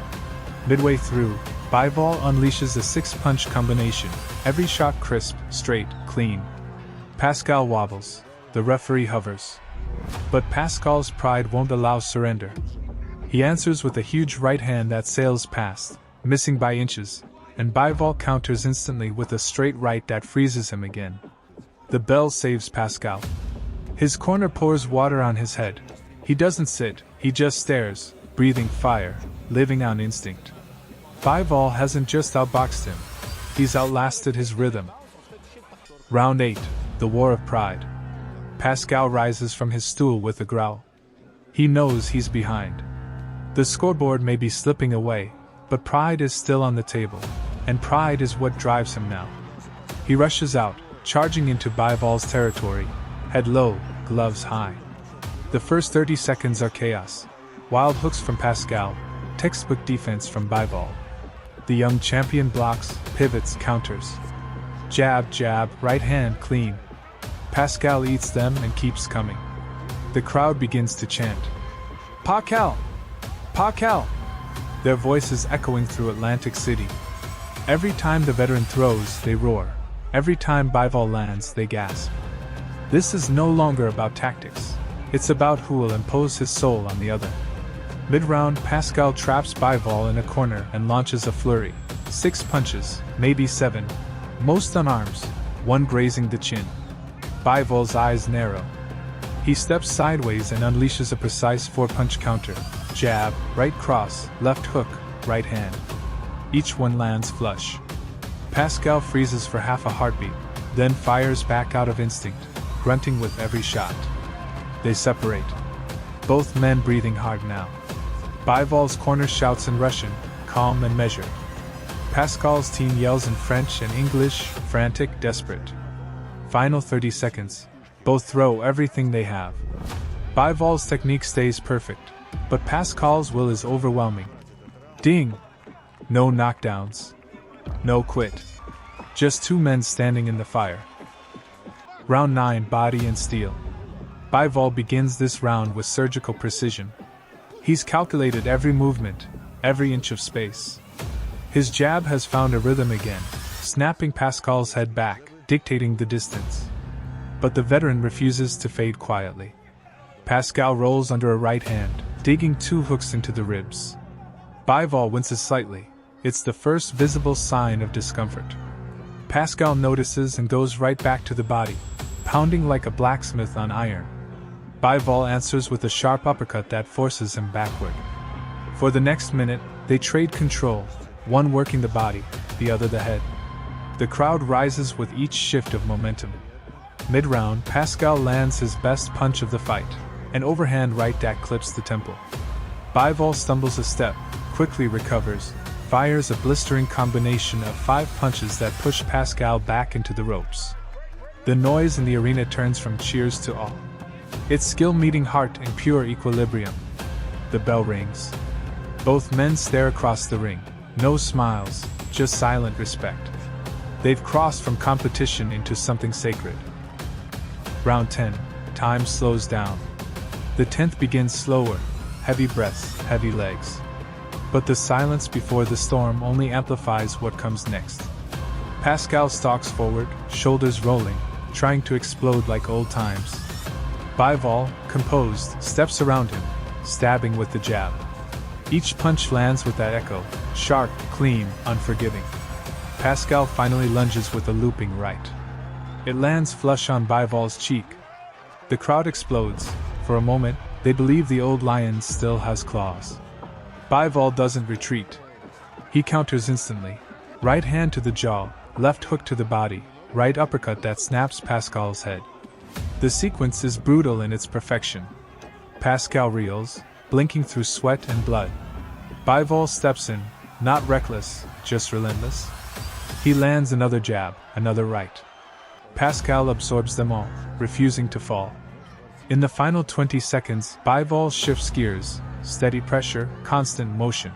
Midway through, Bivall unleashes a 6-punch combination, every shot crisp, straight, clean. Pascal wobbles, the referee hovers. But Pascal's pride won't allow surrender. He answers with a huge right hand that sails past, missing by inches, and Bivall counters instantly with a straight right that freezes him again. The bell saves Pascal. His corner pours water on his head. He doesn't sit, he just stares, breathing fire, living on instinct. Bivall hasn't just outboxed him, he's outlasted his rhythm. Round 8, the War of Pride. Pascal rises from his stool with a growl. He knows he's behind. The scoreboard may be slipping away, but pride is still on the table, and pride is what drives him now. He rushes out, charging into Bivall's territory, head low, gloves high. The first 30 seconds are chaos. Wild hooks from Pascal, textbook defense from Bivall. The young champion blocks, pivots, counters. Jab, jab, right hand clean. Pascal eats them and keeps coming. The crowd begins to chant. Pascal! Pascal! Their voices echoing through Atlantic City. Every time the veteran throws, they roar. Every time Bivall lands, they gasp. This is no longer about tactics. It's about who will impose his soul on the other. Mid-round, Pascal traps Bivall in a corner and launches a flurry. 6 punches, maybe 7. Most on arms, one grazing the chin. Bivall's eyes narrow. He steps sideways and unleashes a precise 4-punch counter. Jab, right cross, left hook, right hand. Each one lands flush. Pascal freezes for half a heartbeat, then fires back out of instinct, grunting with every shot. They separate. Both men breathing hard now. Bivall's corner shouts in Russian, calm and measured. Pascal's team yells in French and English, frantic, desperate. Final 30 seconds. Both throw everything they have. Bivall's technique stays perfect, but Pascal's will is overwhelming. Ding! No knockdowns. No quit. Just 2 men standing in the fire. Round 9, body and steel. Bivall begins this round with surgical precision. He's calculated every movement, every inch of space. His jab has found a rhythm again, snapping Pascal's head back, dictating the distance. But the veteran refuses to fade quietly. Pascal rolls under a right hand, digging 2 hooks into the ribs. Bivall winces slightly. It's the first visible sign of discomfort. Pascal notices and goes right back to the body, pounding like a blacksmith on iron. Bivol answers with a sharp uppercut that forces him backward. For the next minute, they trade control, one working the body, the other the head. The crowd rises with each shift of momentum. Mid-round, Pascal lands his best punch of the fight, an overhand right that clips the temple. Bivol stumbles a step, quickly recovers, fires a blistering combination of 5 punches that push Pascal back into the ropes. The noise in the arena turns from cheers to awe. It's skill meeting heart in pure equilibrium. The bell rings. Both men stare across the ring, no smiles, just silent respect. They've crossed from competition into something sacred. Round 10, time slows down. The 10th begins slower, heavy breaths, heavy legs. But the silence before the storm only amplifies what comes next. Pascal stalks forward, shoulders rolling, trying to explode like old times. Bivol, composed, steps around him, stabbing with the jab. Each punch lands with that echo, sharp, clean, unforgiving. Pascal finally lunges with a looping right. It lands flush on Bivol's cheek. The crowd explodes. For a moment, they believe the old lion still has claws. Bivol doesn't retreat. He counters instantly. Right hand to the jaw, left hook to the body, right uppercut that snaps Pascal's head. The sequence is brutal in its perfection. Pascal reels, blinking through sweat and blood. Bivol steps in, not reckless, just relentless. He lands another jab, another right. Pascal absorbs them all, refusing to fall. In the final 20 seconds, Bivol shifts gears, steady pressure, constant motion.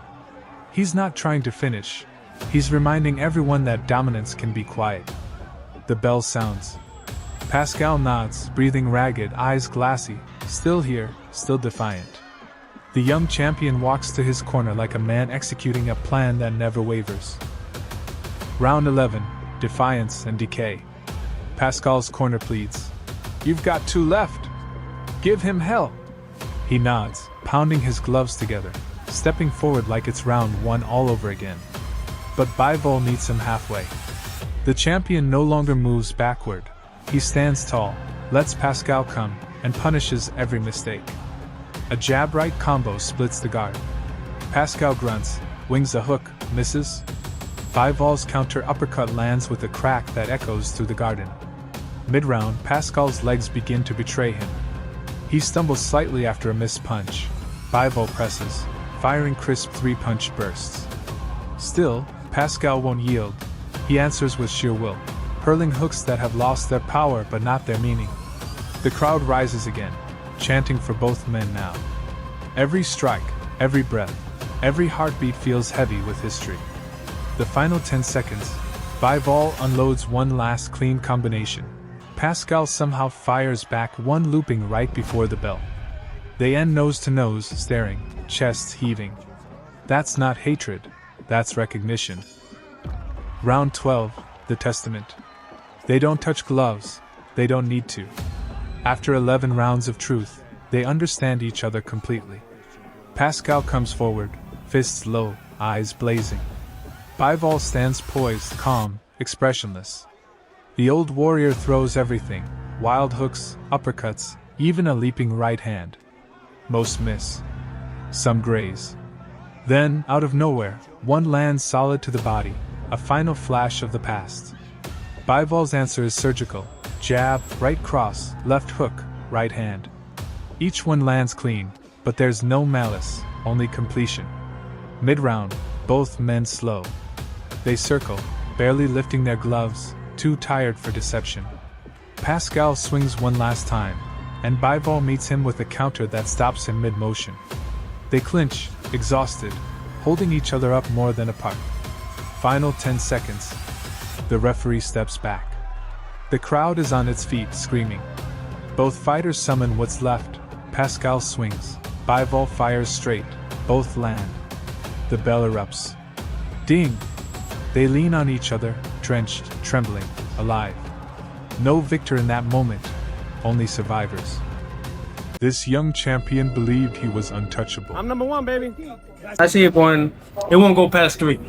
He's not trying to finish. He's reminding everyone that dominance can be quiet. The bell sounds. Pascal nods, breathing ragged, eyes glassy, still here, still defiant. The young champion walks to his corner like a man executing a plan that never wavers. Round 11, defiance and decay. Pascal's corner pleads. "You've got 2 left. Give him hell." He nods, pounding his gloves together, stepping forward like it's round 1 all over again. But Bivol meets him halfway. The champion no longer moves backward. He stands tall, lets Pascal come, and punishes every mistake. A jab-right combo splits the guard. Pascal grunts, wings a hook, misses. Bivol's counter uppercut lands with a crack that echoes through the garden. Mid-round, Pascal's legs begin to betray him. He stumbles slightly after a missed punch. Bivol presses, firing crisp 3-punch bursts. Still, Pascal won't yield. He answers with sheer will, hurling hooks that have lost their power but not their meaning. The crowd rises again, chanting for both men now. Every strike, every breath, every heartbeat feels heavy with history. The final 10 seconds, Bivol unloads one last clean combination. Pascal somehow fires back one looping right before the bell. They end nose to nose, staring, chests heaving. That's not hatred, that's recognition. Round 12, the testament. They don't touch gloves, they don't need to. After 11 rounds of truth, they understand each other completely. Pascal comes forward, fists low, eyes blazing. Bivol stands poised, calm, expressionless. The old warrior throws everything, wild hooks, uppercuts, even a leaping right hand. Most miss. Some graze. Then, out of nowhere, one lands solid to the body, a final flash of the past. Bivol's answer is surgical. Jab, right cross, left hook, right hand. Each one lands clean, but there's no malice, only completion. Mid-round, both men slow. They circle, barely lifting their gloves, too tired for deception. Pascal swings one last time, and Bivol meets him with a counter that stops him mid-motion. They clinch, exhausted, holding each other up more than apart. Final 10 seconds. The referee steps back. The crowd is on its feet, screaming. Both fighters summon what's left. Pascal swings. Bivol fires straight. Both land. The bell erupts. Ding! They lean on each other, drenched, trembling, alive. No victor in that moment, only survivors. This young champion believed he was untouchable. I'm number 1, baby. I see it going, it won't go past 3.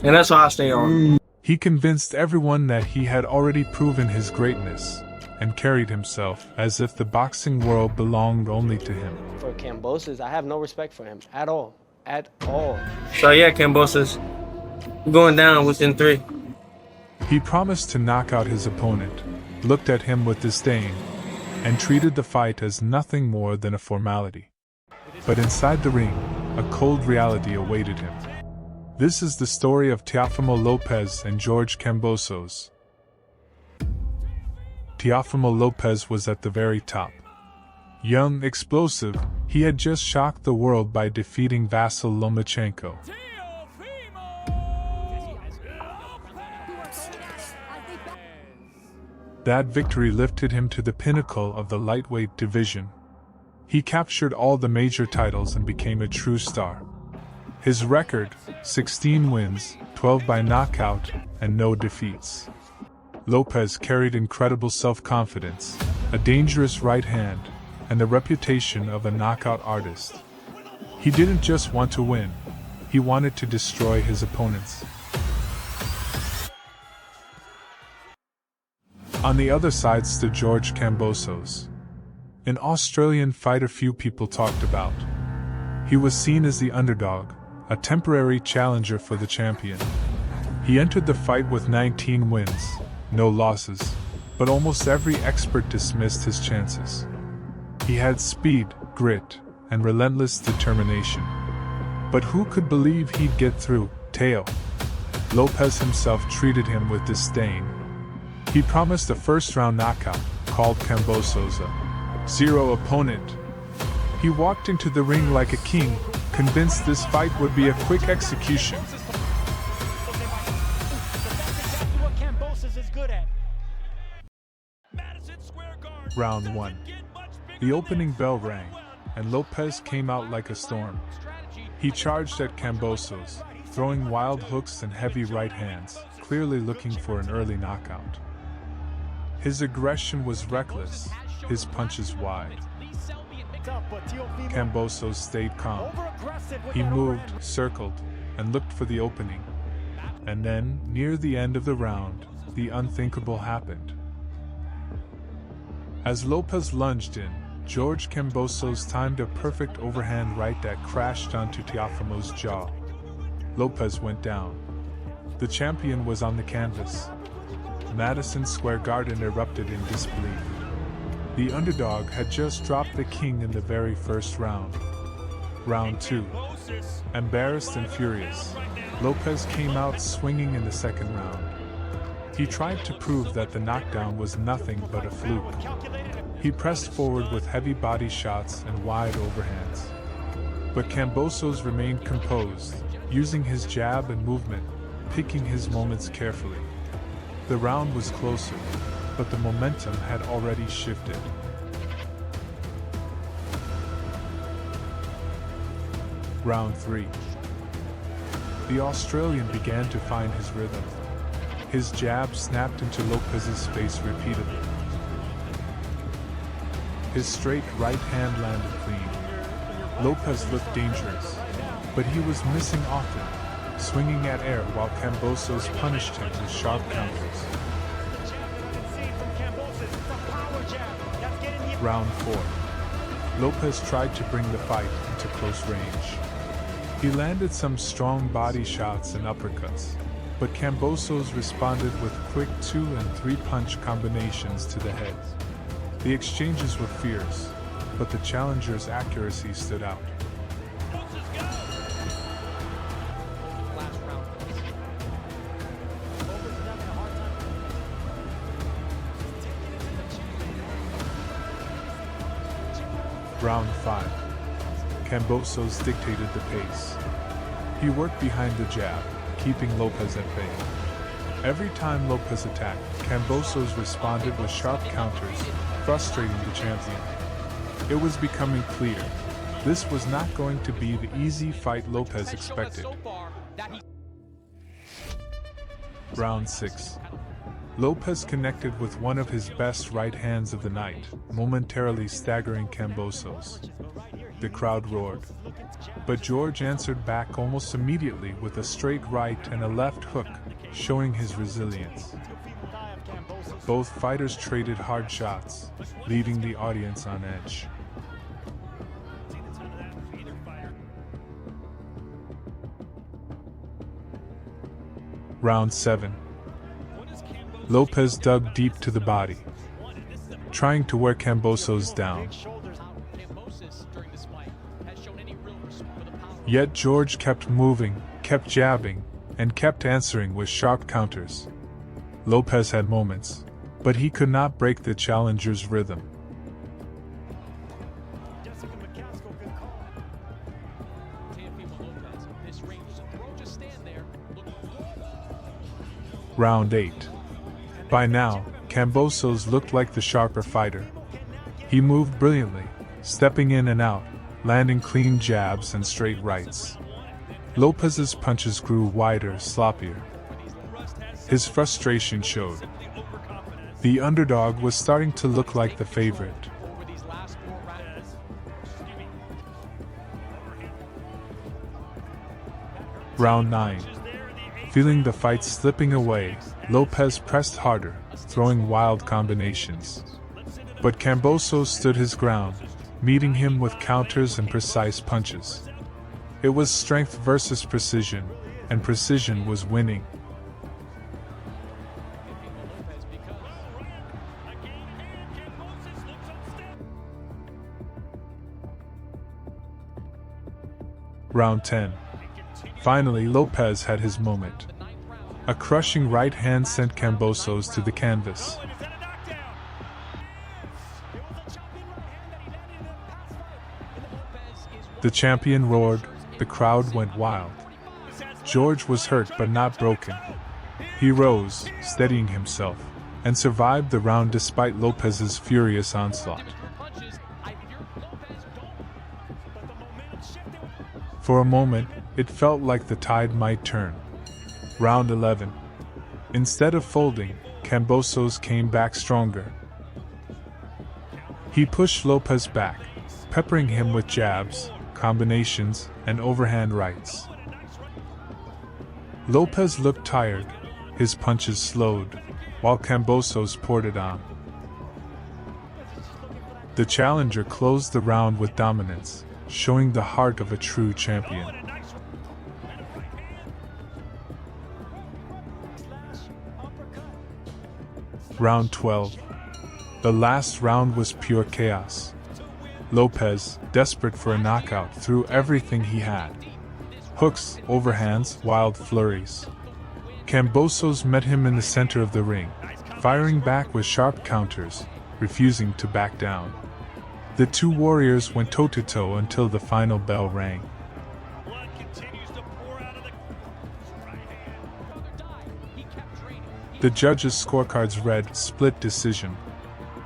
And that's why I stay on. He convinced everyone that he had already proven his greatness, and carried himself as if the boxing world belonged only to him. For Kambosos, I have no respect for him at all. At all. So yeah, Kambosos, going down within 3. He promised to knock out his opponent, looked at him with disdain, and treated the fight as nothing more than a formality. But inside the ring, a cold reality awaited him. This is the story of Teofimo Lopez and George Kambosos. Teofimo Lopez was at the very top. Young, explosive, he had just shocked the world by defeating Vasyl Lomachenko. That victory lifted him to the pinnacle of the lightweight division. He captured all the major titles and became a true star. His record, 16 wins, 12 by knockout, and no defeats. Lopez carried incredible self-confidence, a dangerous right hand, and the reputation of a knockout artist. He didn't just want to win, he wanted to destroy his opponents. On the other side stood George Kambosos, an Australian fighter few people talked about. He was seen as the underdog, a temporary challenger for the champion. He entered the fight with 19 wins, no losses, but almost every expert dismissed his chances. He had speed, grit, and relentless determination. But who could believe he'd get through? Teo. Lopez himself treated him with disdain. He promised a first-round knockout, called Kambosos a zero opponent. He walked into the ring like a king, convinced this fight would be a quick execution. Round 1. The opening bell rang, and Lopez came out like a storm. He charged at Kambosos, throwing wild hooks and heavy right hands, clearly looking for an early knockout. His aggression was reckless, his punches wide. Kambosos stayed calm. He moved, circled, and looked for the opening. And then, near the end of the round, the unthinkable happened. As Lopez lunged in, George Kambosos timed a perfect overhand right that crashed onto Teofimo's jaw. Lopez went down. The champion was on the canvas. Madison Square Garden erupted in disbelief. The underdog had just dropped the king in the very first round. Round 2. Embarrassed and furious, Lopez came out swinging in the second round. He tried to prove that the knockdown was nothing but a fluke. He pressed forward with heavy body shots and wide overhands. But Kambosos remained composed, using his jab and movement, picking his moments carefully. The round was closer, but the momentum had already shifted. Round 3. The Australian began to find his rhythm. His jab snapped into Lopez's face repeatedly. His straight right hand landed clean. Lopez looked dangerous, but he was missing often, swinging at air while Kambosos punished him with sharp counters. Round 4. Lopez tried to bring the fight into close range. He landed some strong body shots and uppercuts, but Kambosos responded with quick 2- and 3-punch combinations to the head. The exchanges were fierce, but the challenger's accuracy stood out. Round 5. Kambosos dictated the pace. He worked behind the jab, keeping Lopez at bay. Every time Lopez attacked, Kambosos responded with sharp counters, frustrating the champion. It was becoming clear. This was not going to be the easy fight Lopez expected. Round 6. Lopez connected with one of his best right hands of the night, momentarily staggering Kambosos. the crowd roared. But George answered back almost immediately with a straight right and a left hook, showing his resilience. Both fighters traded hard shots, leaving the audience on edge. Round 7. Lopez dug deep to the body, trying to wear Kambosos down. Yet George kept moving, kept jabbing, and kept answering with sharp counters. Lopez had moments, but he could not break the challenger's rhythm. Round 8. By now, Kambosos looked like the sharper fighter. He moved brilliantly, stepping in and out, landing clean jabs and straight rights. Lopez's punches grew wider, sloppier. His frustration showed. The underdog was starting to look like the favorite. Round 9. Feeling the fight slipping away, Lopez pressed harder, throwing wild combinations. But Kambosos stood his ground, meeting him with counters and precise punches. It was strength versus precision, and precision was winning. Round 10. Finally, Lopez had his moment. A crushing right hand sent Kambosos to the canvas. The champion roared, the crowd went wild. George was hurt but not broken. He rose, steadying himself, and survived the round despite Lopez's furious onslaught. For a moment, it felt like the tide might turn. Round 11. Instead of folding, Kambosos came back stronger. He pushed Lopez back, peppering him with jabs, combinations, and overhand rights. Lopez looked tired, his punches slowed, while Kambosos poured it on. The challenger closed the round with dominance, showing the heart of a true champion. Round 12. The last round was pure chaos. Lopez, desperate for a knockout, threw everything he had. Hooks, overhands, wild flurries. Kambosos met him in the center of the ring, firing back with sharp counters, refusing to back down. The two warriors went toe-to-toe until the final bell rang. The judges' scorecards read split decision.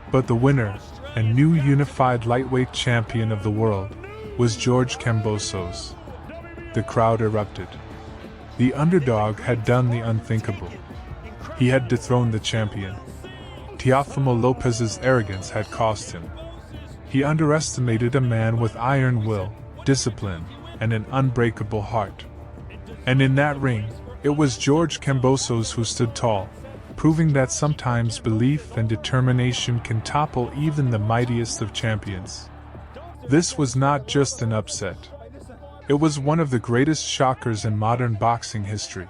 But the winner, a new unified lightweight champion of the world, was George Kambosos. The crowd erupted. The underdog had done the unthinkable. He had dethroned the champion. Teofimo Lopez's arrogance had cost him. He underestimated a man with iron will, discipline, and an unbreakable heart. And in that ring, it was George Kambosos who stood tall, proving that sometimes belief and determination can topple even the mightiest of champions. This was not just an upset. It was one of the greatest shockers in modern boxing history.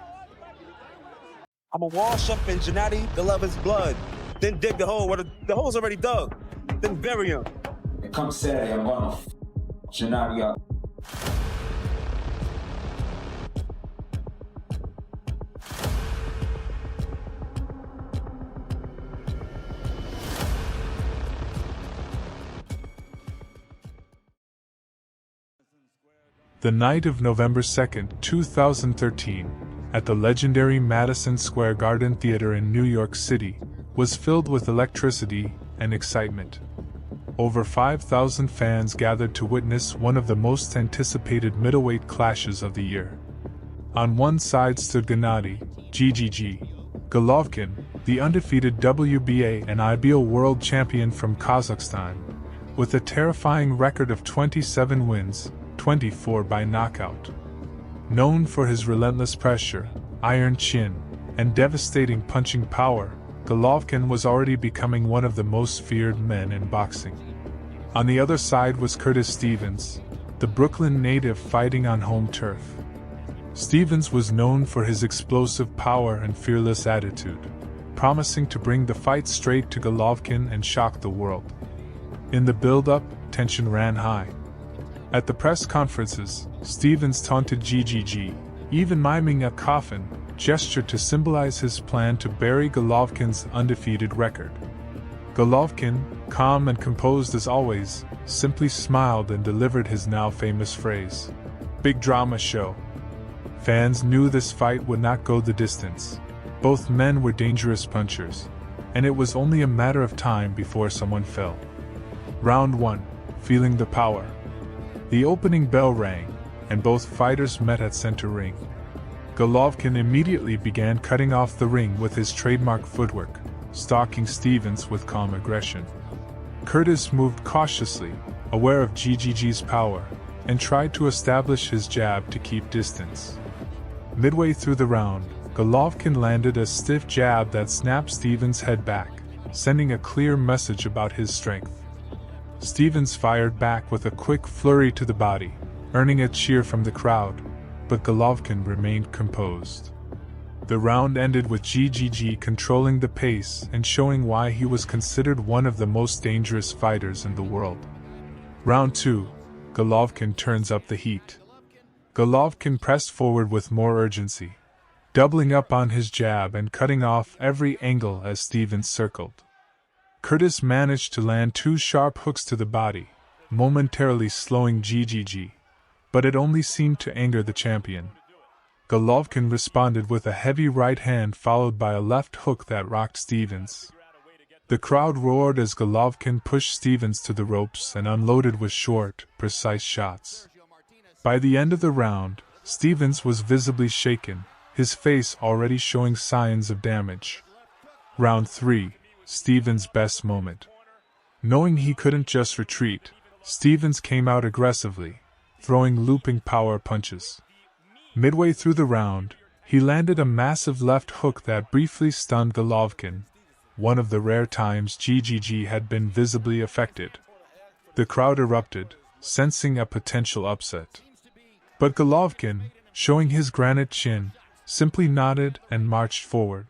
I'ma wash up in Gennady Golovkin's blood, then dig the hole where the hole's already dug, then bury him. Come Saturday, I'm gonna Gennady up. The night of November 2nd, 2013, at the legendary Madison Square Garden Theater in New York City, was filled with electricity and excitement. Over 5,000 fans gathered to witness one of the most anticipated middleweight clashes of the year. On one side stood Gennady (GGG) Golovkin, the undefeated WBA and IBO world champion from Kazakhstan. with a terrifying record of 27 wins, 24 by knockout. Known for his relentless pressure, iron chin, and devastating punching power, Golovkin was already becoming one of the most feared men in boxing. On the other side was Curtis Stevens, the Brooklyn native fighting on home turf. Stevens was known for his explosive power and fearless attitude, promising to bring the fight straight to Golovkin and shock the world. In the build-up, tension ran high. At the press conferences, Stevens taunted GGG, even miming a coffin gesture to symbolize his plan to bury Golovkin's undefeated record. Golovkin, calm and composed as always, simply smiled and delivered his now famous phrase, "Big drama show." Fans knew this fight would not go the distance. Both men were dangerous punchers, and it was only a matter of time before someone fell. Round 1, feeling the power. The opening bell rang, and both fighters met at center ring. Golovkin immediately began cutting off the ring with his trademark footwork, stalking Stevens with calm aggression. Curtis moved cautiously, aware of GGG's power, and tried to establish his jab to keep distance. Midway through the round, Golovkin landed a stiff jab that snapped Stevens' head back, sending a clear message about his strength. Stevens fired back with a quick flurry to the body, earning a cheer from the crowd, but Golovkin remained composed. The round ended with GGG controlling the pace and showing why he was considered one of the most dangerous fighters in the world. Round 2, Golovkin turns up the heat. Golovkin pressed forward with more urgency, doubling up on his jab and cutting off every angle as Stevens circled. Curtis managed to land 2 sharp hooks to the body, momentarily slowing GGG, but it only seemed to anger the champion. Golovkin responded with a heavy right hand followed by a left hook that rocked Stevens. The crowd roared as Golovkin pushed Stevens to the ropes and unloaded with short, precise shots. By the end of the round, Stevens was visibly shaken, his face already showing signs of damage. Round 3, Stevens' best moment. Knowing he couldn't just retreat, Stevens came out aggressively, throwing looping power punches. Midway through the round, he landed a massive left hook that briefly stunned Golovkin, one of the rare times GGG had been visibly affected. The crowd erupted, sensing a potential upset. But Golovkin, showing his granite chin, simply nodded and marched forward.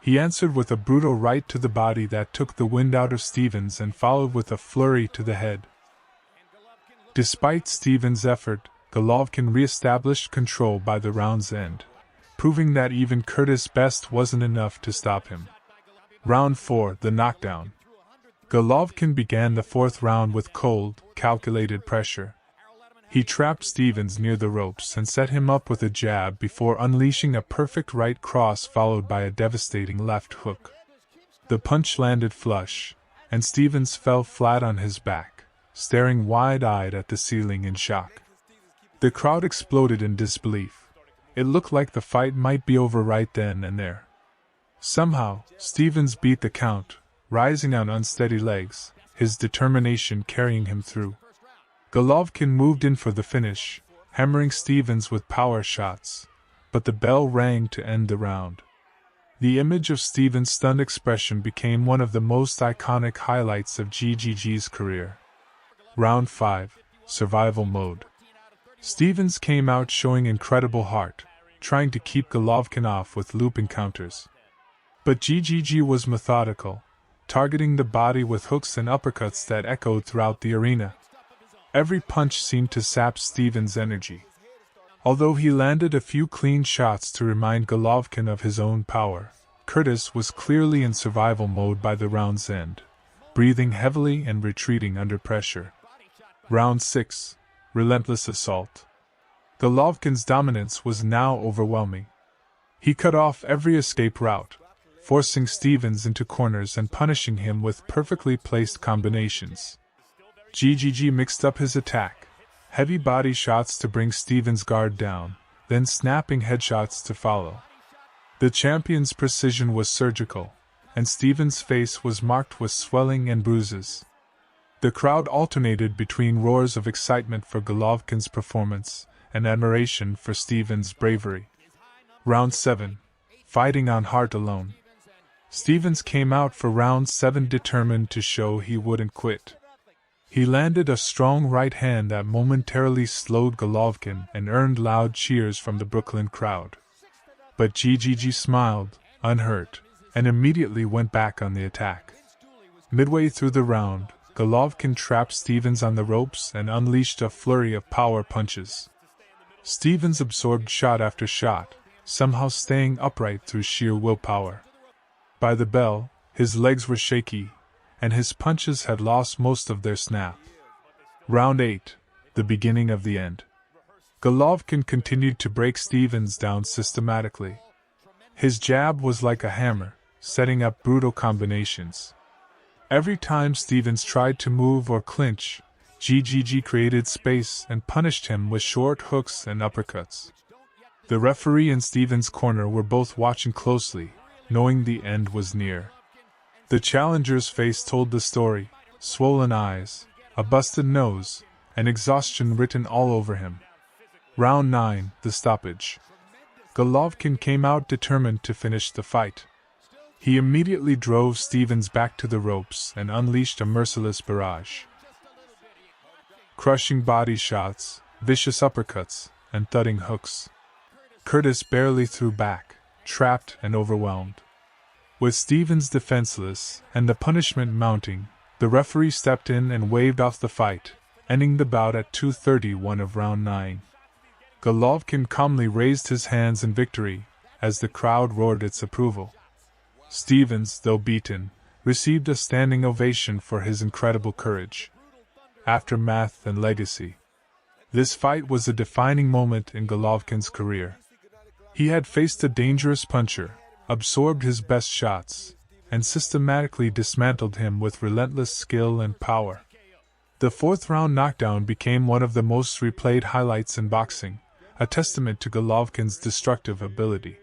He answered with a brutal right to the body that took the wind out of Stevens and followed with a flurry to the head. Despite Stevens' effort, Golovkin re-established control by the round's end, proving that even Curtis' best wasn't enough to stop him. Round 4, the knockdown. Golovkin began the 4th round with cold, calculated pressure. He trapped Stevens near the ropes and set him up with a jab before unleashing a perfect right cross followed by a devastating left hook. The punch landed flush, and Stevens fell flat on his back, staring wide-eyed at the ceiling in shock. The crowd exploded in disbelief. It looked like the fight might be over right then and there. Somehow, Stevens beat the count, rising on unsteady legs, his determination carrying him through. Golovkin moved in for the finish, hammering Stevens with power shots, but the bell rang to end the round. The image of Stevens' stunned expression became one of the most iconic highlights of GGG's career. Round 5, Survival Mode. Stevens came out showing incredible heart, trying to keep Golovkin off with looping counters. But GGG was methodical, targeting the body with hooks and uppercuts that echoed throughout the arena. Every punch seemed to sap Stevens' energy. Although he landed a few clean shots to remind Golovkin of his own power, Curtis was clearly in survival mode by the round's end, breathing heavily and retreating under pressure. Round 6, Relentless Assault. Golovkin's dominance was now overwhelming. He cut off every escape route, forcing Stevens into corners and punishing him with perfectly placed combinations. GGG mixed up his attack, heavy body shots to bring Stevens' guard down, then snapping headshots to follow. The champion's precision was surgical, and Stevens' face was marked with swelling and bruises. The crowd alternated between roars of excitement for Golovkin's performance and admiration for Stevens' bravery. Round 7. Fighting on heart alone. Stevens came out for round 7 determined to show he wouldn't quit. He landed a strong right hand that momentarily slowed Golovkin and earned loud cheers from the Brooklyn crowd. But GGG smiled, unhurt, and immediately went back on the attack. Midway through the round, Golovkin trapped Stevens on the ropes and unleashed a flurry of power punches. Stevens absorbed shot after shot, somehow staying upright through sheer willpower. By the bell, his legs were shaky, and his punches had lost most of their snap. Round 8, the beginning of the end. Golovkin continued to break Stevens down systematically. His jab was like a hammer, setting up brutal combinations. Every time Stevens tried to move or clinch, GGG created space and punished him with short hooks and uppercuts. The referee and Stevens' corner were both watching closely, knowing the end was near. The challenger's face told the story: swollen eyes, a busted nose, and exhaustion written all over him. Round 9, the stoppage. Golovkin came out determined to finish the fight. He immediately drove Stevens back to the ropes and unleashed a merciless barrage. Crushing body shots, vicious uppercuts, and thudding hooks. Curtis barely threw back, trapped and overwhelmed. With Stevens defenseless and the punishment mounting, the referee stepped in and waved off the fight, ending the bout at 2:31 of round 9. Golovkin calmly raised his hands in victory, as the crowd roared its approval. Stevens, though beaten, received a standing ovation for his incredible courage, aftermath, and legacy. This fight was a defining moment in Golovkin's career. He had faced a dangerous puncher, absorbed his best shots, and systematically dismantled him with relentless skill and power. The fourth-round knockdown became one of the most replayed highlights in boxing, a testament to Golovkin's destructive ability.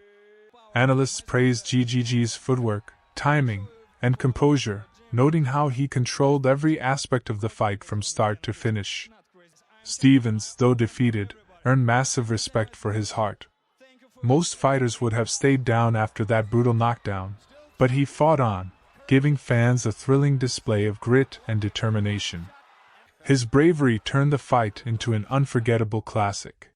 Analysts praised GGG's footwork, timing, and composure, noting how he controlled every aspect of the fight from start to finish. Stevens, though defeated, earned massive respect for his heart. Most fighters would have stayed down after that brutal knockdown, but he fought on, giving fans a thrilling display of grit and determination. His bravery turned the fight into an unforgettable classic.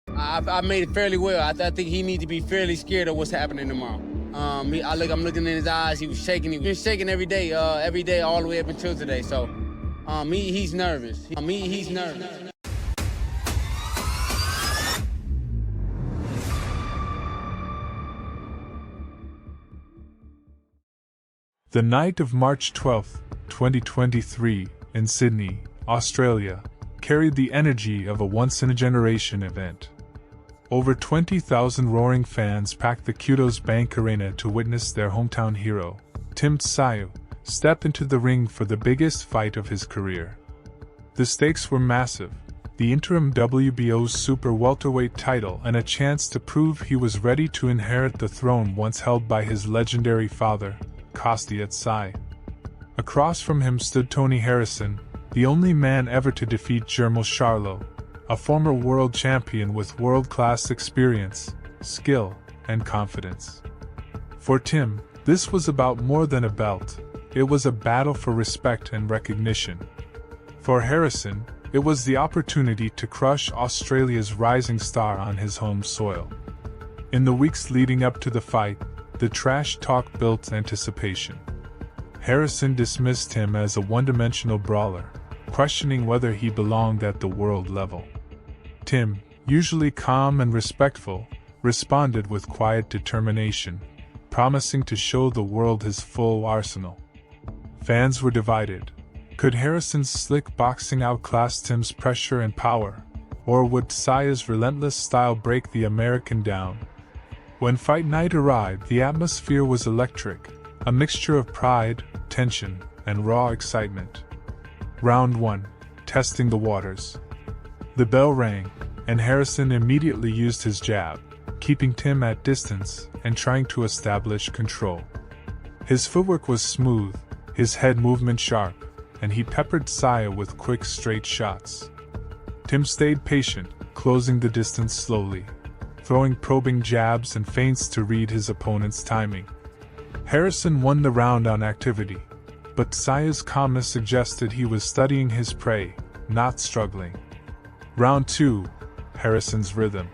I made it fairly well. I think he needs to be fairly scared of what's happening tomorrow. I'm looking in his eyes. He was shaking. He's been shaking every day all the way up until today. So, he's nervous. He's nervous. The night of March 12, 2023, in Sydney, Australia, carried the energy of a once-in-a-generation event. Over 20,000 roaring fans packed the Kudos Bank Arena to witness their hometown hero, Tim Tszyu, step into the ring for the biggest fight of his career. The stakes were massive: the interim WBO super welterweight title and a chance to prove he was ready to inherit the throne once held by his legendary father, Kostya Tszyu. Across from him stood Tony Harrison, the only man ever to defeat Jermel Charlo, a former world champion with world-class experience, skill, and confidence. For Tim, this was about more than a belt. It was a battle for respect and recognition. For Harrison, it was the opportunity to crush Australia's rising star on his home soil. In the weeks leading up to the fight, the trash talk built anticipation. Harrison dismissed him as a one-dimensional brawler, questioning whether he belonged at the world level. Tim, usually calm and respectful, responded with quiet determination, promising to show the world his full arsenal. Fans were divided. Could Harrison's slick boxing outclass Tim's pressure and power, or would Tsayu's relentless style break the American down? When fight night arrived, the atmosphere was electric, a mixture of pride, tension, and raw excitement. Round 1, testing the waters. The bell rang, and Harrison immediately used his jab, keeping Tim at distance and trying to establish control. His footwork was smooth, his head movement sharp, and he peppered Saya with quick straight shots. Tim stayed patient, closing the distance slowly, throwing probing jabs and feints to read his opponent's timing. Harrison won the round on activity, but Saya's calmness suggested he was studying his prey, not struggling. Round 2, Harrison's rhythm.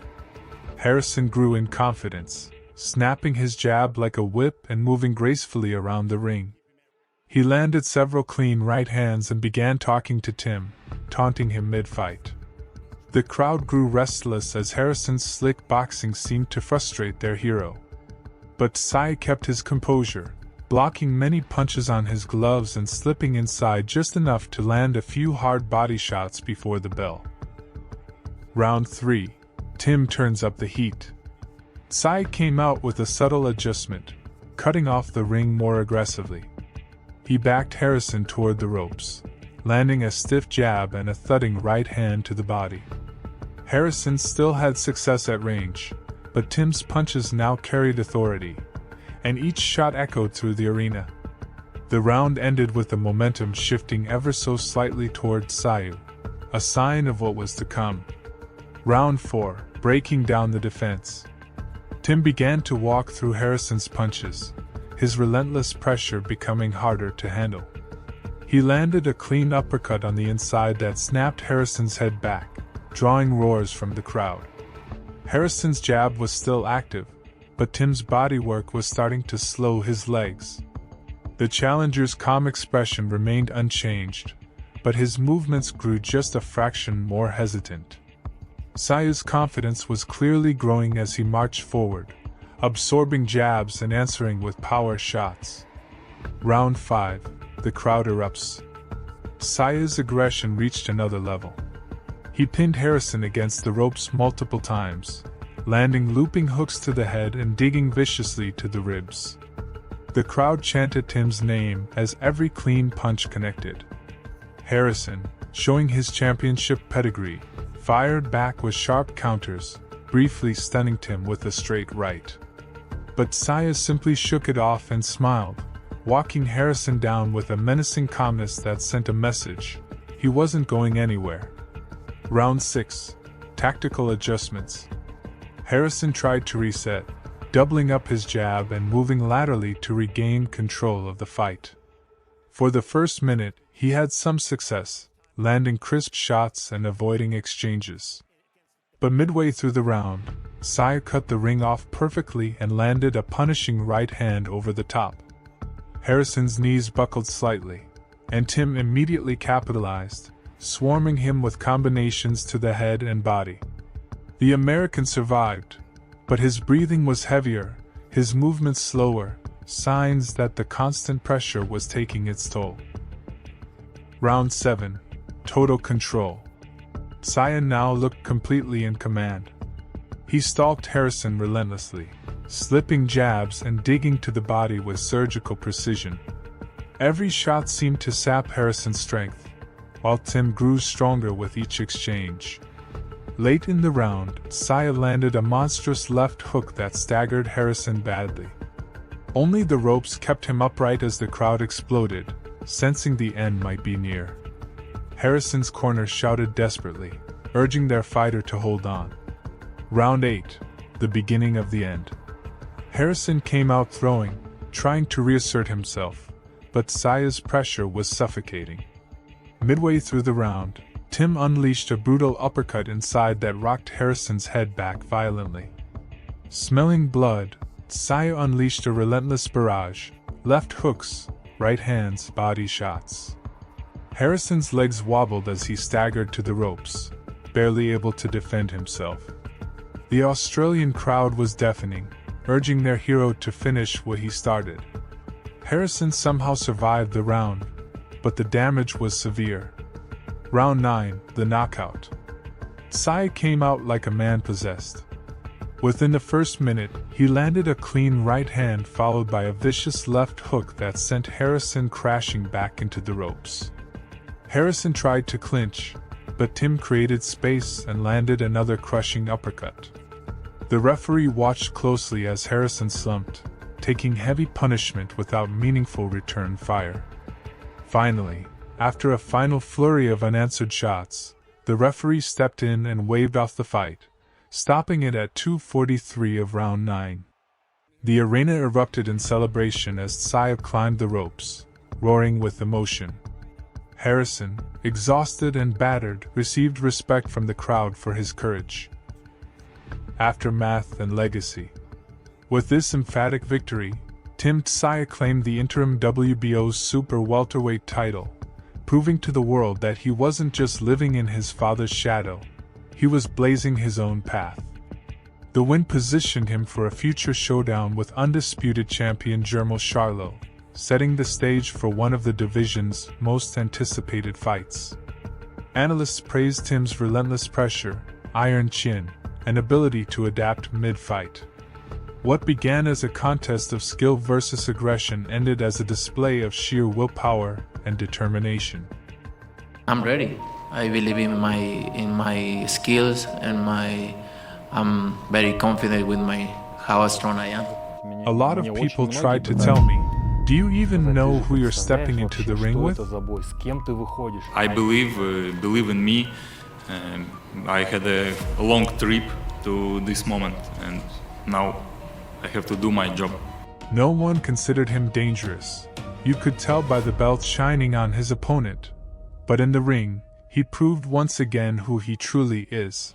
Harrison grew in confidence, snapping his jab like a whip and moving gracefully around the ring. He landed several clean right hands and began talking to Tim, taunting him mid-fight. The crowd grew restless as Harrison's slick boxing seemed to frustrate their hero. But Saya kept his composure, blocking many punches on his gloves and slipping inside just enough to land a few hard body shots before the bell. Round 3. Tim turns up the heat. Saya came out with a subtle adjustment, cutting off the ring more aggressively. He backed Harrison toward the ropes, landing a stiff jab and a thudding right hand to the body. Harrison still had success at range, but Tim's punches now carried authority, and each shot echoed through the arena. The round ended with the momentum shifting ever so slightly toward Saya, a sign of what was to come. Round 4, breaking down the defense. Tim began to walk through Harrison's punches, his relentless pressure becoming harder to handle. He landed a clean uppercut on the inside that snapped Harrison's head back, drawing roars from the crowd. Harrison's jab was still active, but Tim's bodywork was starting to slow his legs. The challenger's calm expression remained unchanged, but his movements grew just a fraction more hesitant. Saya's confidence was clearly growing as he marched forward, absorbing jabs and answering with power shots. Round 5, the crowd erupts. Saya's aggression reached another level. He pinned Harrison against the ropes multiple times, landing looping hooks to the head and digging viciously to the ribs. The crowd chanted Tim's name as every clean punch connected. Harrison, showing his championship pedigree, fired back with sharp counters, briefly stunning Tim with a straight right. But Saya simply shook it off and smiled, walking Harrison down with a menacing calmness that sent a message: he wasn't going anywhere. Round 6, tactical adjustments. Harrison tried to reset, doubling up his jab and moving laterally to regain control of the fight. For the first minute, he had some success, landing crisp shots and avoiding exchanges. But midway through the round, Saya cut the ring off perfectly and landed a punishing right hand over the top. Harrison's knees buckled slightly, and Tim immediately capitalized, swarming him with combinations to the head and body. The American survived, but his breathing was heavier, his movements slower, signs that the constant pressure was taking its toll. Round 7, total control. Saya now looked completely in command. He stalked Harrison relentlessly, slipping jabs and digging to the body with surgical precision. Every shot seemed to sap Harrison's strength, while Tim grew stronger with each exchange. Late in the round, Saya landed a monstrous left hook that staggered Harrison badly. Only the ropes kept him upright as the crowd exploded, sensing the end might be near. Harrison's corner shouted desperately, urging their fighter to hold on. Round 8, the beginning of the end. Harrison came out throwing, trying to reassert himself, but Saya's pressure was suffocating. Midway through the round, Tim unleashed a brutal uppercut inside that rocked Harrison's head back violently. Smelling blood, Saya unleashed a relentless barrage, left hooks, right hands, body shots. Harrison's legs wobbled as he staggered to the ropes, barely able to defend himself. The Australian crowd was deafening, urging their hero to finish what he started. Harrison somehow survived the round, but the damage was severe. Round 9, the knockout. Saya came out like a man possessed. Within the first minute, he landed a clean right hand followed by a vicious left hook that sent Harrison crashing back into the ropes. Harrison tried to clinch, but Tim created space and landed another crushing uppercut. The referee watched closely as Harrison slumped, taking heavy punishment without meaningful return fire. Finally, After a final flurry of unanswered shots, the referee stepped in and waved off the fight, stopping it at 2:43 of round 9. The arena erupted in celebration as Saya climbed the ropes, roaring with emotion. Harrison, exhausted and battered, received respect from the crowd for his courage. Aftermath and legacy. With this emphatic victory, Tim Tsaya claimed the interim WBO's super welterweight title, proving to the world that he wasn't just living in his father's shadow, he was blazing his own path. The win positioned him for a future showdown with undisputed champion Jermel Charlo, setting the stage for one of the division's most anticipated fights. Analysts praised Tim's relentless pressure, iron chin, and ability to adapt mid-fight. What began as a contest of skill versus aggression ended as a display of sheer willpower and determination. I'm ready. I believe in my skills and I'm very confident with how strong I am. A lot of people tried to tell me, do you even know who you're stepping into the ring with? I believe in me. I had a long trip to this moment, and now I have to do my job. No one considered him dangerous. You could tell by the belt shining on his opponent. But in the ring, he proved once again who he truly is.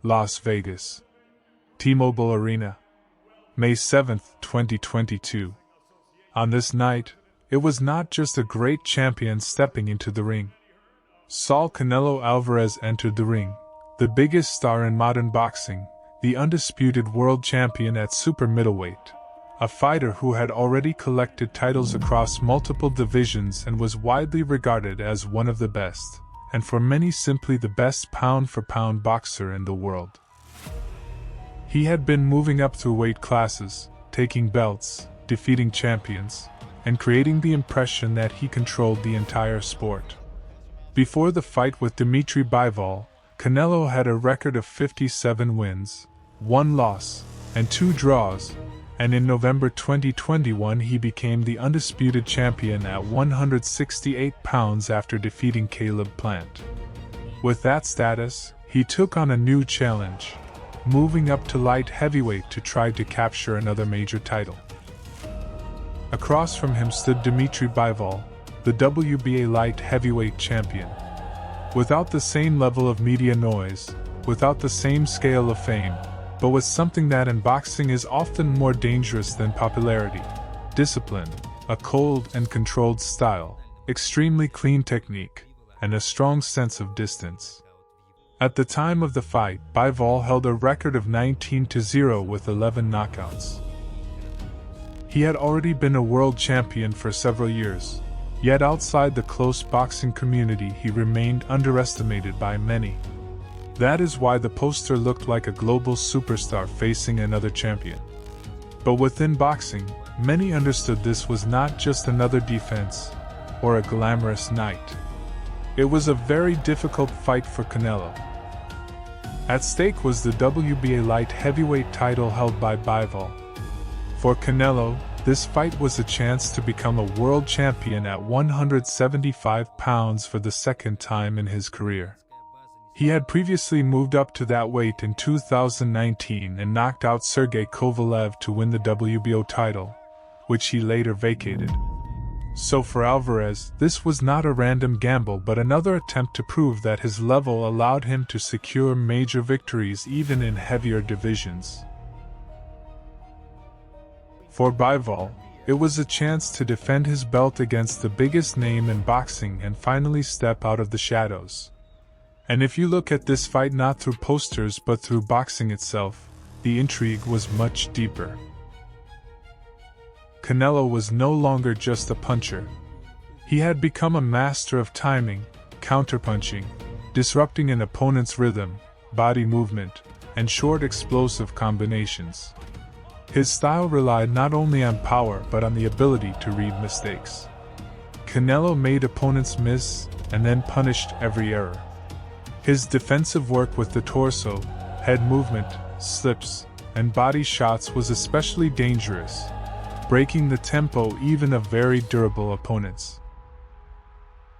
Las Vegas, T-Mobile Arena, May 7, 2022. On this night, it was not just a great champion stepping into the ring. Saul Canelo Alvarez entered the ring, the biggest star in modern boxing, the undisputed world champion at super middleweight, a fighter who had already collected titles across multiple divisions and was widely regarded as one of the best, and for many simply the best pound-for-pound boxer in the world. He had been moving up through weight classes, taking belts, defeating champions, and creating the impression that he controlled the entire sport. Before the fight with Dimitri Bivol, Canelo had a record of 57 wins, 1 loss, and 2 draws, and in November 2021 he became the undisputed champion at 168 pounds after defeating Caleb Plant. With that status, he took on a new challenge, moving up to light heavyweight to try to capture another major title. Across from him stood Dimitri Bivol, the WBA light heavyweight champion. Without the same level of media noise, without the same scale of fame, but with something that in boxing is often more dangerous than popularity: discipline, a cold and controlled style, extremely clean technique, and a strong sense of distance. At the time of the fight, Bivol held a record of 19-0 with 11 knockouts. He had already been a world champion for several years, yet outside the close boxing community he remained underestimated by many. That is why the poster looked like a global superstar facing another champion. But within boxing, many understood this was not just another defense or a glamorous night. It was a very difficult fight for Canelo. At stake was the WBA light heavyweight title held by Bivol. For Canelo, this fight was a chance to become a world champion at 175 pounds for the second time in his career. He had previously moved up to that weight in 2019 and knocked out Sergey Kovalev to win the WBO title, which he later vacated. So for Alvarez, this was not a random gamble but another attempt to prove that his level allowed him to secure major victories even in heavier divisions. For Bivol, it was a chance to defend his belt against the biggest name in boxing and finally step out of the shadows. And if you look at this fight not through posters but through boxing itself, the intrigue was much deeper. Canelo was no longer just a puncher. He had become a master of timing, counterpunching, disrupting an opponent's rhythm, body movement, and short explosive combinations. His style relied not only on power but on the ability to read mistakes. Canelo made opponents miss and then punished every error. His defensive work with the torso, head movement, slips, and body shots was especially dangerous, breaking the tempo even of very durable opponents.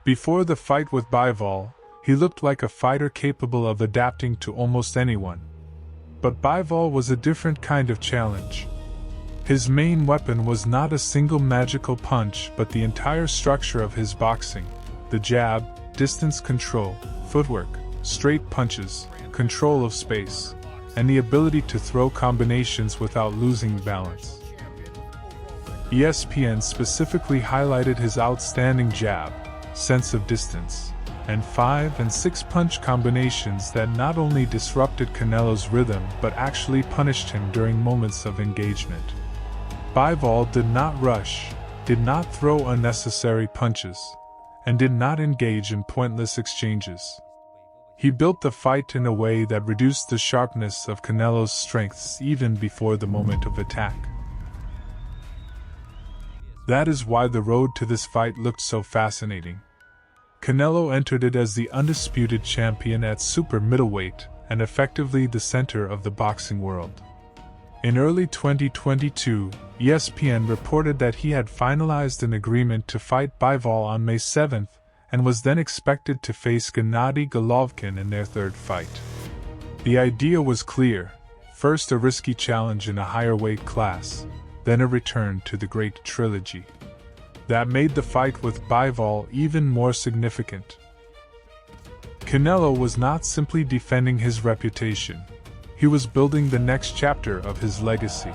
Before the fight with Bivol, he looked like a fighter capable of adapting to almost anyone. But Bivol was a different kind of challenge. His main weapon was not a single magical punch but the entire structure of his boxing: the jab, distance control, footwork, straight punches, control of space, and the ability to throw combinations without losing balance. ESPN specifically highlighted his outstanding jab, sense of distance, and 5 and 6 punch combinations that not only disrupted Canelo's rhythm but actually punished him during moments of engagement. Bivol did not rush, did not throw unnecessary punches, and did not engage in pointless exchanges. He built the fight in a way that reduced the sharpness of Canelo's strengths even before the moment of attack. That is why the road to this fight looked so fascinating. Canelo entered it as the undisputed champion at super middleweight and effectively the center of the boxing world. In early 2022, ESPN reported that he had finalized an agreement to fight Bivol on May 7th and was then expected to face Gennady Golovkin in their third fight. The idea was clear: first a risky challenge in a higher weight class, then a return to the great trilogy. That made the fight with Bivol even more significant. Canelo was not simply defending his reputation. He was building the next chapter of his legacy.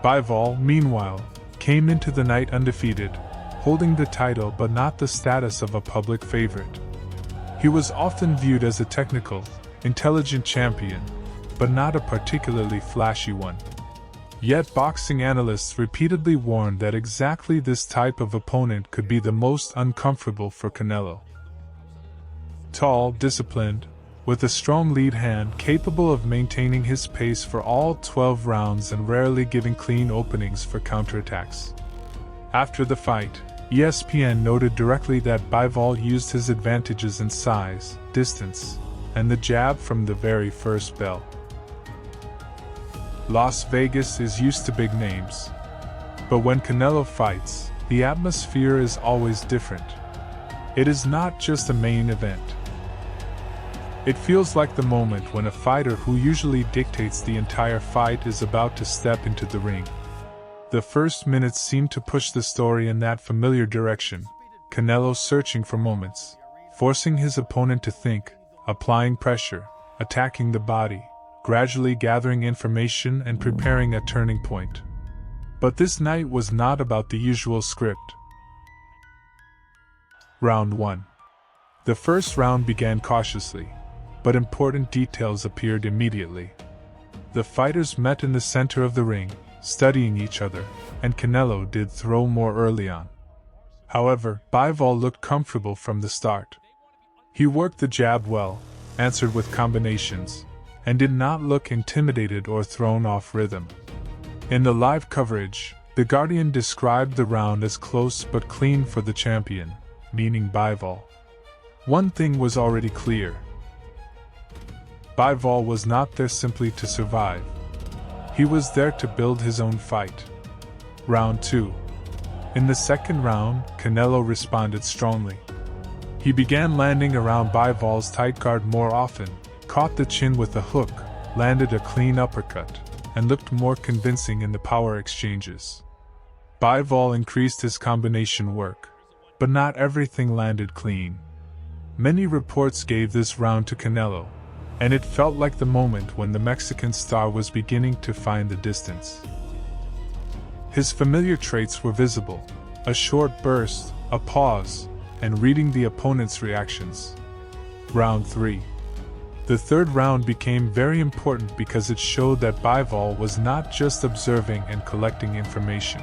Bivol, meanwhile, came into the night undefeated, holding the title but not the status of a public favorite. He was often viewed as a technical, intelligent champion, but not a particularly flashy one. Yet boxing analysts repeatedly warned that exactly this type of opponent could be the most uncomfortable for Canelo. Tall, disciplined, with a strong lead hand capable of maintaining his pace for all 12 rounds and rarely giving clean openings for counterattacks. After the fight, ESPN noted directly that Bivol used his advantages in size, distance, and the jab from the very first bell. Las Vegas is used to big names. But when Canelo fights, the atmosphere is always different. It is not just a main event. It feels like the moment when a fighter who usually dictates the entire fight is about to step into the ring. The first minutes seem to push the story in that familiar direction, Canelo searching for moments, forcing his opponent to think, applying pressure, attacking the body, gradually gathering information and preparing a turning point. But this night was not about the usual script. Round 1. The first round began cautiously, but important details appeared immediately. The fighters met in the center of the ring, studying each other, and Canelo did throw more early on. However, Bivol looked comfortable from the start. He worked the jab well, answered with combinations, and did not look intimidated or thrown off rhythm. In the live coverage, The Guardian described the round as close but clean for the champion, meaning Bivol. One thing was already clear. Bivol was not there simply to survive. He was there to build his own fight. Round 2. In the second round, Canelo responded strongly. He began landing around Bivol's tight guard more often, caught the chin with a hook, landed a clean uppercut, and looked more convincing in the power exchanges. Bivol increased his combination work, but not everything landed clean. Many reports gave this round to Canelo, and it felt like the moment when the Mexican star was beginning to find the distance. His familiar traits were visible: a short burst, a pause, and reading the opponent's reactions. Round 3. The third round became very important because it showed that Bivol was not just observing and collecting information.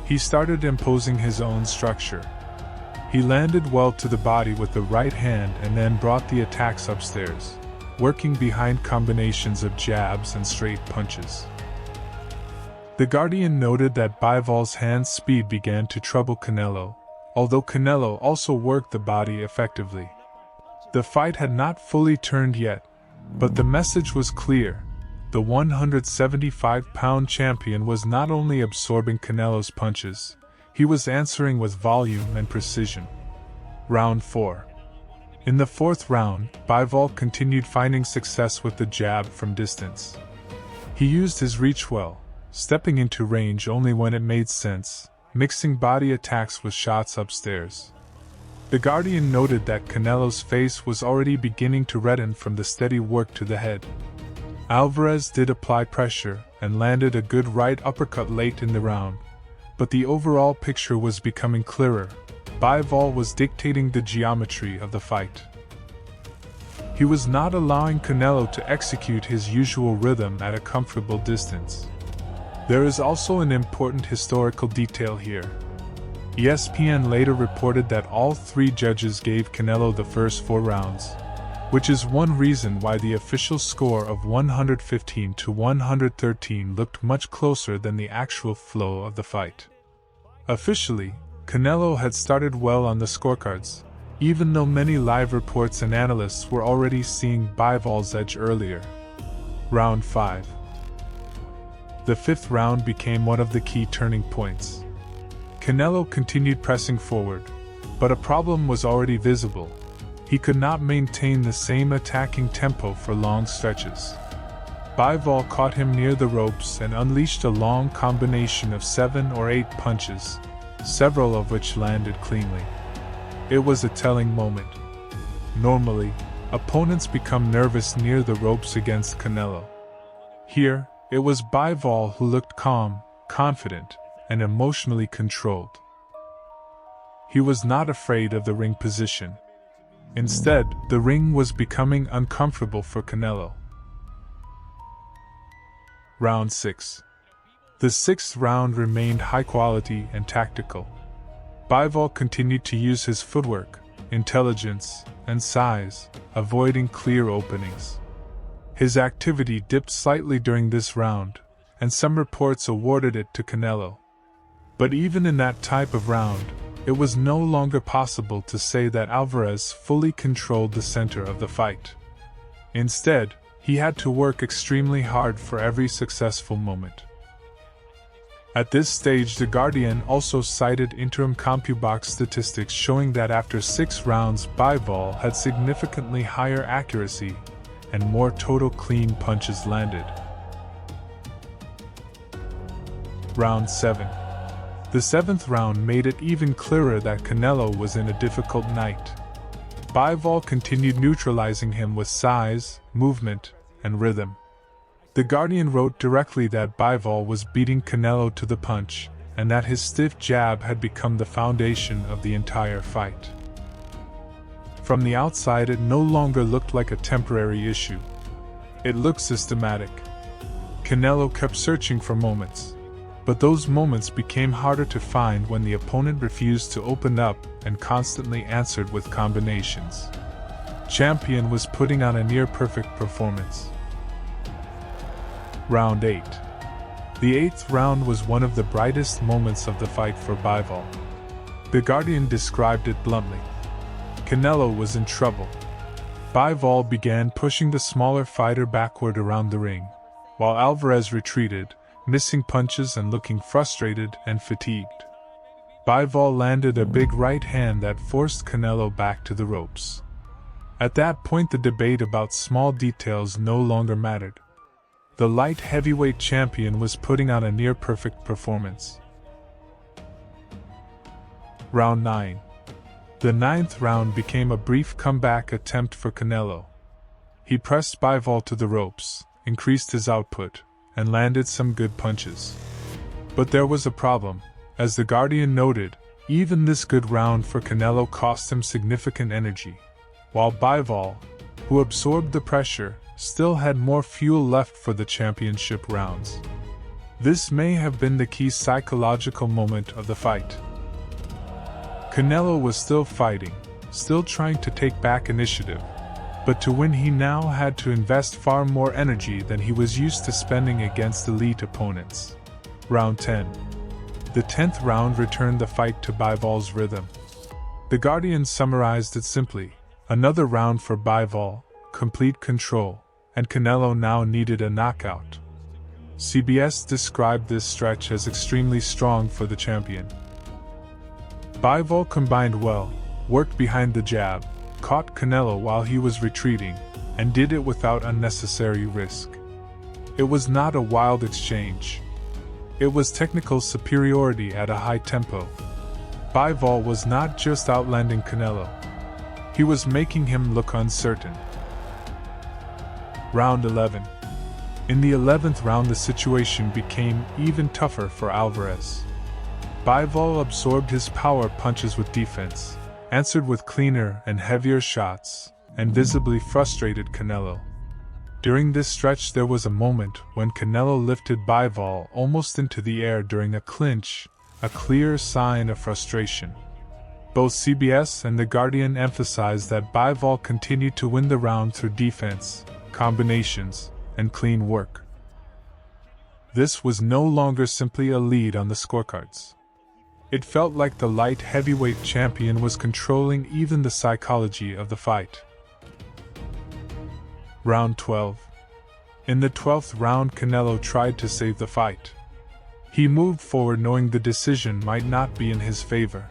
He started imposing his own structure. He landed well to the body with the right hand and then brought the attacks upstairs, working behind combinations of jabs and straight punches. The Guardian noted that Bivall's hand speed began to trouble Canelo, although Canelo also worked the body effectively. The fight had not fully turned yet, but the message was clear. The 175-pound champion was not only absorbing Canelo's punches, he was answering with volume and precision. Round 4. In the fourth round, Bivall continued finding success with the jab from distance. He used his reach well, stepping into range only when it made sense, mixing body attacks with shots upstairs. The Guardian noted that Canelo's face was already beginning to redden from the steady work to the head. Alvarez did apply pressure and landed a good right uppercut late in the round, but the overall picture was becoming clearer. Bivall was dictating the geometry of the fight. He was not allowing Canelo to execute his usual rhythm at a comfortable distance. There is also an important historical detail here. ESPN later reported that all 3 judges gave Canelo the first 4 rounds, which is one reason why the official score of 115 to 113 looked much closer than the actual flow of the fight. Officially, Canelo had started well on the scorecards, even though many live reports and analysts were already seeing Bivall's edge earlier. Round 5. The 5th round became one of the key turning points. Canelo continued pressing forward, but a problem was already visible. He could not maintain the same attacking tempo for long stretches. Bivall caught him near the ropes and unleashed a long combination of 7 or 8 punches, several of which landed cleanly. It was a telling moment. Normally, opponents become nervous near the ropes against Canelo. Here, it was Bivall who looked calm, confident, and emotionally controlled. He was not afraid of the ring position. Instead, the ring was becoming uncomfortable for Canelo. Round 6. The 6th round remained high quality and tactical. Bivall continued to use his footwork, intelligence, and size, avoiding clear openings. His activity dipped slightly during this round, and some reports awarded it to Canelo. But even in that type of round, it was no longer possible to say that Alvarez fully controlled the center of the fight. Instead, he had to work extremely hard for every successful moment. At this stage, The Guardian also cited interim CompuBox statistics showing that after 6 rounds, Bivall had significantly higher accuracy and more total clean punches landed. Round 7. The 7th round made it even clearer that Canelo was in a difficult night. Bivall continued neutralizing him with size, movement, and rhythm. The Guardian wrote directly that Bivall was beating Canelo to the punch, and that his stiff jab had become the foundation of the entire fight. From the outside, it no longer looked like a temporary issue. It looked systematic. Canelo kept searching for moments, but those moments became harder to find when the opponent refused to open up and constantly answered with combinations. Champion was putting on a near-perfect performance. Round 8. The 8th round was one of the brightest moments of the fight for Bivall. The Guardian described it bluntly. Canelo was in trouble. Bivall began pushing the smaller fighter backward around the ring, while Alvarez retreated, missing punches and looking frustrated and fatigued. Bivall landed a big right hand that forced Canelo back to the ropes. At that point, the debate about small details no longer mattered. The light heavyweight champion was putting on a near-perfect performance. Round 9. The 9th round became a brief comeback attempt for Canelo. He pressed Bivall to the ropes, increased his output, and landed some good punches. But there was a problem. As The Guardian noted, even this good round for Canelo cost him significant energy, while Bivall, who absorbed the pressure, still had more fuel left for the championship rounds. This may have been the key psychological moment of the fight. Canelo was still fighting, still trying to take back initiative, but to win he now had to invest far more energy than he was used to spending against elite opponents. Round 10. The 10th round returned the fight to Bivol rhythm. The Guardian summarized it simply: another round for Bivol, complete control, and Canelo now needed a knockout. CBS described this stretch as extremely strong for the champion. Bivol combined well, worked behind the jab, caught Canelo while he was retreating, and did it without unnecessary risk. It was not a wild exchange. It was technical superiority at a high tempo. Bivol was not just outlanding Canelo. He was making him look uncertain. Round 11. In the 11th round the situation became even tougher for Alvarez. Bivol absorbed his power punches with defense, answered with cleaner and heavier shots, and visibly frustrated Canelo. During this stretch there was a moment when Canelo lifted Bivol almost into the air during a clinch, a clear sign of frustration. Both CBS and The Guardian emphasized that Bivol continued to win the round through defense, combinations, and clean work. This was no longer simply a lead on the scorecards. It felt like the light heavyweight champion was controlling even the psychology of the fight. Round 12. In the 12th round Canelo tried to save the fight. He moved forward knowing the decision might not be in his favor.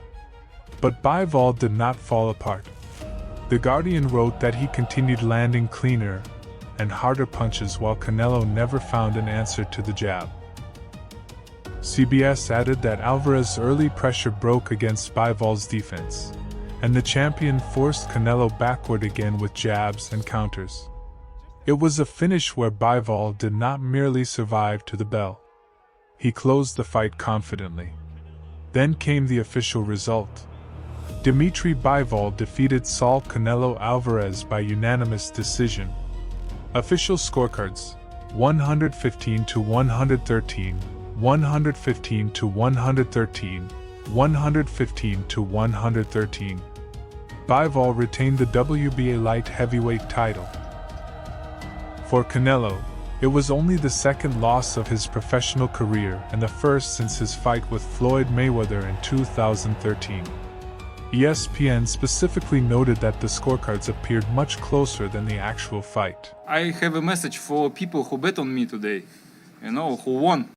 But Bivol did not fall apart. The Guardian wrote that he continued landing cleaner and harder punches while Canelo never found an answer to the jab. CBS added that Alvarez's early pressure broke against Bivol's defense, and the champion forced Canelo backward again with jabs and counters. It was a finish where Bivol did not merely survive to the bell. He closed the fight confidently. Then came the official result. Dimitri Bivol defeated Saul Canelo Alvarez by unanimous decision. Official scorecards: 115 to 113, 115 to 113, 115 to 113. Bivol retained the WBA light heavyweight title. For Canelo, it was only the second loss of his professional career and the first since his fight with Floyd Mayweather in 2013. ESPN specifically noted that the scorecards appeared much closer than the actual fight. I have a message for people who bet on me today, who won.